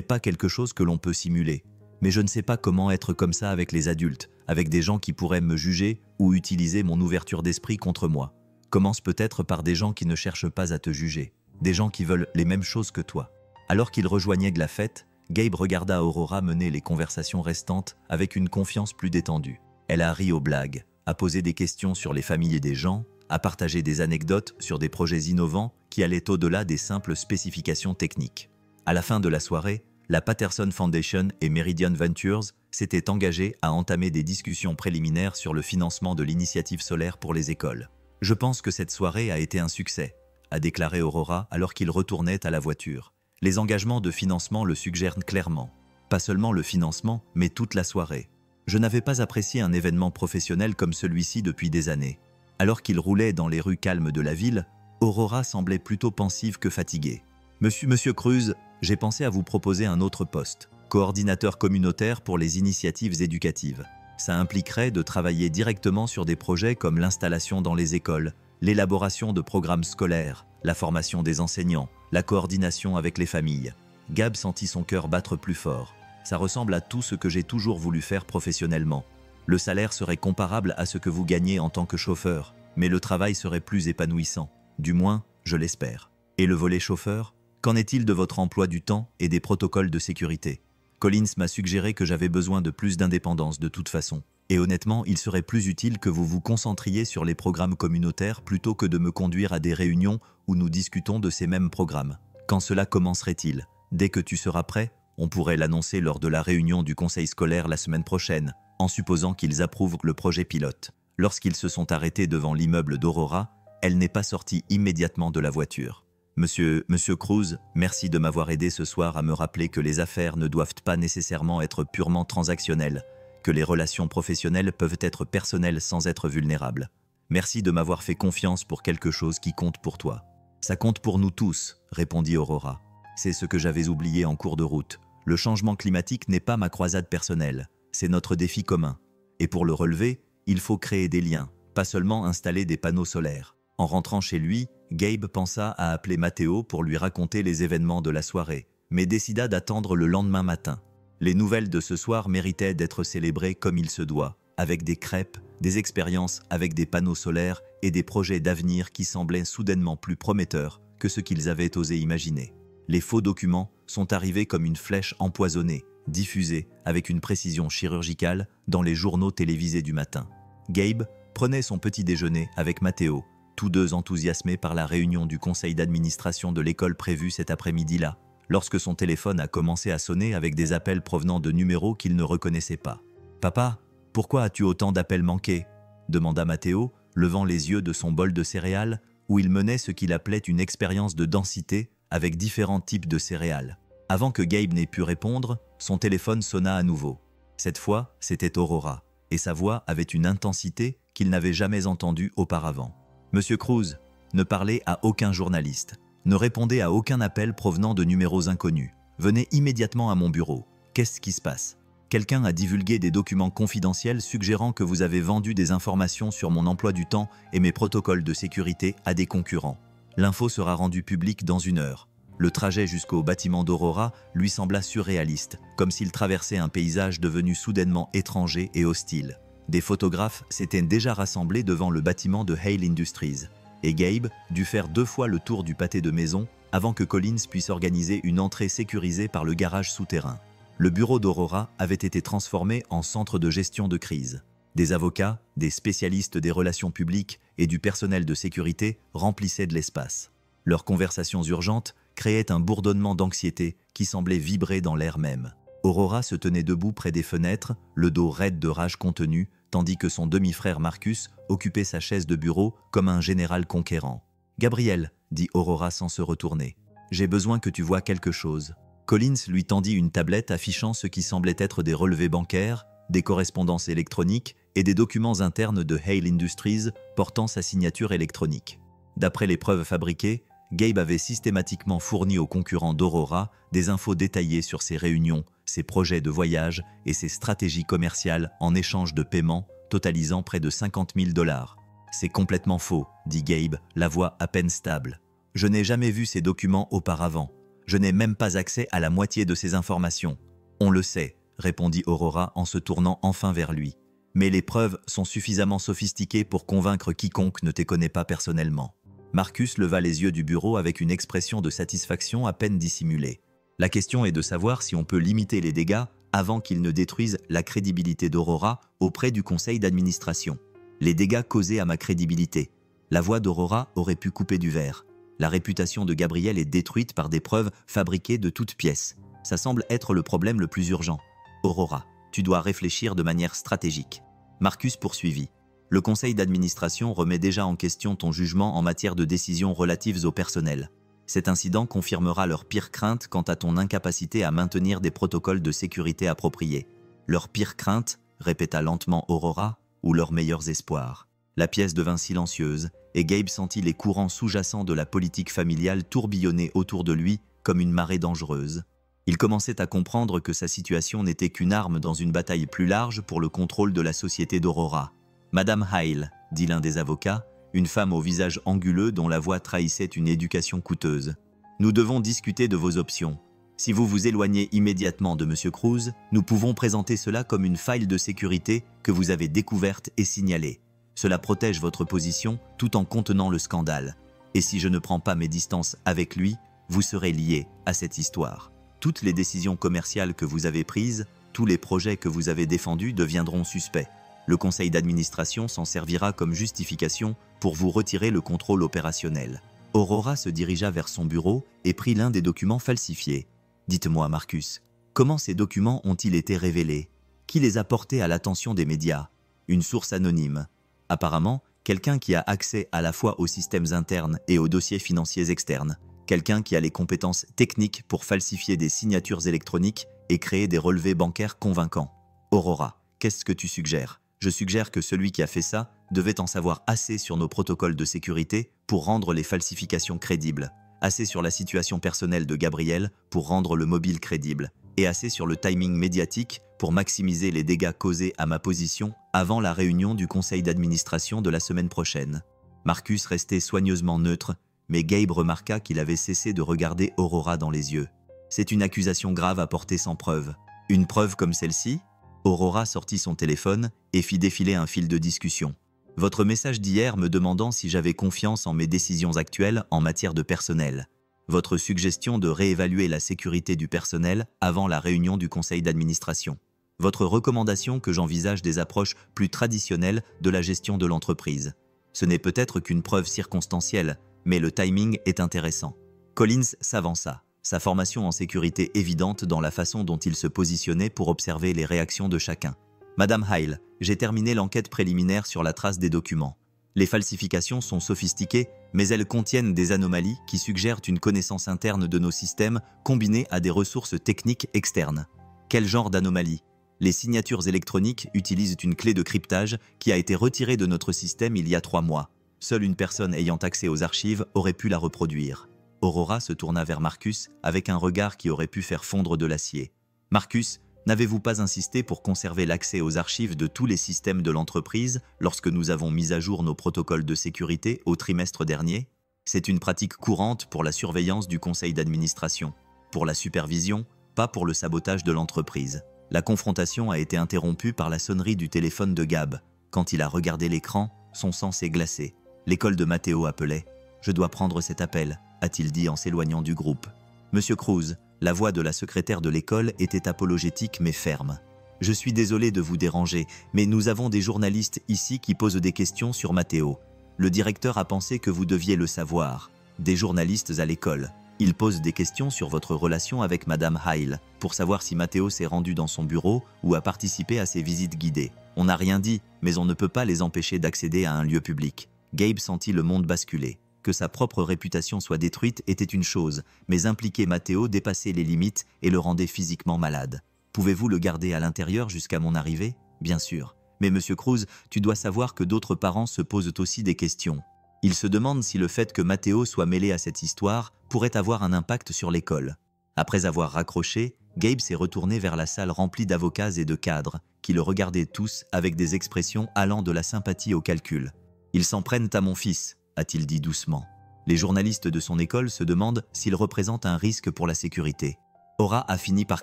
pas quelque chose que l'on peut simuler. Mais je ne sais pas comment être comme ça avec les adultes, avec des gens qui pourraient me juger ou utiliser mon ouverture d'esprit contre moi. Commence peut-être par des gens qui ne cherchent pas à te juger, des gens qui veulent les mêmes choses que toi. Alors qu'ils rejoignaient la fête, Gabe regarda Aurora mener les conversations restantes avec une confiance plus détendue. Elle a ri aux blagues, a posé des questions sur les familles des gens, a partagé des anecdotes sur des projets innovants qui allaient au-delà des simples spécifications techniques. À la fin de la soirée, la Patterson Foundation et Meridian Ventures s'étaient engagés à entamer des discussions préliminaires sur le financement de l'initiative solaire pour les écoles. « Je pense que cette soirée a été un succès », a déclaré Aurora alors qu'il retournait à la voiture. Les engagements de financement le suggèrent clairement. Pas seulement le financement, mais toute la soirée. Je n'avais pas apprécié un événement professionnel comme celui-ci depuis des années. Alors qu'il roulait dans les rues calmes de la ville, Aurora semblait plutôt pensive que fatiguée. « Monsieur Cruz, j'ai pensé à vous proposer un autre poste, coordinateur communautaire pour les initiatives éducatives. Ça impliquerait de travailler directement sur des projets comme l'installation dans les écoles, l'élaboration de programmes scolaires, la formation des enseignants, la coordination avec les familles. » Gab sentit son cœur battre plus fort. Ça ressemble à tout ce que j'ai toujours voulu faire professionnellement. Le salaire serait comparable à ce que vous gagnez en tant que chauffeur, mais le travail serait plus épanouissant. Du moins, je l'espère. Et le volet chauffeur? Qu'en est-il de votre emploi du temps et des protocoles de sécurité? Collins m'a suggéré que j'avais besoin de plus d'indépendance de toute façon. Et honnêtement, il serait plus utile que vous vous concentriez sur les programmes communautaires plutôt que de me conduire à des réunions où nous discutons de ces mêmes programmes. Quand cela commencerait-il? Dès que tu seras prêt, on pourrait l'annoncer lors de la réunion du conseil scolaire la semaine prochaine, en supposant qu'ils approuvent le projet pilote. Lorsqu'ils se sont arrêtés devant l'immeuble d'Aurora, elle n'est pas sortie immédiatement de la voiture. Monsieur Cruz, merci de m'avoir aidé ce soir à me rappeler que les affaires ne doivent pas nécessairement être purement transactionnelles, que les relations professionnelles peuvent être personnelles sans être vulnérables. Merci de m'avoir fait confiance pour quelque chose qui compte pour toi. Ça compte pour nous tous, répondit Aurora. C'est ce que j'avais oublié en cours de route. Le changement climatique n'est pas ma croisade personnelle, c'est notre défi commun. Et pour le relever, il faut créer des liens, pas seulement installer des panneaux solaires. En rentrant chez lui, Gabe pensa à appeler Matteo pour lui raconter les événements de la soirée, mais décida d'attendre le lendemain matin. Les nouvelles de ce soir méritaient d'être célébrées comme il se doit, avec des crêpes, des expériences avec des panneaux solaires et des projets d'avenir qui semblaient soudainement plus prometteurs que ce qu'ils avaient osé imaginer. Les faux documents sont arrivés comme une flèche empoisonnée, diffusée avec une précision chirurgicale dans les journaux télévisés du matin. Gabe prenait son petit déjeuner avec Matteo, tous deux enthousiasmés par la réunion du conseil d'administration de l'école prévue cet après-midi-là, lorsque son téléphone a commencé à sonner avec des appels provenant de numéros qu'il ne reconnaissait pas. « Papa, pourquoi as-tu autant d'appels manqués ?» demanda Matteo, levant les yeux de son bol de céréales, où il menait ce qu'il appelait une expérience de densité avec différents types de céréales. Avant que Gabe n'ait pu répondre, son téléphone sonna à nouveau. Cette fois, c'était Aurora, et sa voix avait une intensité qu'il n'avait jamais entendue auparavant. « Monsieur Cruz, ne parlez à aucun journaliste. Ne répondez à aucun appel provenant de numéros inconnus. Venez immédiatement à mon bureau. Qu'est-ce qui se passe? Quelqu'un a divulgué des documents confidentiels suggérant que vous avez vendu des informations sur mon emploi du temps et mes protocoles de sécurité à des concurrents. L'info sera rendue publique dans 1 heure. » Le trajet jusqu'au bâtiment d'Aurora lui sembla surréaliste, comme s'il traversait un paysage devenu soudainement étranger et hostile. Des photographes s'étaient déjà rassemblés devant le bâtiment de Hale Industries, et Gabe dut faire 2 fois le tour du pâté de maison avant que Collins puisse organiser une entrée sécurisée par le garage souterrain. Le bureau d'Aurora avait été transformé en centre de gestion de crise. Des avocats, des spécialistes des relations publiques et du personnel de sécurité remplissaient de l'espace. Leurs conversations urgentes créaient un bourdonnement d'anxiété qui semblait vibrer dans l'air même. Aurora se tenait debout près des fenêtres, le dos raide de rage contenue, tandis que son demi-frère Marcus occupait sa chaise de bureau comme un général conquérant. « Gabriel, » dit Aurora sans se retourner, « j'ai besoin que tu vois quelque chose. » Collins lui tendit une tablette affichant ce qui semblait être des relevés bancaires, des correspondances électroniques et des documents internes de Hale Industries portant sa signature électronique. D'après les preuves fabriquées, Gabe avait systématiquement fourni aux concurrents d'Aurora des infos détaillées sur ses réunions, ses projets de voyage et ses stratégies commerciales en échange de paiements, totalisant près de 50 000 $. « C'est complètement faux, » dit Gabe, la voix à peine stable. « Je n'ai jamais vu ces documents auparavant. Je n'ai même pas accès à la moitié de ces informations. »« On le sait, » répondit Aurora en se tournant enfin vers lui. « Mais les preuves sont suffisamment sophistiquées pour convaincre quiconque ne te connaît pas personnellement. » Marcus leva les yeux du bureau avec une expression de satisfaction à peine dissimulée. « La question est de savoir si on peut limiter les dégâts avant qu'ils ne détruisent la crédibilité d'Aurora auprès du conseil d'administration. Les dégâts causés à ma crédibilité. La voix d'Aurora aurait pu couper du verre. La réputation de Gabriel est détruite par des preuves fabriquées de toutes pièces. Ça semble être le problème le plus urgent. Aurora, tu dois réfléchir de manière stratégique. Marcus poursuivit. Le conseil d'administration remet déjà en question ton jugement en matière de décisions relatives au personnel. Cet incident confirmera leurs pires craintes quant à ton incapacité à maintenir des protocoles de sécurité appropriés. Leurs pires craintes, répéta lentement Aurora, ou leurs meilleurs espoirs. La pièce devint silencieuse, et Gabe sentit les courants sous-jacents de la politique familiale tourbillonner autour de lui comme une marée dangereuse. Il commençait à comprendre que sa situation n'était qu'une arme dans une bataille plus large pour le contrôle de la société d'Aurora. « Madame Hyle », dit l'un des avocats, une femme au visage anguleux dont la voix trahissait une éducation coûteuse. « Nous devons discuter de vos options. Si vous vous éloignez immédiatement de M. Cruz, nous pouvons présenter cela comme une faille de sécurité que vous avez découverte et signalée. Cela protège votre position tout en contenant le scandale. Et si je ne prends pas mes distances avec lui, vous serez lié à cette histoire. Toutes les décisions commerciales que vous avez prises, tous les projets que vous avez défendus deviendront suspects. Le conseil d'administration s'en servira comme justification pour vous retirer le contrôle opérationnel. » Aurora se dirigea vers son bureau et prit l'un des documents falsifiés. « Dites-moi, Marcus, comment ces documents ont-ils été révélés? Qui les a portés à l'attention des médias? Une source anonyme. Apparemment, quelqu'un qui a accès à la fois aux systèmes internes et aux dossiers financiers externes. Quelqu'un qui a les compétences techniques pour falsifier des signatures électroniques et créer des relevés bancaires convaincants. Aurora, qu'est-ce que tu suggères? Je suggère que celui qui a fait ça devait en savoir assez sur nos protocoles de sécurité pour rendre les falsifications crédibles, assez sur la situation personnelle de Gabriel pour rendre le mobile crédible, et assez sur le timing médiatique pour maximiser les dégâts causés à ma position avant la réunion du conseil d'administration de la semaine prochaine. » Marcus restait soigneusement neutre, mais Gabe remarqua qu'il avait cessé de regarder Aurora dans les yeux. « C'est une accusation grave à porter sans preuve. Une preuve comme celle-ci ?» Aurora sortit son téléphone et fit défiler un fil de discussion. « Votre message d'hier me demandant si j'avais confiance en mes décisions actuelles en matière de personnel. Votre suggestion de réévaluer la sécurité du personnel avant la réunion du conseil d'administration. Votre recommandation que j'envisage des approches plus traditionnelles de la gestion de l'entreprise. Ce n'est peut-être qu'une preuve circonstancielle, mais le timing est intéressant. » Collins s'avança, sa formation en sécurité évidente dans la façon dont il se positionnait pour observer les réactions de chacun. « Madame Hyle, j'ai terminé l'enquête préliminaire sur la trace des documents. Les falsifications sont sophistiquées, mais elles contiennent des anomalies qui suggèrent une connaissance interne de nos systèmes combinée à des ressources techniques externes. Quel genre d'anomalies? Les signatures électroniques utilisent une clé de cryptage qui a été retirée de notre système il y a 3 mois. Seule une personne ayant accès aux archives aurait pu la reproduire. » Aurora se tourna vers Marcus avec un regard qui aurait pu faire fondre de l'acier. « Marcus, n'avez-vous pas insisté pour conserver l'accès aux archives de tous les systèmes de l'entreprise lorsque nous avons mis à jour nos protocoles de sécurité au trimestre dernier? C'est une pratique courante pour la surveillance du conseil d'administration. Pour la supervision, pas pour le sabotage de l'entreprise. » La confrontation a été interrompue par la sonnerie du téléphone de Gab. Quand il a regardé l'écran, son sang s'est glacé. L'école de Matteo appelait. « Je dois prendre cet appel », a-t-il dit en s'éloignant du groupe. « Monsieur Cruz », la voix de la secrétaire de l'école était apologétique mais ferme. « Je suis désolé de vous déranger, mais nous avons des journalistes ici qui posent des questions sur Matteo. Le directeur a pensé que vous deviez le savoir. Des journalistes à l'école. Ils posent des questions sur votre relation avec Madame Hyle, pour savoir si Matteo s'est rendu dans son bureau ou a participé à ses visites guidées. On n'a rien dit, mais on ne peut pas les empêcher d'accéder à un lieu public. » Gabe sentit le monde basculer. Que sa propre réputation soit détruite était une chose, mais impliquer Matteo dépassait les limites et le rendait physiquement malade. « Pouvez-vous le garder à l'intérieur jusqu'à mon arrivée ? » « Bien sûr. Mais Monsieur Cruz, tu dois savoir que d'autres parents se posent aussi des questions. Ils se demandent si le fait que Matteo soit mêlé à cette histoire pourrait avoir un impact sur l'école. » Après avoir raccroché, Gabe s'est retourné vers la salle remplie d'avocats et de cadres, qui le regardaient tous avec des expressions allant de la sympathie au calcul. « Ils s'en prennent à mon fils, » a-t-il dit doucement. Les journalistes de son école se demandent s'il représente un risque pour la sécurité. Aura a fini par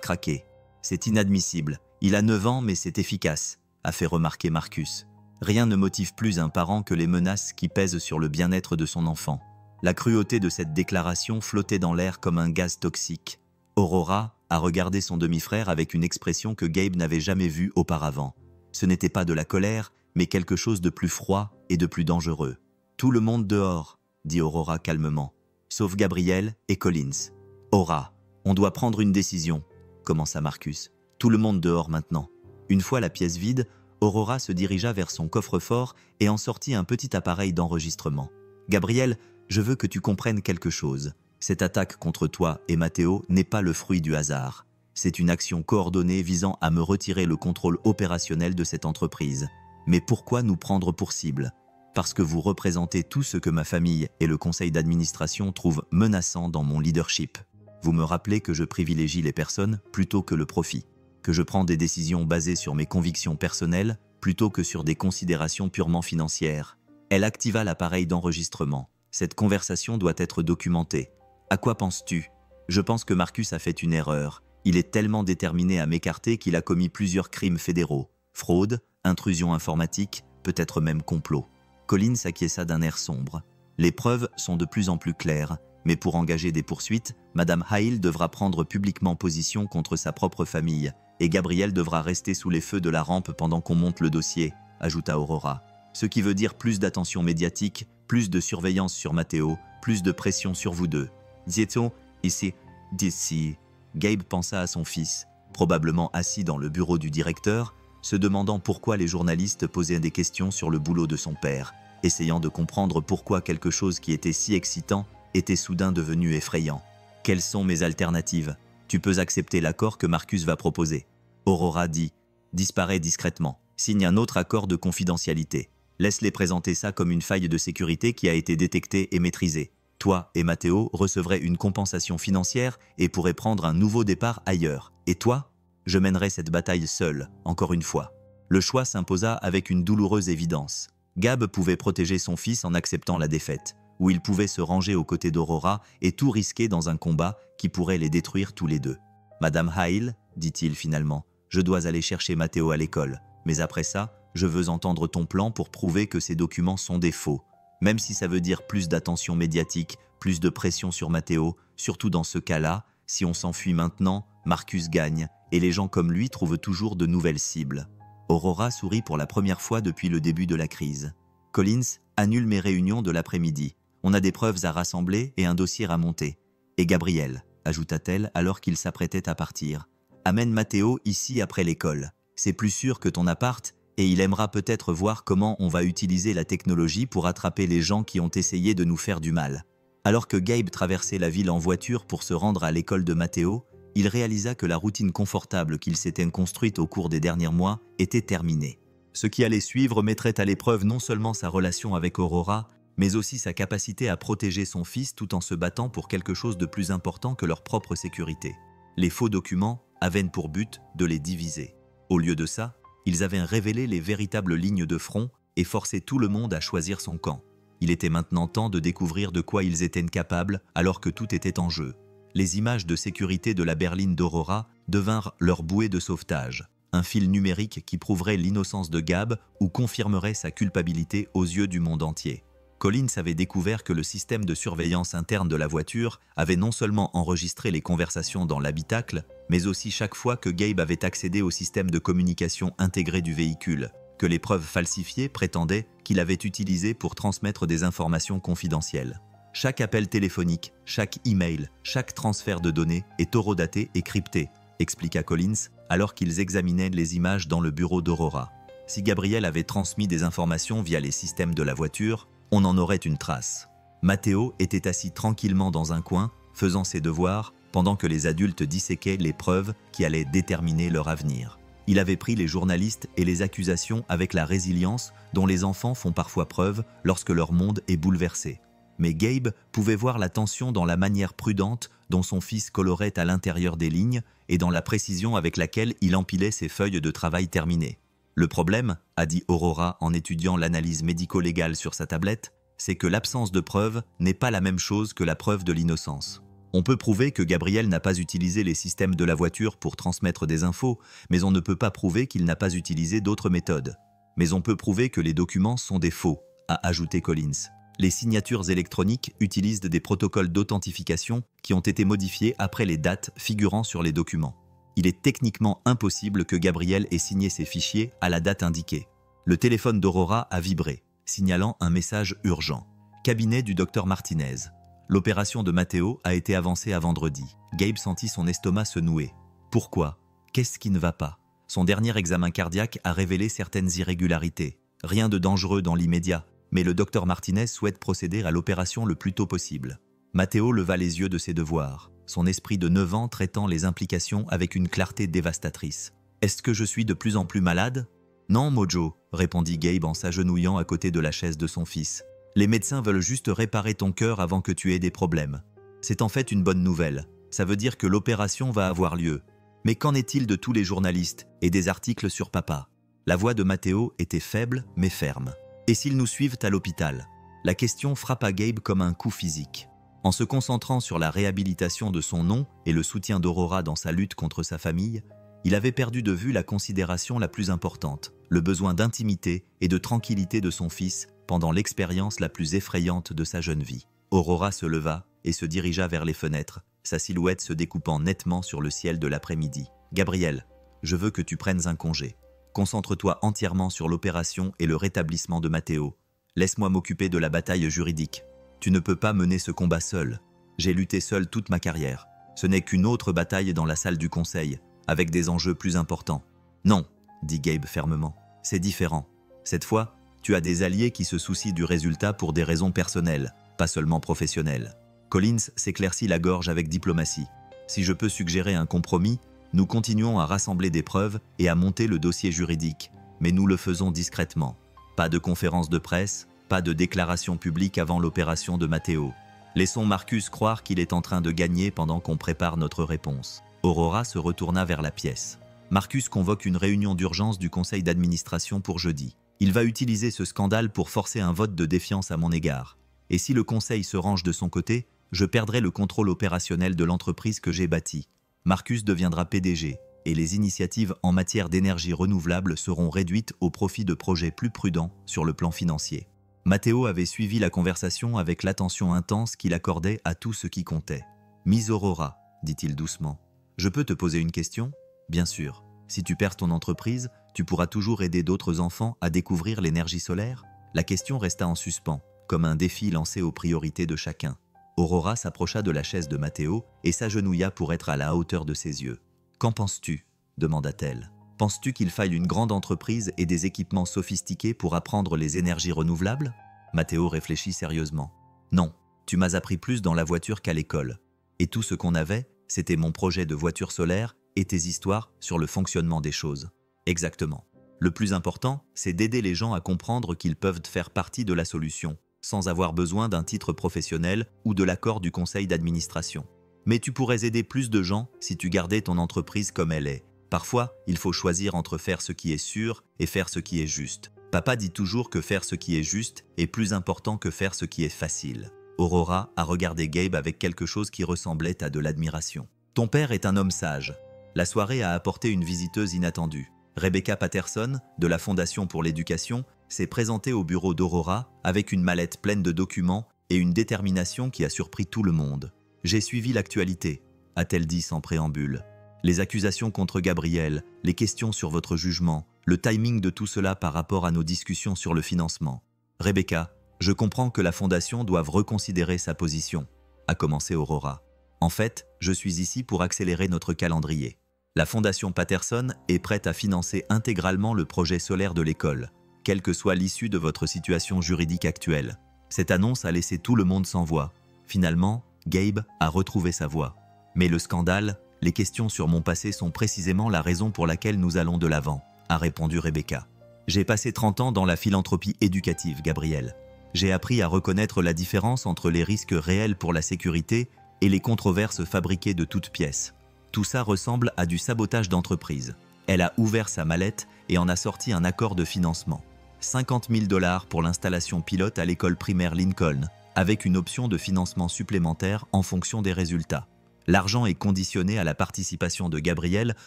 craquer. « C'est inadmissible. Il a 9 ans mais c'est efficace », a fait remarquer Marcus. Rien ne motive plus un parent que les menaces qui pèsent sur le bien-être de son enfant. La cruauté de cette déclaration flottait dans l'air comme un gaz toxique. Aurora a regardé son demi-frère avec une expression que Gabe n'avait jamais vue auparavant. Ce n'était pas de la colère, mais quelque chose de plus froid et de plus dangereux. « Tout le monde dehors », dit Aurora calmement, sauf Gabriel et Collins. « Aura, on doit prendre une décision », commença Marcus. « Tout le monde dehors maintenant. » Une fois la pièce vide, Aurora se dirigea vers son coffre-fort et en sortit un petit appareil d'enregistrement. « Gabriel, je veux que tu comprennes quelque chose. Cette attaque contre toi et Matteo n'est pas le fruit du hasard. C'est une action coordonnée visant à me retirer le contrôle opérationnel de cette entreprise. Mais pourquoi nous prendre pour cible? Parce que vous représentez tout ce que ma famille et le conseil d'administration trouvent menaçant dans mon leadership. Vous me rappelez que je privilégie les personnes plutôt que le profit, que je prends des décisions basées sur mes convictions personnelles plutôt que sur des considérations purement financières. » Elle activa l'appareil d'enregistrement. « Cette conversation doit être documentée. À quoi penses-tu? » Je pense que Marcus a fait une erreur. Il est tellement déterminé à m'écarter qu'il a commis plusieurs crimes fédéraux. Fraude, intrusion informatique, peut-être même complot. Collins acquiesça d'un air sombre. Les preuves sont de plus en plus claires, mais pour engager des poursuites, Madame Hale devra prendre publiquement position contre sa propre famille, et Gabriel devra rester sous les feux de la rampe pendant qu'on monte le dossier, ajouta Aurora. Ce qui veut dire plus d'attention médiatique, plus de surveillance sur Matteo, plus de pression sur vous deux. Dit-on, ici, d'ici. Gabe pensa à son fils, probablement assis dans le bureau du directeur, se demandant pourquoi les journalistes posaient des questions sur le boulot de son père, essayant de comprendre pourquoi quelque chose qui était si excitant était soudain devenu effrayant. « Quelles sont mes alternatives? Tu peux accepter l'accord que Marcus va proposer. » Aurora dit. « Disparaît discrètement. Signe un autre accord de confidentialité. Laisse-les présenter ça comme une faille de sécurité qui a été détectée et maîtrisée. Toi et Matteo recevrez une compensation financière et pourrez prendre un nouveau départ ailleurs. Et toi? Je mènerai cette bataille seul, encore une fois. » Le choix s'imposa avec une douloureuse évidence. Gab pouvait protéger son fils en acceptant la défaite, ou il pouvait se ranger aux côtés d'Aurora et tout risquer dans un combat qui pourrait les détruire tous les deux. « Madame Hale, dit-il finalement, je dois aller chercher Matteo à l'école, mais après ça, je veux entendre ton plan pour prouver que ces documents sont des faux. Même si ça veut dire plus d'attention médiatique, plus de pression sur Matteo, surtout dans ce cas-là, si on s'enfuit maintenant, Marcus gagne, et les gens comme lui trouvent toujours de nouvelles cibles. » Aurora sourit pour la première fois depuis le début de la crise. « Collins, annule mes réunions de l'après-midi. On a des preuves à rassembler et un dossier à monter. Et Gabriel, ajouta-t-elle alors qu'il s'apprêtait à partir, amène Matteo ici après l'école. C'est plus sûr que ton appart et il aimera peut-être voir comment on va utiliser la technologie pour attraper les gens qui ont essayé de nous faire du mal. » Alors que Gabe traversait la ville en voiture pour se rendre à l'école de Matteo, il réalisa que la routine confortable qu'il s'était construite au cours des derniers mois était terminée. Ce qui allait suivre mettrait à l'épreuve non seulement sa relation avec Aurora, mais aussi sa capacité à protéger son fils tout en se battant pour quelque chose de plus important que leur propre sécurité. Les faux documents avaient pour but de les diviser. Au lieu de ça, ils avaient révélé les véritables lignes de front et forcé tout le monde à choisir son camp. Il était maintenant temps de découvrir de quoi ils étaient capables alors que tout était en jeu. Les images de sécurité de la berline d'Aurora devinrent leur bouée de sauvetage, un fil numérique qui prouverait l'innocence de Gab ou confirmerait sa culpabilité aux yeux du monde entier. Collins avait découvert que le système de surveillance interne de la voiture avait non seulement enregistré les conversations dans l'habitacle, mais aussi chaque fois que Gabe avait accédé au système de communication intégré du véhicule, que les preuves falsifiées prétendaient qu'il avait utilisé pour transmettre des informations confidentielles. Chaque appel téléphonique, chaque email, chaque transfert de données est horodaté et crypté, expliqua Collins alors qu'ils examinaient les images dans le bureau d'Aurora. Si Gabriel avait transmis des informations via les systèmes de la voiture, on en aurait une trace. Matteo était assis tranquillement dans un coin, faisant ses devoirs, pendant que les adultes disséquaient les preuves qui allaient déterminer leur avenir. Il avait pris les journalistes et les accusations avec la résilience dont les enfants font parfois preuve lorsque leur monde est bouleversé. Mais Gabe pouvait voir la tension dans la manière prudente dont son fils colorait à l'intérieur des lignes et dans la précision avec laquelle il empilait ses feuilles de travail terminées. Le problème, a dit Aurora en étudiant l'analyse médico-légale sur sa tablette, c'est que l'absence de preuve n'est pas la même chose que la preuve de l'innocence. On peut prouver que Gabriel n'a pas utilisé les systèmes de la voiture pour transmettre des infos, mais on ne peut pas prouver qu'il n'a pas utilisé d'autres méthodes. Mais on peut prouver que les documents sont des faux, a ajouté Collins. Les signatures électroniques utilisent des protocoles d'authentification qui ont été modifiés après les dates figurant sur les documents. Il est techniquement impossible que Gabriel ait signé ces fichiers à la date indiquée. Le téléphone d'Aurora a vibré, signalant un message urgent. Cabinet du docteur Martinez. L'opération de Matteo a été avancée à vendredi. Gabe sentit son estomac se nouer. Pourquoi? Qu'est-ce qui ne va pas? Son dernier examen cardiaque a révélé certaines irrégularités. Rien de dangereux dans l'immédiat, mais le docteur Martinez souhaite procéder à l'opération le plus tôt possible. Matteo leva les yeux de ses devoirs, son esprit de 9 ans traitant les implications avec une clarté dévastatrice. « Est-ce que je suis de plus en plus malade ?»« Non, Mojo, » répondit Gabe en s'agenouillant à côté de la chaise de son fils. « Les médecins veulent juste réparer ton cœur avant que tu aies des problèmes. C'est en fait une bonne nouvelle. Ça veut dire que l'opération va avoir lieu. Mais qu'en est-il de tous les journalistes et des articles sur papa ?» La voix de Matteo était faible mais ferme. « Et s'ils nous suivent à l'hôpital ?» La question frappa Gabe comme un coup physique. En se concentrant sur la réhabilitation de son nom et le soutien d'Aurora dans sa lutte contre sa famille, il avait perdu de vue la considération la plus importante, le besoin d'intimité et de tranquillité de son fils pendant l'expérience la plus effrayante de sa jeune vie. Aurora se leva et se dirigea vers les fenêtres, sa silhouette se découpant nettement sur le ciel de l'après-midi. « Gabriel, je veux que tu prennes un congé. Concentre-toi entièrement sur l'opération et le rétablissement de Matteo. Laisse-moi m'occuper de la bataille juridique. Tu ne peux pas mener ce combat seul. J'ai lutté seul toute ma carrière. Ce n'est qu'une autre bataille dans la salle du conseil, avec des enjeux plus importants. » « Non, » dit Gabe fermement. « C'est différent. Cette fois, tu as des alliés qui se soucient du résultat pour des raisons personnelles, pas seulement professionnelles. » Collins s'éclaircit la gorge avec diplomatie. « Si je peux suggérer un compromis, nous continuons à rassembler des preuves et à monter le dossier juridique, mais nous le faisons discrètement. Pas de conférence de presse, pas de déclaration publique avant l'opération de Matteo. Laissons Marcus croire qu'il est en train de gagner pendant qu'on prépare notre réponse. » Aurora se retourna vers la pièce. Marcus convoque une réunion d'urgence du conseil d'administration pour jeudi. Il va utiliser ce scandale pour forcer un vote de défiance à mon égard. Et si le conseil se range de son côté, je perdrai le contrôle opérationnel de l'entreprise que j'ai bâtie. Marcus deviendra PDG, et les initiatives en matière d'énergie renouvelable seront réduites au profit de projets plus prudents sur le plan financier. Matteo avait suivi la conversation avec l'attention intense qu'il accordait à tout ce qui comptait. « Miss Aurora, » dit-il doucement, « je peux te poser une question ? Bien sûr. Si tu perds ton entreprise, tu pourras toujours aider d'autres enfants à découvrir l'énergie solaire ?» La question resta en suspens, comme un défi lancé aux priorités de chacun. Aurora s'approcha de la chaise de Matteo et s'agenouilla pour être à la hauteur de ses yeux. « Qu'en penses-tu » demanda-t-elle. « Penses-tu qu'il faille une grande entreprise et des équipements sophistiqués pour apprendre les énergies renouvelables ?» Matteo réfléchit sérieusement. « Non, tu m'as appris plus dans la voiture qu'à l'école. Et tout ce qu'on avait, c'était mon projet de voiture solaire et tes histoires sur le fonctionnement des choses. » Exactement. Le plus important, c'est d'aider les gens à comprendre qu'ils peuvent faire partie de la solution, sans avoir besoin d'un titre professionnel ou de l'accord du conseil d'administration. Mais tu pourrais aider plus de gens si tu gardais ton entreprise comme elle est. Parfois, il faut choisir entre faire ce qui est sûr et faire ce qui est juste. Papa dit toujours que faire ce qui est juste est plus important que faire ce qui est facile. Aurora a regardé Gabe avec quelque chose qui ressemblait à de l'admiration. « Ton père est un homme sage. » La soirée a apporté une visiteuse inattendue. Rebecca Patterson, de la Fondation pour l'éducation, s'est présentée au bureau d'Aurora avec une mallette pleine de documents et une détermination qui a surpris tout le monde. « J'ai suivi l'actualité », a-t-elle dit sans préambule. « Les accusations contre Gabriel, les questions sur votre jugement, le timing de tout cela par rapport à nos discussions sur le financement. Rebecca, je comprends que la Fondation doive reconsidérer sa position, » a commencé Aurora. « En fait, je suis ici pour accélérer notre calendrier. La Fondation Patterson est prête à financer intégralement le projet solaire de l'école, quelle que soit l'issue de votre situation juridique actuelle. » Cette annonce a laissé tout le monde sans voix. Finalement, Gabe a retrouvé sa voix. « Mais le scandale, les questions sur mon passé sont précisément la raison pour laquelle nous allons de l'avant, » a répondu Rebecca. « J'ai passé 30 ans dans la philanthropie éducative, Gabriel. J'ai appris à reconnaître la différence entre les risques réels pour la sécurité et les controverses fabriquées de toutes pièces. Tout ça ressemble à du sabotage d'entreprise. » Elle a ouvert sa mallette et en a sorti un accord de financement. 50 000 $ pour l'installation pilote à l'école primaire Lincoln, avec une option de financement supplémentaire en fonction des résultats. L'argent est conditionné à la participation de Gabriel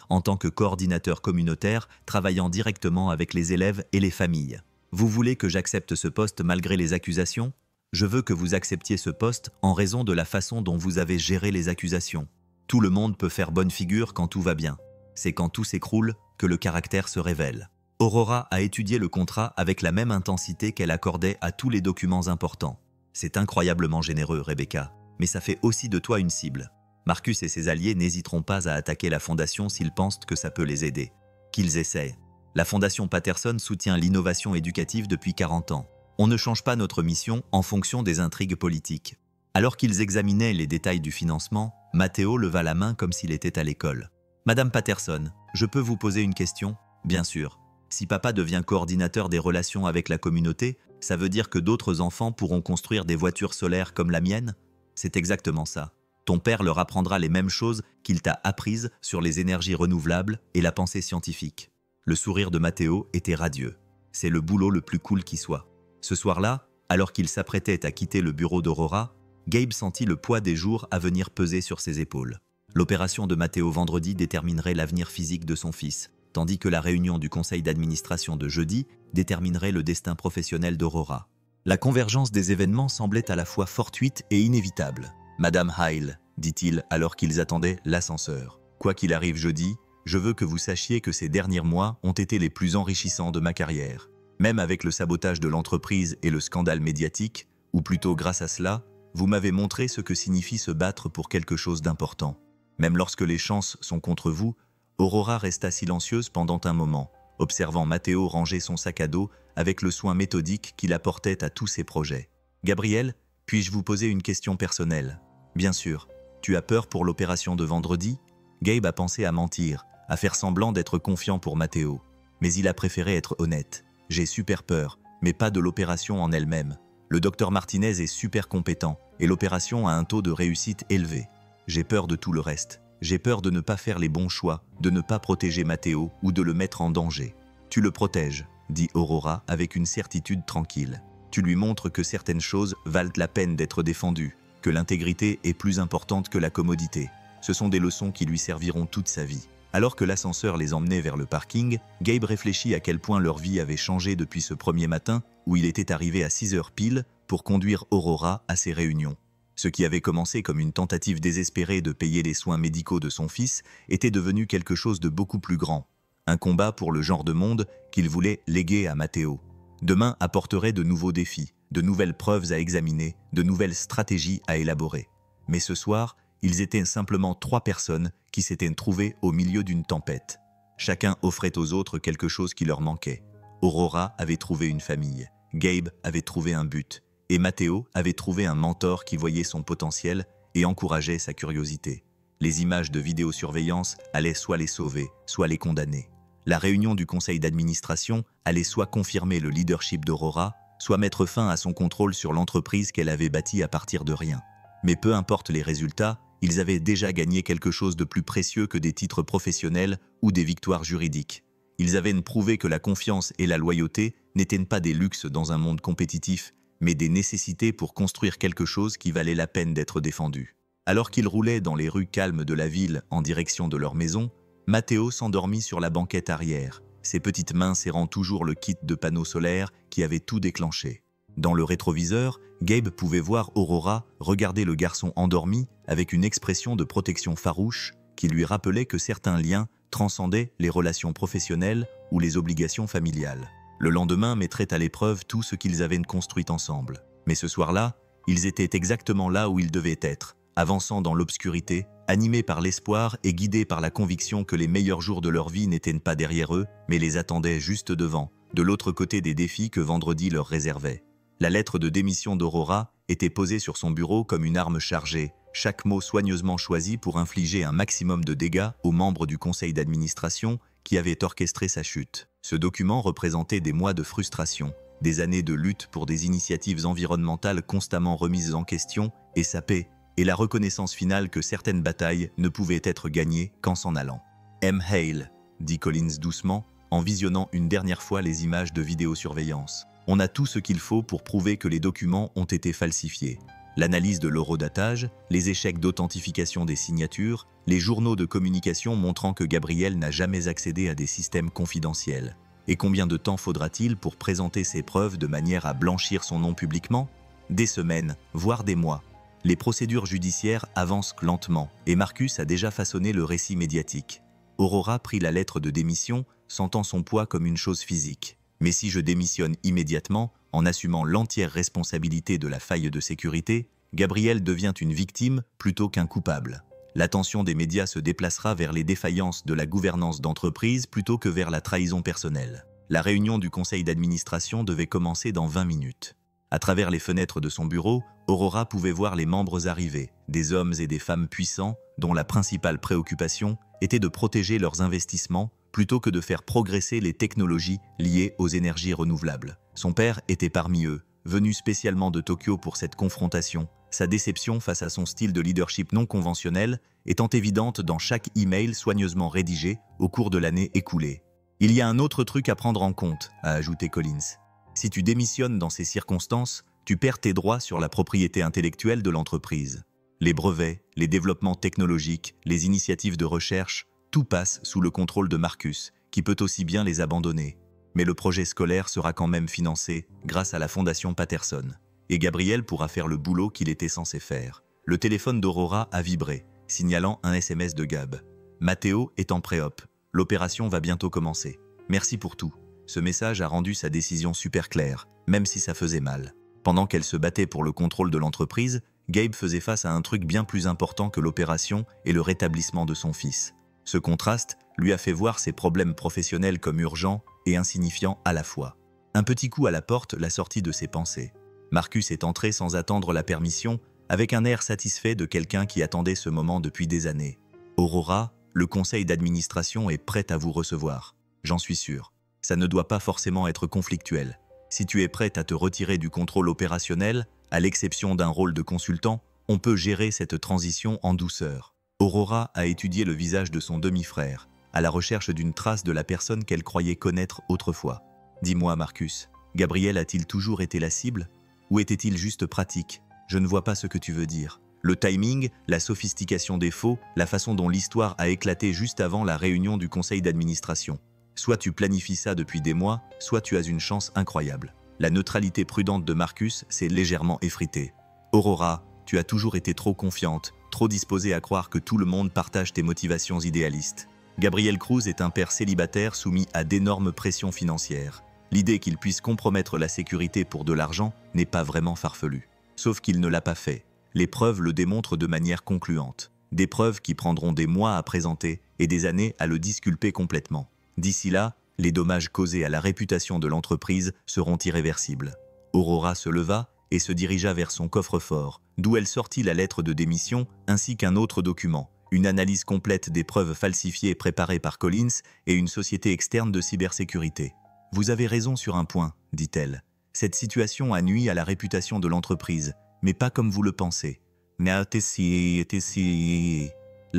en tant que coordinateur communautaire travaillant directement avec les élèves et les familles. « Vous voulez que j'accepte ce poste malgré les accusations ? Je veux que vous acceptiez ce poste en raison de la façon dont vous avez géré les accusations. Tout le monde peut faire bonne figure quand tout va bien. C'est quand tout s'écroule que le caractère se révèle. Aurora a étudié le contrat avec la même intensité qu'elle accordait à tous les documents importants. C'est incroyablement généreux, Rebecca, mais ça fait aussi de toi une cible. Marcus et ses alliés n'hésiteront pas à attaquer la fondation s'ils pensent que ça peut les aider. Qu'ils essaient. La fondation Patterson soutient l'innovation éducative depuis 40 ans. On ne change pas notre mission en fonction des intrigues politiques. Alors qu'ils examinaient les détails du financement, Matteo leva la main comme s'il était à l'école. « Madame Patterson, je peux vous poser une question ?» « Bien sûr. Si papa devient coordinateur des relations avec la communauté, ça veut dire que d'autres enfants pourront construire des voitures solaires comme la mienne ? C'est exactement ça. Ton père leur apprendra les mêmes choses qu'il t'a apprises sur les énergies renouvelables et la pensée scientifique. » Le sourire de Matteo était radieux. C'est le boulot le plus cool qui soit. Ce soir-là, alors qu'il s'apprêtait à quitter le bureau d'Aurora, Gabe sentit le poids des jours à venir peser sur ses épaules. L'opération de Matteo vendredi déterminerait l'avenir physique de son fils, tandis que la réunion du conseil d'administration de jeudi déterminerait le destin professionnel d'Aurora. La convergence des événements semblait à la fois fortuite et inévitable. « Madame Hyle, dit-il alors qu'ils attendaient l'ascenseur. Quoi qu'il arrive jeudi, je veux que vous sachiez que ces derniers mois ont été les plus enrichissants de ma carrière. Même avec le sabotage de l'entreprise et le scandale médiatique, ou plutôt grâce à cela, vous m'avez montré ce que signifie se battre pour quelque chose d'important. Même lorsque les chances sont contre vous, Aurora resta silencieuse pendant un moment, observant Matteo ranger son sac à dos avec le soin méthodique qu'il apportait à tous ses projets. « Gabriel, puis-je vous poser une question personnelle ?»« Bien sûr. Tu as peur pour l'opération de vendredi ?» Gabe a pensé à mentir, à faire semblant d'être confiant pour Matteo. Mais il a préféré être honnête. « J'ai super peur, mais pas de l'opération en elle-même. Le docteur Martinez est super compétent et l'opération a un taux de réussite élevé. J'ai peur de tout le reste. J'ai peur de ne pas faire les bons choix, de ne pas protéger Matteo ou de le mettre en danger. Tu le protèges, dit Aurora avec une certitude tranquille. Tu lui montres que certaines choses valent la peine d'être défendues, que l'intégrité est plus importante que la commodité. Ce sont des leçons qui lui serviront toute sa vie. Alors que l'ascenseur les emmenait vers le parking, Gabe réfléchit à quel point leur vie avait changé depuis ce premier matin où il était arrivé à 6 heures pile pour conduire Aurora à ses réunions. Ce qui avait commencé comme une tentative désespérée de payer les soins médicaux de son fils était devenu quelque chose de beaucoup plus grand. Un combat pour le genre de monde qu'il voulait léguer à Matteo. Demain apporterait de nouveaux défis, de nouvelles preuves à examiner, de nouvelles stratégies à élaborer. Mais ce soir, ils étaient simplement 3 personnes qui s'étaient trouvées au milieu d'une tempête. Chacun offrait aux autres quelque chose qui leur manquait. Aurora avait trouvé une famille, Gabe avait trouvé un but, et Matteo avait trouvé un mentor qui voyait son potentiel et encourageait sa curiosité. Les images de vidéosurveillance allaient soit les sauver, soit les condamner. La réunion du conseil d'administration allait soit confirmer le leadership d'Aurora, soit mettre fin à son contrôle sur l'entreprise qu'elle avait bâtie à partir de rien. Mais peu importe les résultats, ils avaient déjà gagné quelque chose de plus précieux que des titres professionnels ou des victoires juridiques. Ils avaient prouvé que la confiance et la loyauté n'étaient pas des luxes dans un monde compétitif, mais des nécessités pour construire quelque chose qui valait la peine d'être défendu. Alors qu'ils roulaient dans les rues calmes de la ville en direction de leur maison, Matteo s'endormit sur la banquette arrière, ses petites mains serrant toujours le kit de panneaux solaires qui avait tout déclenché. Dans le rétroviseur, Gabe pouvait voir Aurora regarder le garçon endormi avec une expression de protection farouche qui lui rappelait que certains liens transcendaient les relations professionnelles ou les obligations familiales. Le lendemain mettrait à l'épreuve tout ce qu'ils avaient construit ensemble. Mais ce soir-là, ils étaient exactement là où ils devaient être, avançant dans l'obscurité, animés par l'espoir et guidés par la conviction que les meilleurs jours de leur vie n'étaient pas derrière eux, mais les attendaient juste devant, de l'autre côté des défis que vendredi leur réservait. La lettre de démission d'Aurora était posée sur son bureau comme une arme chargée, chaque mot soigneusement choisi pour infliger un maximum de dégâts aux membres du conseil d'administration qui avaient orchestré sa chute. Ce document représentait des mois de frustration, des années de lutte pour des initiatives environnementales constamment remises en question et sapées, et la reconnaissance finale que certaines batailles ne pouvaient être gagnées qu'en s'en allant. « M. Hale », dit Collins doucement, en visionnant une dernière fois les images de vidéosurveillance. « On a tout ce qu'il faut pour prouver que les documents ont été falsifiés. L'analyse de l'horodatage, les échecs d'authentification des signatures, les journaux de communication montrant que Gabriel n'a jamais accédé à des systèmes confidentiels. Et combien de temps faudra-t-il pour présenter ces preuves de manière à blanchir son nom publiquement ? des semaines, voire des mois. Les procédures judiciaires avancent lentement et Marcus a déjà façonné le récit médiatique. Aurora prit la lettre de démission, sentant son poids comme une chose physique. Mais si je démissionne immédiatement, en assumant l'entière responsabilité de la faille de sécurité, Gabriel devient une victime plutôt qu'un coupable. L'attention des médias se déplacera vers les défaillances de la gouvernance d'entreprise plutôt que vers la trahison personnelle. La réunion du conseil d'administration devait commencer dans 20 minutes. À travers les fenêtres de son bureau, Aurora pouvait voir les membres arriver, des hommes et des femmes puissants dont la principale préoccupation était de protéger leurs investissements plutôt que de faire progresser les technologies liées aux énergies renouvelables. Son père était parmi eux, venu spécialement de Tokyo pour cette confrontation, sa déception face à son style de leadership non conventionnel étant évidente dans chaque email soigneusement rédigé au cours de l'année écoulée. « Il y a un autre truc à prendre en compte », a ajouté Collins. « Si tu démissionnes dans ces circonstances, tu perds tes droits sur la propriété intellectuelle de l'entreprise. Les brevets, les développements technologiques, les initiatives de recherche, tout passe sous le contrôle de Marcus, qui peut aussi bien les abandonner. Mais le projet scolaire sera quand même financé grâce à la fondation Patterson. Et Gabriel pourra faire le boulot qu'il était censé faire. » Le téléphone d'Aurora a vibré, signalant un SMS de Gab. « Matteo est en pré-op. L'opération va bientôt commencer. Merci pour tout. » Ce message a rendu sa décision super claire, même si ça faisait mal. Pendant qu'elle se battait pour le contrôle de l'entreprise, Gabe faisait face à un truc bien plus important que l'opération et le rétablissement de son fils. Ce contraste lui a fait voir ses problèmes professionnels comme urgents et insignifiants à la fois. Un petit coup à la porte l'a sorti de ses pensées. Marcus est entré sans attendre la permission, avec un air satisfait de quelqu'un qui attendait ce moment depuis des années. « Aurora, le conseil d'administration est prêt à vous recevoir. J'en suis sûr. Ça ne doit pas forcément être conflictuel. Si tu es prête à te retirer du contrôle opérationnel, à l'exception d'un rôle de consultant, on peut gérer cette transition en douceur. » Aurora a étudié le visage de son demi-frère, à la recherche d'une trace de la personne qu'elle croyait connaître autrefois. « Dis-moi, Marcus, Gabriel a-t-il toujours été la cible? Ou était-il juste pratique? Je ne vois pas ce que tu veux dire. Le timing, la sophistication des faux, la façon dont l'histoire a éclaté juste avant la réunion du conseil d'administration. Soit tu planifies ça depuis des mois, soit tu as une chance incroyable. » La neutralité prudente de Marcus s'est légèrement effritée. « Aurora, tu as toujours été trop confiante, trop disposée à croire que tout le monde partage tes motivations idéalistes. Gabriel Cruz est un père célibataire soumis à d'énormes pressions financières. L'idée qu'il puisse compromettre la sécurité pour de l'argent n'est pas vraiment farfelue. Sauf qu'il ne l'a pas fait. Les preuves le démontrent de manière concluante. Des preuves qui prendront des mois à présenter et des années à le disculper complètement. D'ici là, les dommages causés à la réputation de l'entreprise seront irréversibles. » Aurora se leva et se dirigea vers son coffre-fort, d'où elle sortit la lettre de démission ainsi qu'un autre document, une analyse complète des preuves falsifiées préparées par Collins et une société externe de cybersécurité. « Vous avez raison sur un point, dit-elle. Cette situation a nui à la réputation de l'entreprise, mais pas comme vous le pensez. » La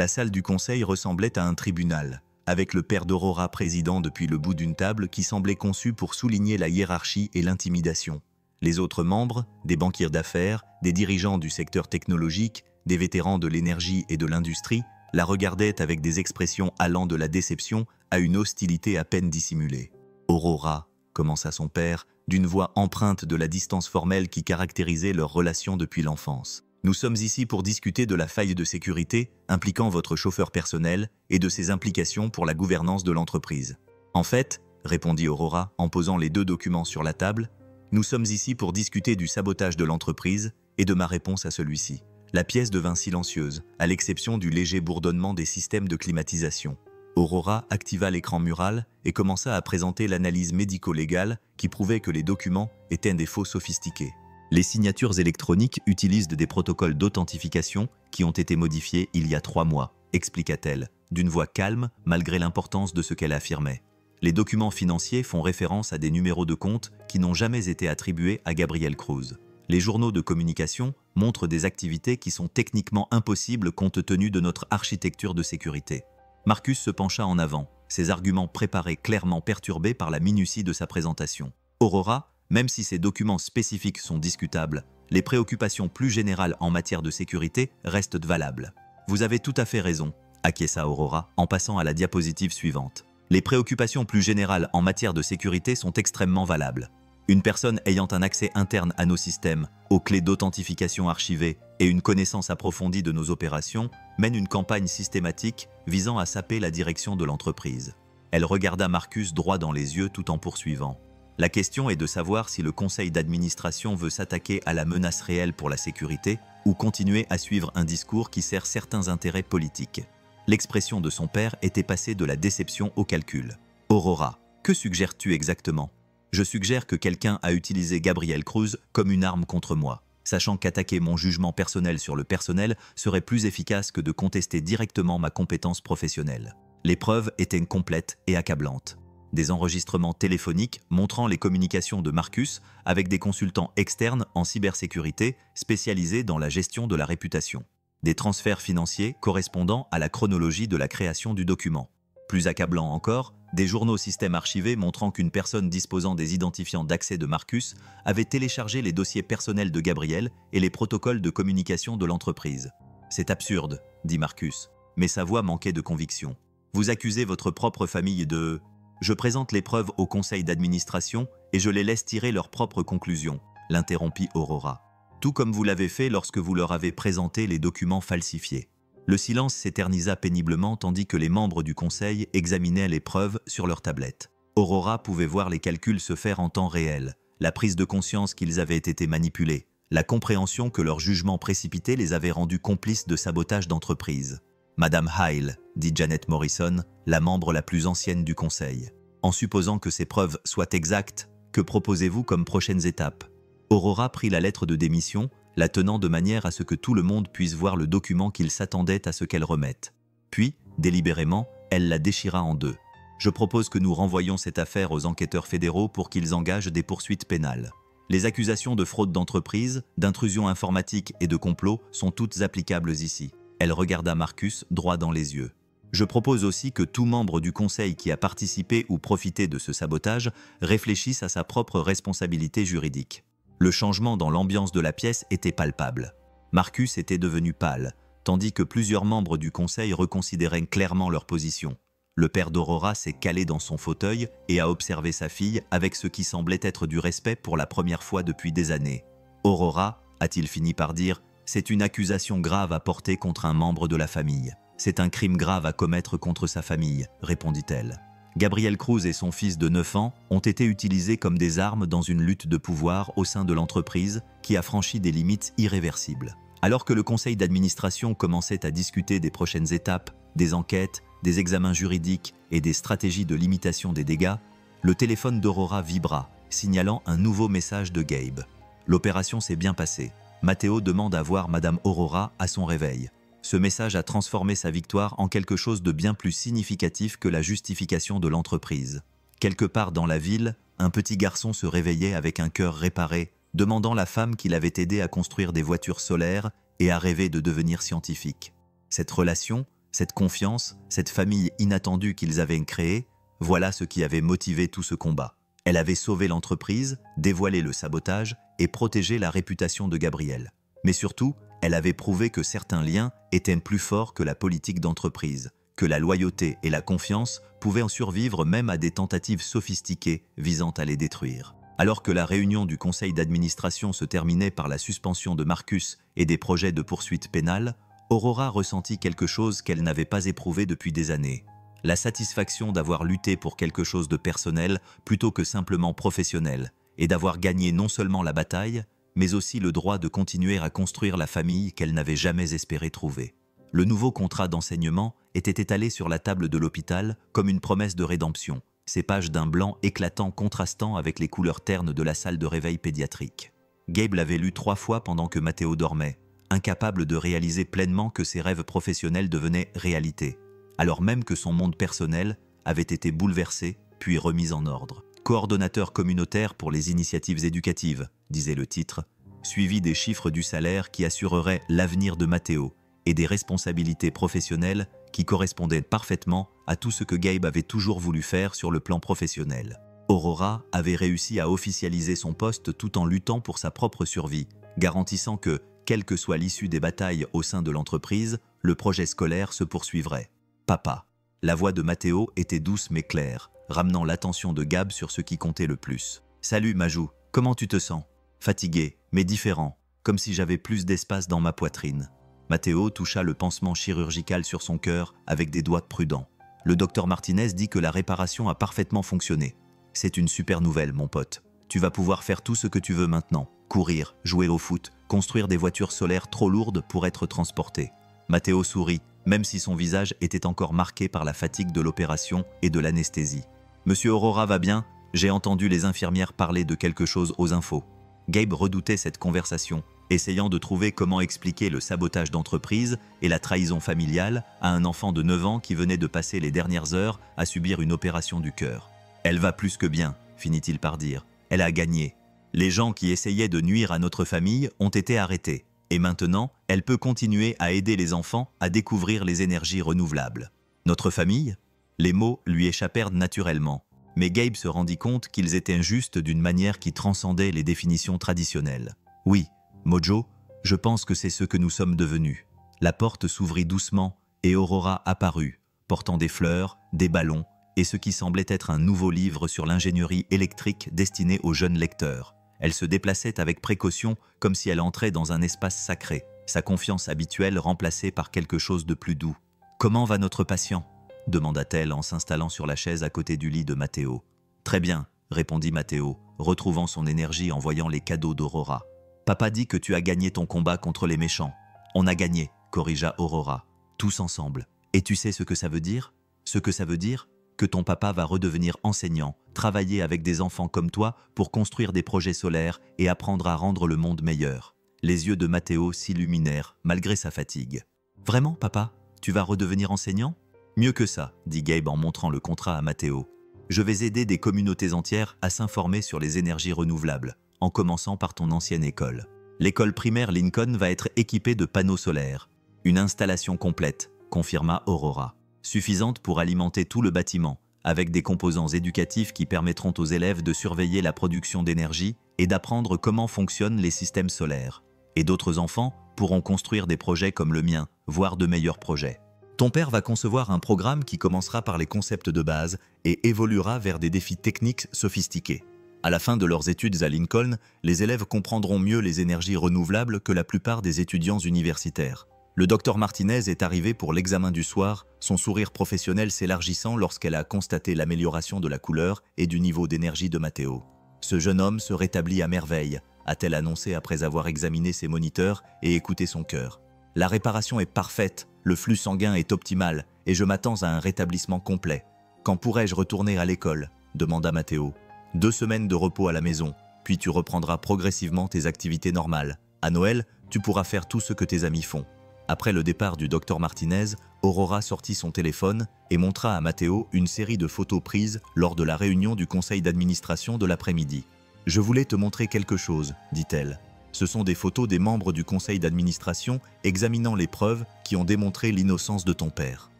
salle du conseil ressemblait à un tribunal, avec le père d'Aurora président depuis le bout d'une table qui semblait conçue pour souligner la hiérarchie et l'intimidation. Les autres membres, des banquiers d'affaires, des dirigeants du secteur technologique, des vétérans de l'énergie et de l'industrie, la regardaient avec des expressions allant de la déception à une hostilité à peine dissimulée. « Aurora », commença son père, d'une voix empreinte de la distance formelle qui caractérisait leur relation depuis l'enfance. « Nous sommes ici pour discuter de la faille de sécurité impliquant votre chauffeur personnel et de ses implications pour la gouvernance de l'entreprise. »« En fait, » répondit Aurora en posant les deux documents sur la table, « nous sommes ici pour discuter du sabotage de l'entreprise et de ma réponse à celui-ci. » La pièce devint silencieuse, à l'exception du léger bourdonnement des systèmes de climatisation. Aurora activa l'écran mural et commença à présenter l'analyse médico-légale qui prouvait que les documents étaient des faux sophistiqués. Les signatures électroniques utilisent des protocoles d'authentification qui ont été modifiés il y a 3 mois, expliqua-t-elle, d'une voix calme malgré l'importance de ce qu'elle affirmait. Les documents financiers font référence à des numéros de compte qui n'ont jamais été attribués à Gabriel Cruz. Les journaux de communication montrent des activités qui sont techniquement impossibles compte tenu de notre architecture de sécurité. Marcus se pencha en avant, ses arguments préparés clairement perturbés par la minutie de sa présentation. Aurora, même si ces documents spécifiques sont discutables, les préoccupations plus générales en matière de sécurité restent valables. Vous avez tout à fait raison, acquiesça Aurora en passant à la diapositive suivante. Les préoccupations plus générales en matière de sécurité sont extrêmement valables. Une personne ayant un accès interne à nos systèmes, aux clés d'authentification archivées et une connaissance approfondie de nos opérations, mène une campagne systématique visant à saper la direction de l'entreprise. Elle regarda Marcus droit dans les yeux tout en poursuivant. La question est de savoir si le conseil d'administration veut s'attaquer à la menace réelle pour la sécurité ou continuer à suivre un discours qui sert certains intérêts politiques. L'expression de son père était passée de la déception au calcul. « Aurora, que suggères-tu exactement ? » « Je suggère que quelqu'un a utilisé Gabriel Cruz comme une arme contre moi, sachant qu'attaquer mon jugement personnel sur le personnel serait plus efficace que de contester directement ma compétence professionnelle. » Les preuves étaient complètes et accablantes. Des enregistrements téléphoniques montrant les communications de Marcus avec des consultants externes en cybersécurité spécialisés dans la gestion de la réputation. Des transferts financiers correspondant à la chronologie de la création du document. Plus accablant encore, des journaux systèmes archivés montrant qu'une personne disposant des identifiants d'accès de Marcus avait téléchargé les dossiers personnels de Gabriel et les protocoles de communication de l'entreprise. « C'est absurde, » dit Marcus, mais sa voix manquait de conviction. « Vous accusez votre propre famille de… » « Je présente les preuves au conseil d'administration et je les laisse tirer leurs propres conclusions, » l'interrompit Aurora. « Tout comme vous l'avez fait lorsque vous leur avez présenté les documents falsifiés. » Le silence s'éternisa péniblement tandis que les membres du conseil examinaient les preuves sur leur tablette. Aurora pouvait voir les calculs se faire en temps réel, la prise de conscience qu'ils avaient été manipulés, la compréhension que leur jugement précipité les avait rendus complices de sabotage d'entreprise. « Madame Hyle, » dit Janet Morrison, la membre la plus ancienne du conseil. « En supposant que ces preuves soient exactes, que proposez-vous comme prochaines étapes ?» Aurora prit la lettre de démission, la tenant de manière à ce que tout le monde puisse voir le document qu'il s'attendait à ce qu'elle remette. Puis, délibérément, elle la déchira en deux. « Je propose que nous renvoyions cette affaire aux enquêteurs fédéraux pour qu'ils engagent des poursuites pénales. Les accusations de fraude d'entreprise, d'intrusion informatique et de complot sont toutes applicables ici. » Elle regarda Marcus droit dans les yeux. « Je propose aussi que tout membre du conseil qui a participé ou profité de ce sabotage réfléchisse à sa propre responsabilité juridique. » Le changement dans l'ambiance de la pièce était palpable. Marcus était devenu pâle, tandis que plusieurs membres du conseil reconsidéraient clairement leur position. Le père d'Aurora s'est calé dans son fauteuil et a observé sa fille avec ce qui semblait être du respect pour la première fois depuis des années. « Aurora, » a-t-il fini par dire, « c'est une accusation grave à porter contre un membre de la famille. C'est un crime grave à commettre contre sa famille, » répondit-elle. Gabriel Cruz et son fils de 9 ans ont été utilisés comme des armes dans une lutte de pouvoir au sein de l'entreprise qui a franchi des limites irréversibles. Alors que le conseil d'administration commençait à discuter des prochaines étapes, des enquêtes, des examens juridiques et des stratégies de limitation des dégâts, le téléphone d'Aurora vibra, signalant un nouveau message de Gabe. L'opération s'est bien passée. Matteo demande à voir Madame Aurora à son réveil. Ce message a transformé sa victoire en quelque chose de bien plus significatif que la justification de l'entreprise. Quelque part dans la ville, un petit garçon se réveillait avec un cœur réparé, demandant la femme qu'il avait aidé à construire des voitures solaires et à rêver de devenir scientifique. Cette relation, cette confiance, cette famille inattendue qu'ils avaient créée, voilà ce qui avait motivé tout ce combat. Elle avait sauvé l'entreprise, dévoilé le sabotage et protégé la réputation de Gabriel. Mais surtout, elle avait prouvé que certains liens étaient plus forts que la politique d'entreprise, que la loyauté et la confiance pouvaient en survivre même à des tentatives sophistiquées visant à les détruire. Alors que la réunion du conseil d'administration se terminait par la suspension de Marcus et des projets de poursuite pénale, Aurora ressentit quelque chose qu'elle n'avait pas éprouvé depuis des années. La satisfaction d'avoir lutté pour quelque chose de personnel plutôt que simplement professionnel, et d'avoir gagné non seulement la bataille, mais aussi le droit de continuer à construire la famille qu'elle n'avait jamais espéré trouver. Le nouveau contrat d'enseignement était étalé sur la table de l'hôpital comme une promesse de rédemption, ses pages d'un blanc éclatant contrastant avec les couleurs ternes de la salle de réveil pédiatrique. Gabe l'avait lu 3 fois pendant que Matteo dormait, incapable de réaliser pleinement que ses rêves professionnels devenaient réalité, alors même que son monde personnel avait été bouleversé puis remis en ordre. Coordonnateur communautaire pour les initiatives éducatives, disait le titre, suivi des chiffres du salaire qui assureraient l'avenir de Matteo et des responsabilités professionnelles qui correspondaient parfaitement à tout ce que Gabe avait toujours voulu faire sur le plan professionnel. Aurora avait réussi à officialiser son poste tout en luttant pour sa propre survie, garantissant que, quelle que soit l'issue des batailles au sein de l'entreprise, le projet scolaire se poursuivrait. « Papa ». La voix de Matteo était douce mais claire, ramenant l'attention de Gab sur ce qui comptait le plus. Salut Majou, comment tu te sens? Fatigué, mais différent, comme si j'avais plus d'espace dans ma poitrine. Matteo toucha le pansement chirurgical sur son cœur avec des doigts prudents. Le docteur Martinez dit que la réparation a parfaitement fonctionné. C'est une super nouvelle, mon pote. Tu vas pouvoir faire tout ce que tu veux maintenant. Courir, jouer au foot, construire des voitures solaires trop lourdes pour être transportées. Matteo sourit, même si son visage était encore marqué par la fatigue de l'opération et de l'anesthésie. Monsieur Aurora va bien? J'ai entendu les infirmières parler de quelque chose aux infos. Gabe redoutait cette conversation, essayant de trouver comment expliquer le sabotage d'entreprise et la trahison familiale à un enfant de 9 ans qui venait de passer les dernières heures à subir une opération du cœur. Elle va plus que bien, finit-il par dire. Elle a gagné. Les gens qui essayaient de nuire à notre famille ont été arrêtés. Et maintenant, elle peut continuer à aider les enfants à découvrir les énergies renouvelables. Notre famille? Les mots lui échappèrent naturellement. Mais Gabe se rendit compte qu'ils étaient injustes d'une manière qui transcendait les définitions traditionnelles. Oui, Mojo, je pense que c'est ce que nous sommes devenus. La porte s'ouvrit doucement et Aurora apparut, portant des fleurs, des ballons et ce qui semblait être un nouveau livre sur l'ingénierie électrique destiné aux jeunes lecteurs. Elle se déplaçait avec précaution comme si elle entrait dans un espace sacré, sa confiance habituelle remplacée par quelque chose de plus doux. « Comment va notre patient ?» demanda-t-elle en s'installant sur la chaise à côté du lit de Matteo. « Très bien, » répondit Matteo, retrouvant son énergie en voyant les cadeaux d'Aurora. « Papa dit que tu as gagné ton combat contre les méchants. »« On a gagné, » corrigea Aurora. « Tous ensemble. Et tu sais ce que ça veut dire ? Ce que ça veut dire ? Que ton papa va redevenir enseignant, travailler avec des enfants comme toi pour construire des projets solaires et apprendre à rendre le monde meilleur. » Les yeux de Matteo s'illuminèrent malgré sa fatigue. « Vraiment, papa ? Tu vas redevenir enseignant ? » « Mieux que ça, » dit Gabe en montrant le contrat à Matteo. « Je vais aider des communautés entières à s'informer sur les énergies renouvelables, en commençant par ton ancienne école. L'école primaire Lincoln va être équipée de panneaux solaires. Une installation complète, » confirma Aurora. « Suffisante pour alimenter tout le bâtiment, avec des composants éducatifs qui permettront aux élèves de surveiller la production d'énergie et d'apprendre comment fonctionnent les systèmes solaires. Et d'autres enfants pourront construire des projets comme le mien, voire de meilleurs projets. Ton père va concevoir un programme qui commencera par les concepts de base et évoluera vers des défis techniques sophistiqués. À la fin de leurs études à Lincoln, les élèves comprendront mieux les énergies renouvelables que la plupart des étudiants universitaires. Le docteur Martinez est arrivé pour l'examen du soir, son sourire professionnel s'élargissant lorsqu'elle a constaté l'amélioration de la couleur et du niveau d'énergie de Matteo. « Ce jeune homme se rétablit à merveille », a-t-elle annoncé après avoir examiné ses moniteurs et écouté son cœur. « La réparation est parfaite. Le flux sanguin est optimal et je m'attends à un rétablissement complet. Quand pourrai-je retourner à l'école ?» demanda Matteo. « 2 semaines de repos à la maison, puis tu reprendras progressivement tes activités normales. À Noël, tu pourras faire tout ce que tes amis font. » Après le départ du docteur Martinez, Aurora sortit son téléphone et montra à Matteo une série de photos prises lors de la réunion du conseil d'administration de l'après-midi. « Je voulais te montrer quelque chose, » dit-elle. Ce sont des photos des membres du conseil d'administration examinant les preuves qui ont démontré l'innocence de ton père.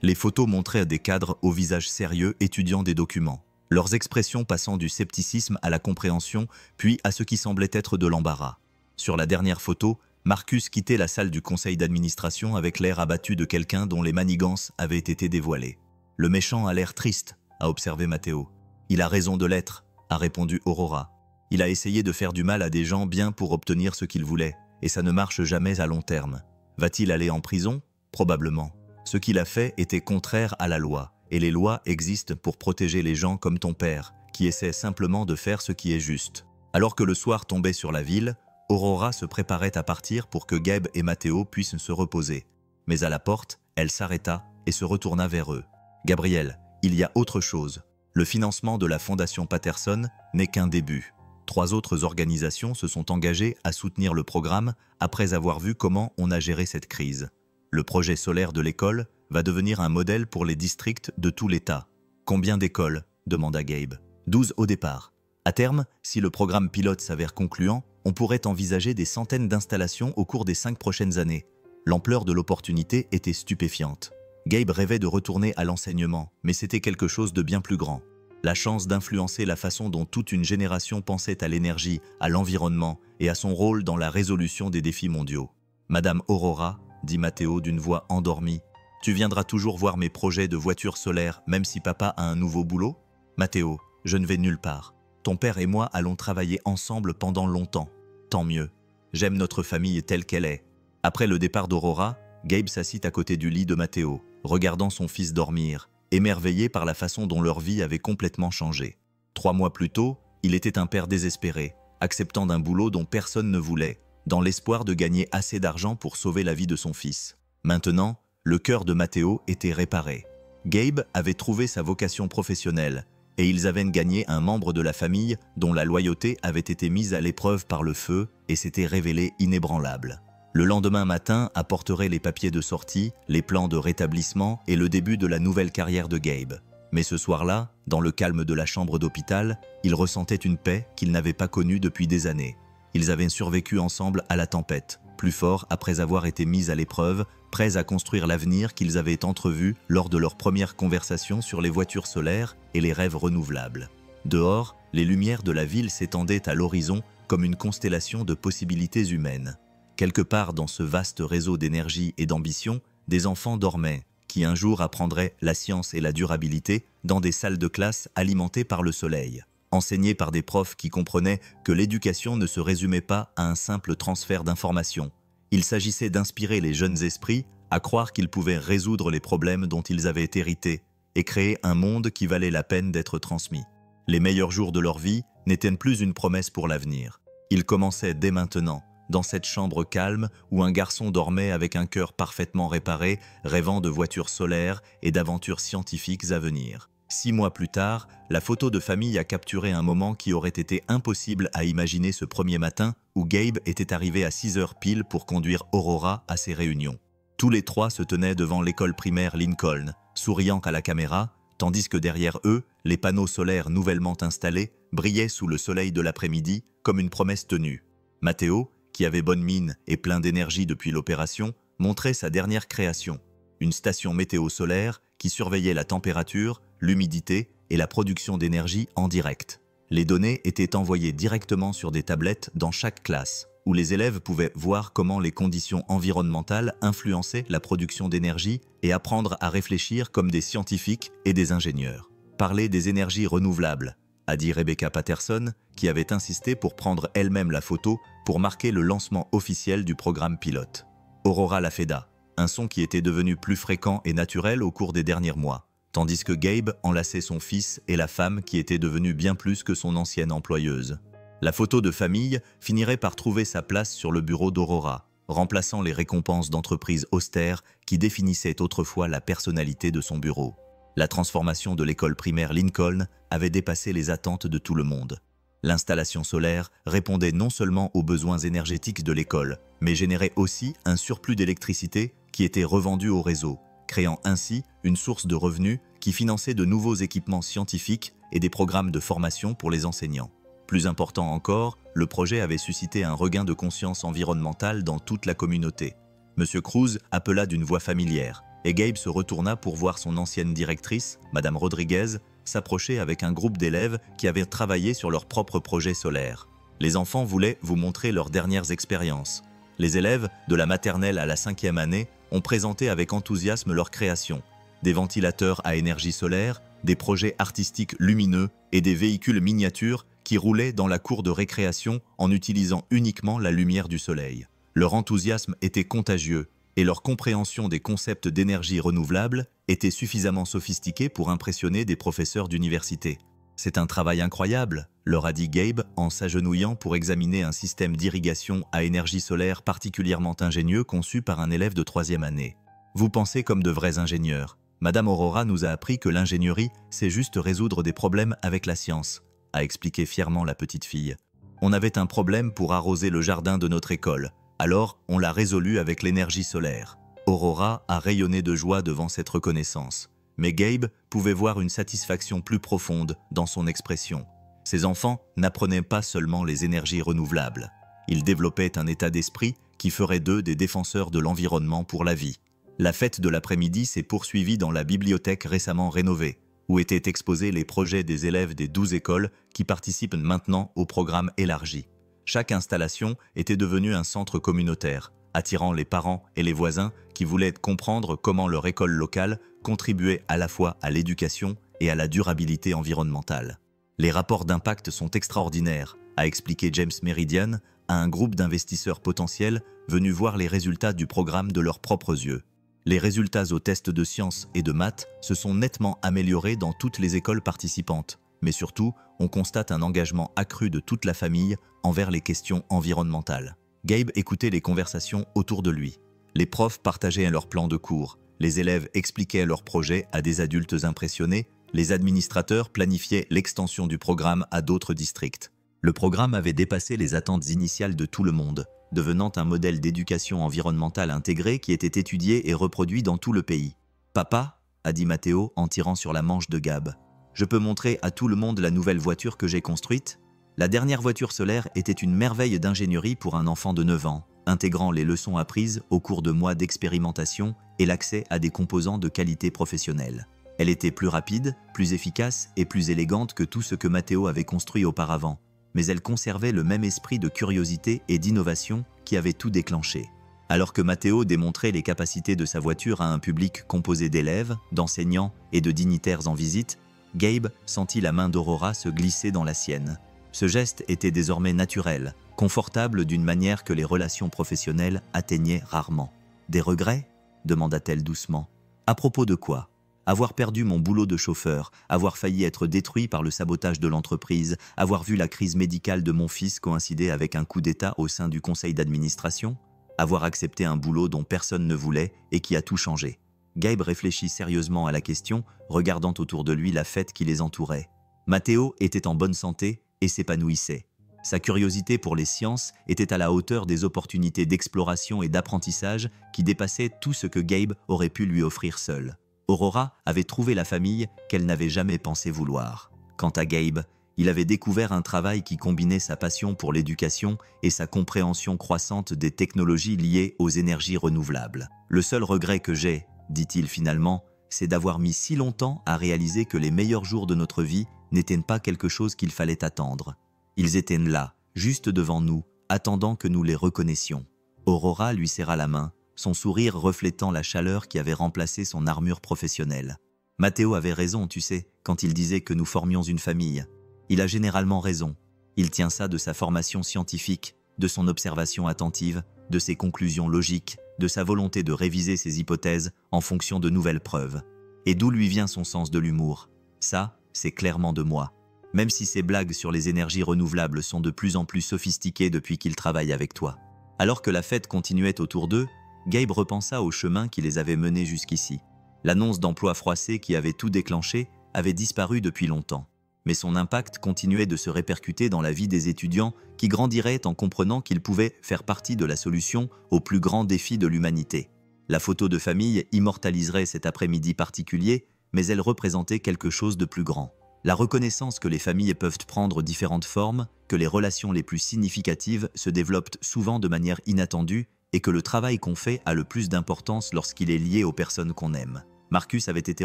Les photos montraient des cadres au visage sérieux étudiant des documents, leurs expressions passant du scepticisme à la compréhension, puis à ce qui semblait être de l'embarras. Sur la dernière photo, Marcus quittait la salle du conseil d'administration avec l'air abattu de quelqu'un dont les manigances avaient été dévoilées. « Le méchant a l'air triste », a observé Matteo. « Il a raison de l'être », a répondu Aurora. Il a essayé de faire du mal à des gens bien pour obtenir ce qu'il voulait, et ça ne marche jamais à long terme. Va-t-il aller en prison? Probablement. Ce qu'il a fait était contraire à la loi, et les lois existent pour protéger les gens comme ton père, qui essaie simplement de faire ce qui est juste. Alors que le soir tombait sur la ville, Aurora se préparait à partir pour que Gabe et Matteo puissent se reposer. Mais à la porte, elle s'arrêta et se retourna vers eux. « Gabriel, il y a autre chose. Le financement de la Fondation Patterson n'est qu'un début. 3 autres organisations se sont engagées à soutenir le programme après avoir vu comment on a géré cette crise. Le projet solaire de l'école va devenir un modèle pour les districts de tout l'État. « Combien d'écoles ?» demanda Gabe. « 12 au départ. À terme, si le programme pilote s'avère concluant, on pourrait envisager des centaines d'installations au cours des 5 prochaines années. » L'ampleur de l'opportunité était stupéfiante. Gabe rêvait de retourner à l'enseignement, mais c'était quelque chose de bien plus grand. La chance d'influencer la façon dont toute une génération pensait à l'énergie, à l'environnement et à son rôle dans la résolution des défis mondiaux. « Madame Aurora, » dit Matteo d'une voix endormie, « tu viendras toujours voir mes projets de voitures solaires même si papa a un nouveau boulot ?»« Matteo, je ne vais nulle part. ton père et moi allons travailler ensemble pendant longtemps. Tant mieux. J'aime notre famille telle qu'elle est. » Après le départ d'Aurora, Gabe s'assit à côté du lit de Matteo, regardant son fils dormir, émerveillé par la façon dont leur vie avait complètement changé. 3 mois plus tôt, il était un père désespéré, acceptant d'un boulot dont personne ne voulait, dans l'espoir de gagner assez d'argent pour sauver la vie de son fils. Maintenant, le cœur de Matteo était réparé. Gabe avait trouvé sa vocation professionnelle, et ils avaient gagné un membre de la famille dont la loyauté avait été mise à l'épreuve par le feu et s'était révélée inébranlable. Le lendemain matin apporterait les papiers de sortie, les plans de rétablissement et le début de la nouvelle carrière de Gabe. Mais ce soir-là, dans le calme de la chambre d'hôpital, il ressentait une paix qu'il n'avait pas connue depuis des années. Ils avaient survécu ensemble à la tempête, plus forts après avoir été mis à l'épreuve, prêts à construire l'avenir qu'ils avaient entrevu lors de leur première conversation sur les voitures solaires et les rêves renouvelables. Dehors, les lumières de la ville s'étendaient à l'horizon comme une constellation de possibilités humaines. Quelque part dans ce vaste réseau d'énergie et d'ambition, des enfants dormaient, qui un jour apprendraient la science et la durabilité dans des salles de classe alimentées par le soleil, enseignés par des profs qui comprenaient que l'éducation ne se résumait pas à un simple transfert d'informations. Il s'agissait d'inspirer les jeunes esprits à croire qu'ils pouvaient résoudre les problèmes dont ils avaient hérité et créer un monde qui valait la peine d'être transmis. Les meilleurs jours de leur vie n'étaient plus une promesse pour l'avenir. Ils commençaient dès maintenant, dans cette chambre calme où un garçon dormait avec un cœur parfaitement réparé, rêvant de voitures solaires et d'aventures scientifiques à venir. 6 mois plus tard, la photo de famille a capturé un moment qui aurait été impossible à imaginer ce premier matin où Gabe était arrivé à 6 heures pile pour conduire Aurora à ses réunions. Tous les 3 se tenaient devant l'école primaire Lincoln, souriant à la caméra, tandis que derrière eux, les panneaux solaires nouvellement installés brillaient sous le soleil de l'après-midi comme une promesse tenue. Matteo, qui avait bonne mine et plein d'énergie depuis l'opération, montrait sa dernière création, une station météo solaire qui surveillait la température, l'humidité et la production d'énergie en direct. Les données étaient envoyées directement sur des tablettes dans chaque classe, où les élèves pouvaient voir comment les conditions environnementales influençaient la production d'énergie et apprendre à réfléchir comme des scientifiques et des ingénieurs. Parler des énergies renouvelables, a dit Rebecca Patterson, qui avait insisté pour prendre elle-même la photo pour marquer le lancement officiel du programme pilote. Aurora Lafeda, un son qui était devenu plus fréquent et naturel au cours des derniers mois, tandis que Gabe enlaçait son fils et la femme qui était devenue bien plus que son ancienne employeuse. La photo de famille finirait par trouver sa place sur le bureau d'Aurora, remplaçant les récompenses d'entreprises austères qui définissaient autrefois la personnalité de son bureau. La transformation de l'école primaire Lincoln avait dépassé les attentes de tout le monde. L'installation solaire répondait non seulement aux besoins énergétiques de l'école, mais générait aussi un surplus d'électricité qui était revendu au réseau, créant ainsi une source de revenus qui finançait de nouveaux équipements scientifiques et des programmes de formation pour les enseignants. Plus important encore, le projet avait suscité un regain de conscience environnementale dans toute la communauté. M. Cruz appela d'une voix familière, et Gabe se retourna pour voir son ancienne directrice, Mme Rodriguez, s'approcher avec un groupe d'élèves qui avaient travaillé sur leur propre projet solaire. Les enfants voulaient vous montrer leurs dernières expériences. Les élèves, de la maternelle à la 5e année, ont présenté avec enthousiasme leurs créations. Des ventilateurs à énergie solaire, des projets artistiques lumineux et des véhicules miniatures qui roulaient dans la cour de récréation en utilisant uniquement la lumière du soleil. Leur enthousiasme était contagieux et leur compréhension des concepts d'énergie renouvelable était suffisamment sophistiquée pour impressionner des professeurs d'université. « C'est un travail incroyable », leur a dit Gabe en s'agenouillant pour examiner un système d'irrigation à énergie solaire particulièrement ingénieux conçu par un élève de 3e année. « Vous pensez comme de vrais ingénieurs. Madame Aurora nous a appris que l'ingénierie, c'est juste résoudre des problèmes avec la science », a expliqué fièrement la petite fille. « On avait un problème pour arroser le jardin de notre école. Alors, on l'a résolu avec l'énergie solaire. » Aurora a rayonné de joie devant cette reconnaissance. Mais Gabe pouvait voir une satisfaction plus profonde dans son expression. Ses enfants n'apprenaient pas seulement les énergies renouvelables. Ils développaient un état d'esprit qui ferait d'eux des défenseurs de l'environnement pour la vie. La fête de l'après-midi s'est poursuivie dans la bibliothèque récemment rénovée, où étaient exposés les projets des élèves des 12 écoles qui participent maintenant au programme élargi. Chaque installation était devenue un centre communautaire, attirant les parents et les voisins qui voulaient comprendre comment leur école locale contribuait à la fois à l'éducation et à la durabilité environnementale. Les rapports d'impact sont extraordinaires, a expliqué James Meridian à un groupe d'investisseurs potentiels venus voir les résultats du programme de leurs propres yeux. Les résultats aux tests de sciences et de maths se sont nettement améliorés dans toutes les écoles participantes, mais surtout, on constate un engagement accru de toute la famille envers les questions environnementales. Gabe écoutait les conversations autour de lui. Les profs partageaient leurs plans de cours, les élèves expliquaient leurs projets à des adultes impressionnés, les administrateurs planifiaient l'extension du programme à d'autres districts. Le programme avait dépassé les attentes initiales de tout le monde, devenant un modèle d'éducation environnementale intégrée qui était étudié et reproduit dans tout le pays. « Papa » a dit Matteo en tirant sur la manche de Gabe. « Je peux montrer à tout le monde la nouvelle voiture que j'ai construite ?» La dernière voiture solaire était une merveille d'ingénierie pour un enfant de 9 ans, intégrant les leçons apprises au cours de mois d'expérimentation et l'accès à des composants de qualité professionnelle. Elle était plus rapide, plus efficace et plus élégante que tout ce que Matteo avait construit auparavant, mais elle conservait le même esprit de curiosité et d'innovation qui avait tout déclenché. Alors que Matteo démontrait les capacités de sa voiture à un public composé d'élèves, d'enseignants et de dignitaires en visite, Gabe sentit la main d'Aurora se glisser dans la sienne. Ce geste était désormais naturel, confortable d'une manière que les relations professionnelles atteignaient rarement. « Des regrets ?» demanda-t-elle doucement. « À propos de quoi ? Avoir perdu mon boulot de chauffeur, avoir failli être détruit par le sabotage de l'entreprise, avoir vu la crise médicale de mon fils coïncider avec un coup d'État au sein du conseil d'administration, avoir accepté un boulot dont personne ne voulait et qui a tout changé. » Gabe réfléchit sérieusement à la question, regardant autour de lui la fête qui les entourait. Matteo était en bonne santé et s'épanouissait. Sa curiosité pour les sciences était à la hauteur des opportunités d'exploration et d'apprentissage qui dépassaient tout ce que Gabe aurait pu lui offrir seul. Aurora avait trouvé la famille qu'elle n'avait jamais pensé vouloir. Quant à Gabe, il avait découvert un travail qui combinait sa passion pour l'éducation et sa compréhension croissante des technologies liées aux énergies renouvelables. « Le seul regret que j'ai, dit-il finalement, c'est d'avoir mis si longtemps à réaliser que les meilleurs jours de notre vie n'étaient pas quelque chose qu'il fallait attendre. Ils étaient là, juste devant nous, attendant que nous les reconnaissions. » Aurora lui serra la main, son sourire reflétant la chaleur qui avait remplacé son armure professionnelle. « Matteo avait raison, tu sais, quand il disait que nous formions une famille. Il a généralement raison. Il tient ça de sa formation scientifique, de son observation attentive, de ses conclusions logiques, de sa volonté de réviser ses hypothèses en fonction de nouvelles preuves. Et d'où lui vient son sens de l'humour? Ça, c'est clairement de moi. Même si ses blagues sur les énergies renouvelables sont de plus en plus sophistiquées depuis qu'il travaille avec toi. » Alors que la fête continuait autour d'eux, Gabe repensa au chemin qui les avait menés jusqu'ici. L'annonce d'emploi froissé qui avait tout déclenché avait disparu depuis longtemps. Mais son impact continuait de se répercuter dans la vie des étudiants qui grandiraient en comprenant qu'ils pouvaient faire partie de la solution aux plus grands défis de l'humanité. La photo de famille immortaliserait cet après-midi particulier, mais elle représentait quelque chose de plus grand. La reconnaissance que les familles peuvent prendre différentes formes, que les relations les plus significatives se développent souvent de manière inattendue et que le travail qu'on fait a le plus d'importance lorsqu'il est lié aux personnes qu'on aime. Marcus avait été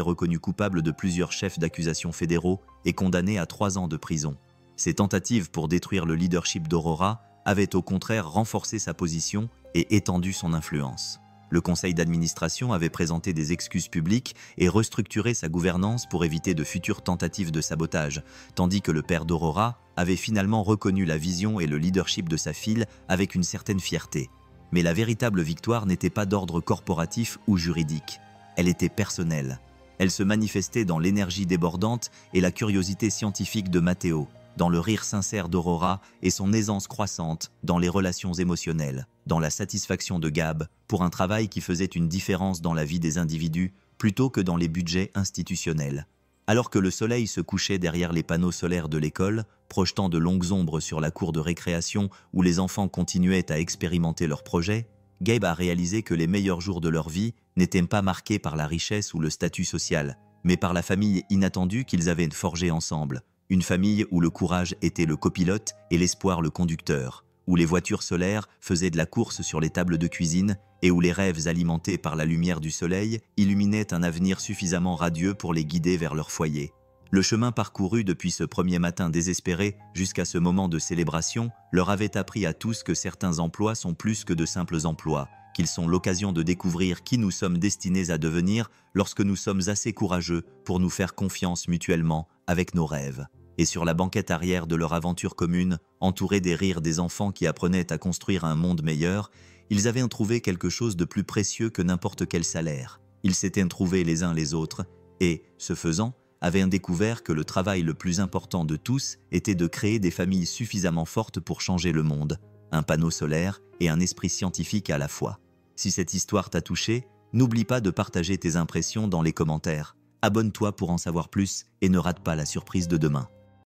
reconnu coupable de plusieurs chefs d'accusation fédéraux et condamné à 3 ans de prison. Ses tentatives pour détruire le leadership d'Aurora avaient au contraire renforcé sa position et étendu son influence. Le conseil d'administration avait présenté des excuses publiques et restructuré sa gouvernance pour éviter de futures tentatives de sabotage, tandis que le père d'Aurora avait finalement reconnu la vision et le leadership de sa fille avec une certaine fierté. Mais la véritable victoire n'était pas d'ordre corporatif ou juridique. Elle était personnelle. Elle se manifestait dans l'énergie débordante et la curiosité scientifique de Matteo, dans le rire sincère d'Aurora et son aisance croissante dans les relations émotionnelles, dans la satisfaction de Gabe pour un travail qui faisait une différence dans la vie des individus plutôt que dans les budgets institutionnels. Alors que le soleil se couchait derrière les panneaux solaires de l'école, projetant de longues ombres sur la cour de récréation où les enfants continuaient à expérimenter leurs projets, Gabe a réalisé que les meilleurs jours de leur vie n'étaient pas marqués par la richesse ou le statut social, mais par la famille inattendue qu'ils avaient forgée ensemble. Une famille où le courage était le copilote et l'espoir le conducteur, où les voitures solaires faisaient de la course sur les tables de cuisine et où les rêves alimentés par la lumière du soleil illuminaient un avenir suffisamment radieux pour les guider vers leur foyer. Le chemin parcouru depuis ce premier matin désespéré jusqu'à ce moment de célébration leur avait appris à tous que certains emplois sont plus que de simples emplois, qu'ils sont l'occasion de découvrir qui nous sommes destinés à devenir lorsque nous sommes assez courageux pour nous faire confiance mutuellement avec nos rêves. Et sur la banquette arrière de leur aventure commune, entourés des rires des enfants qui apprenaient à construire un monde meilleur, ils avaient trouvé quelque chose de plus précieux que n'importe quel salaire. Ils s'étaient trouvés les uns les autres et, ce faisant, avaient découvert que le travail le plus important de tous était de créer des familles suffisamment fortes pour changer le monde, un panneau solaire et un esprit scientifique à la fois. Si cette histoire t'a touché, n'oublie pas de partager tes impressions dans les commentaires. Abonne-toi pour en savoir plus et ne rate pas la surprise de demain.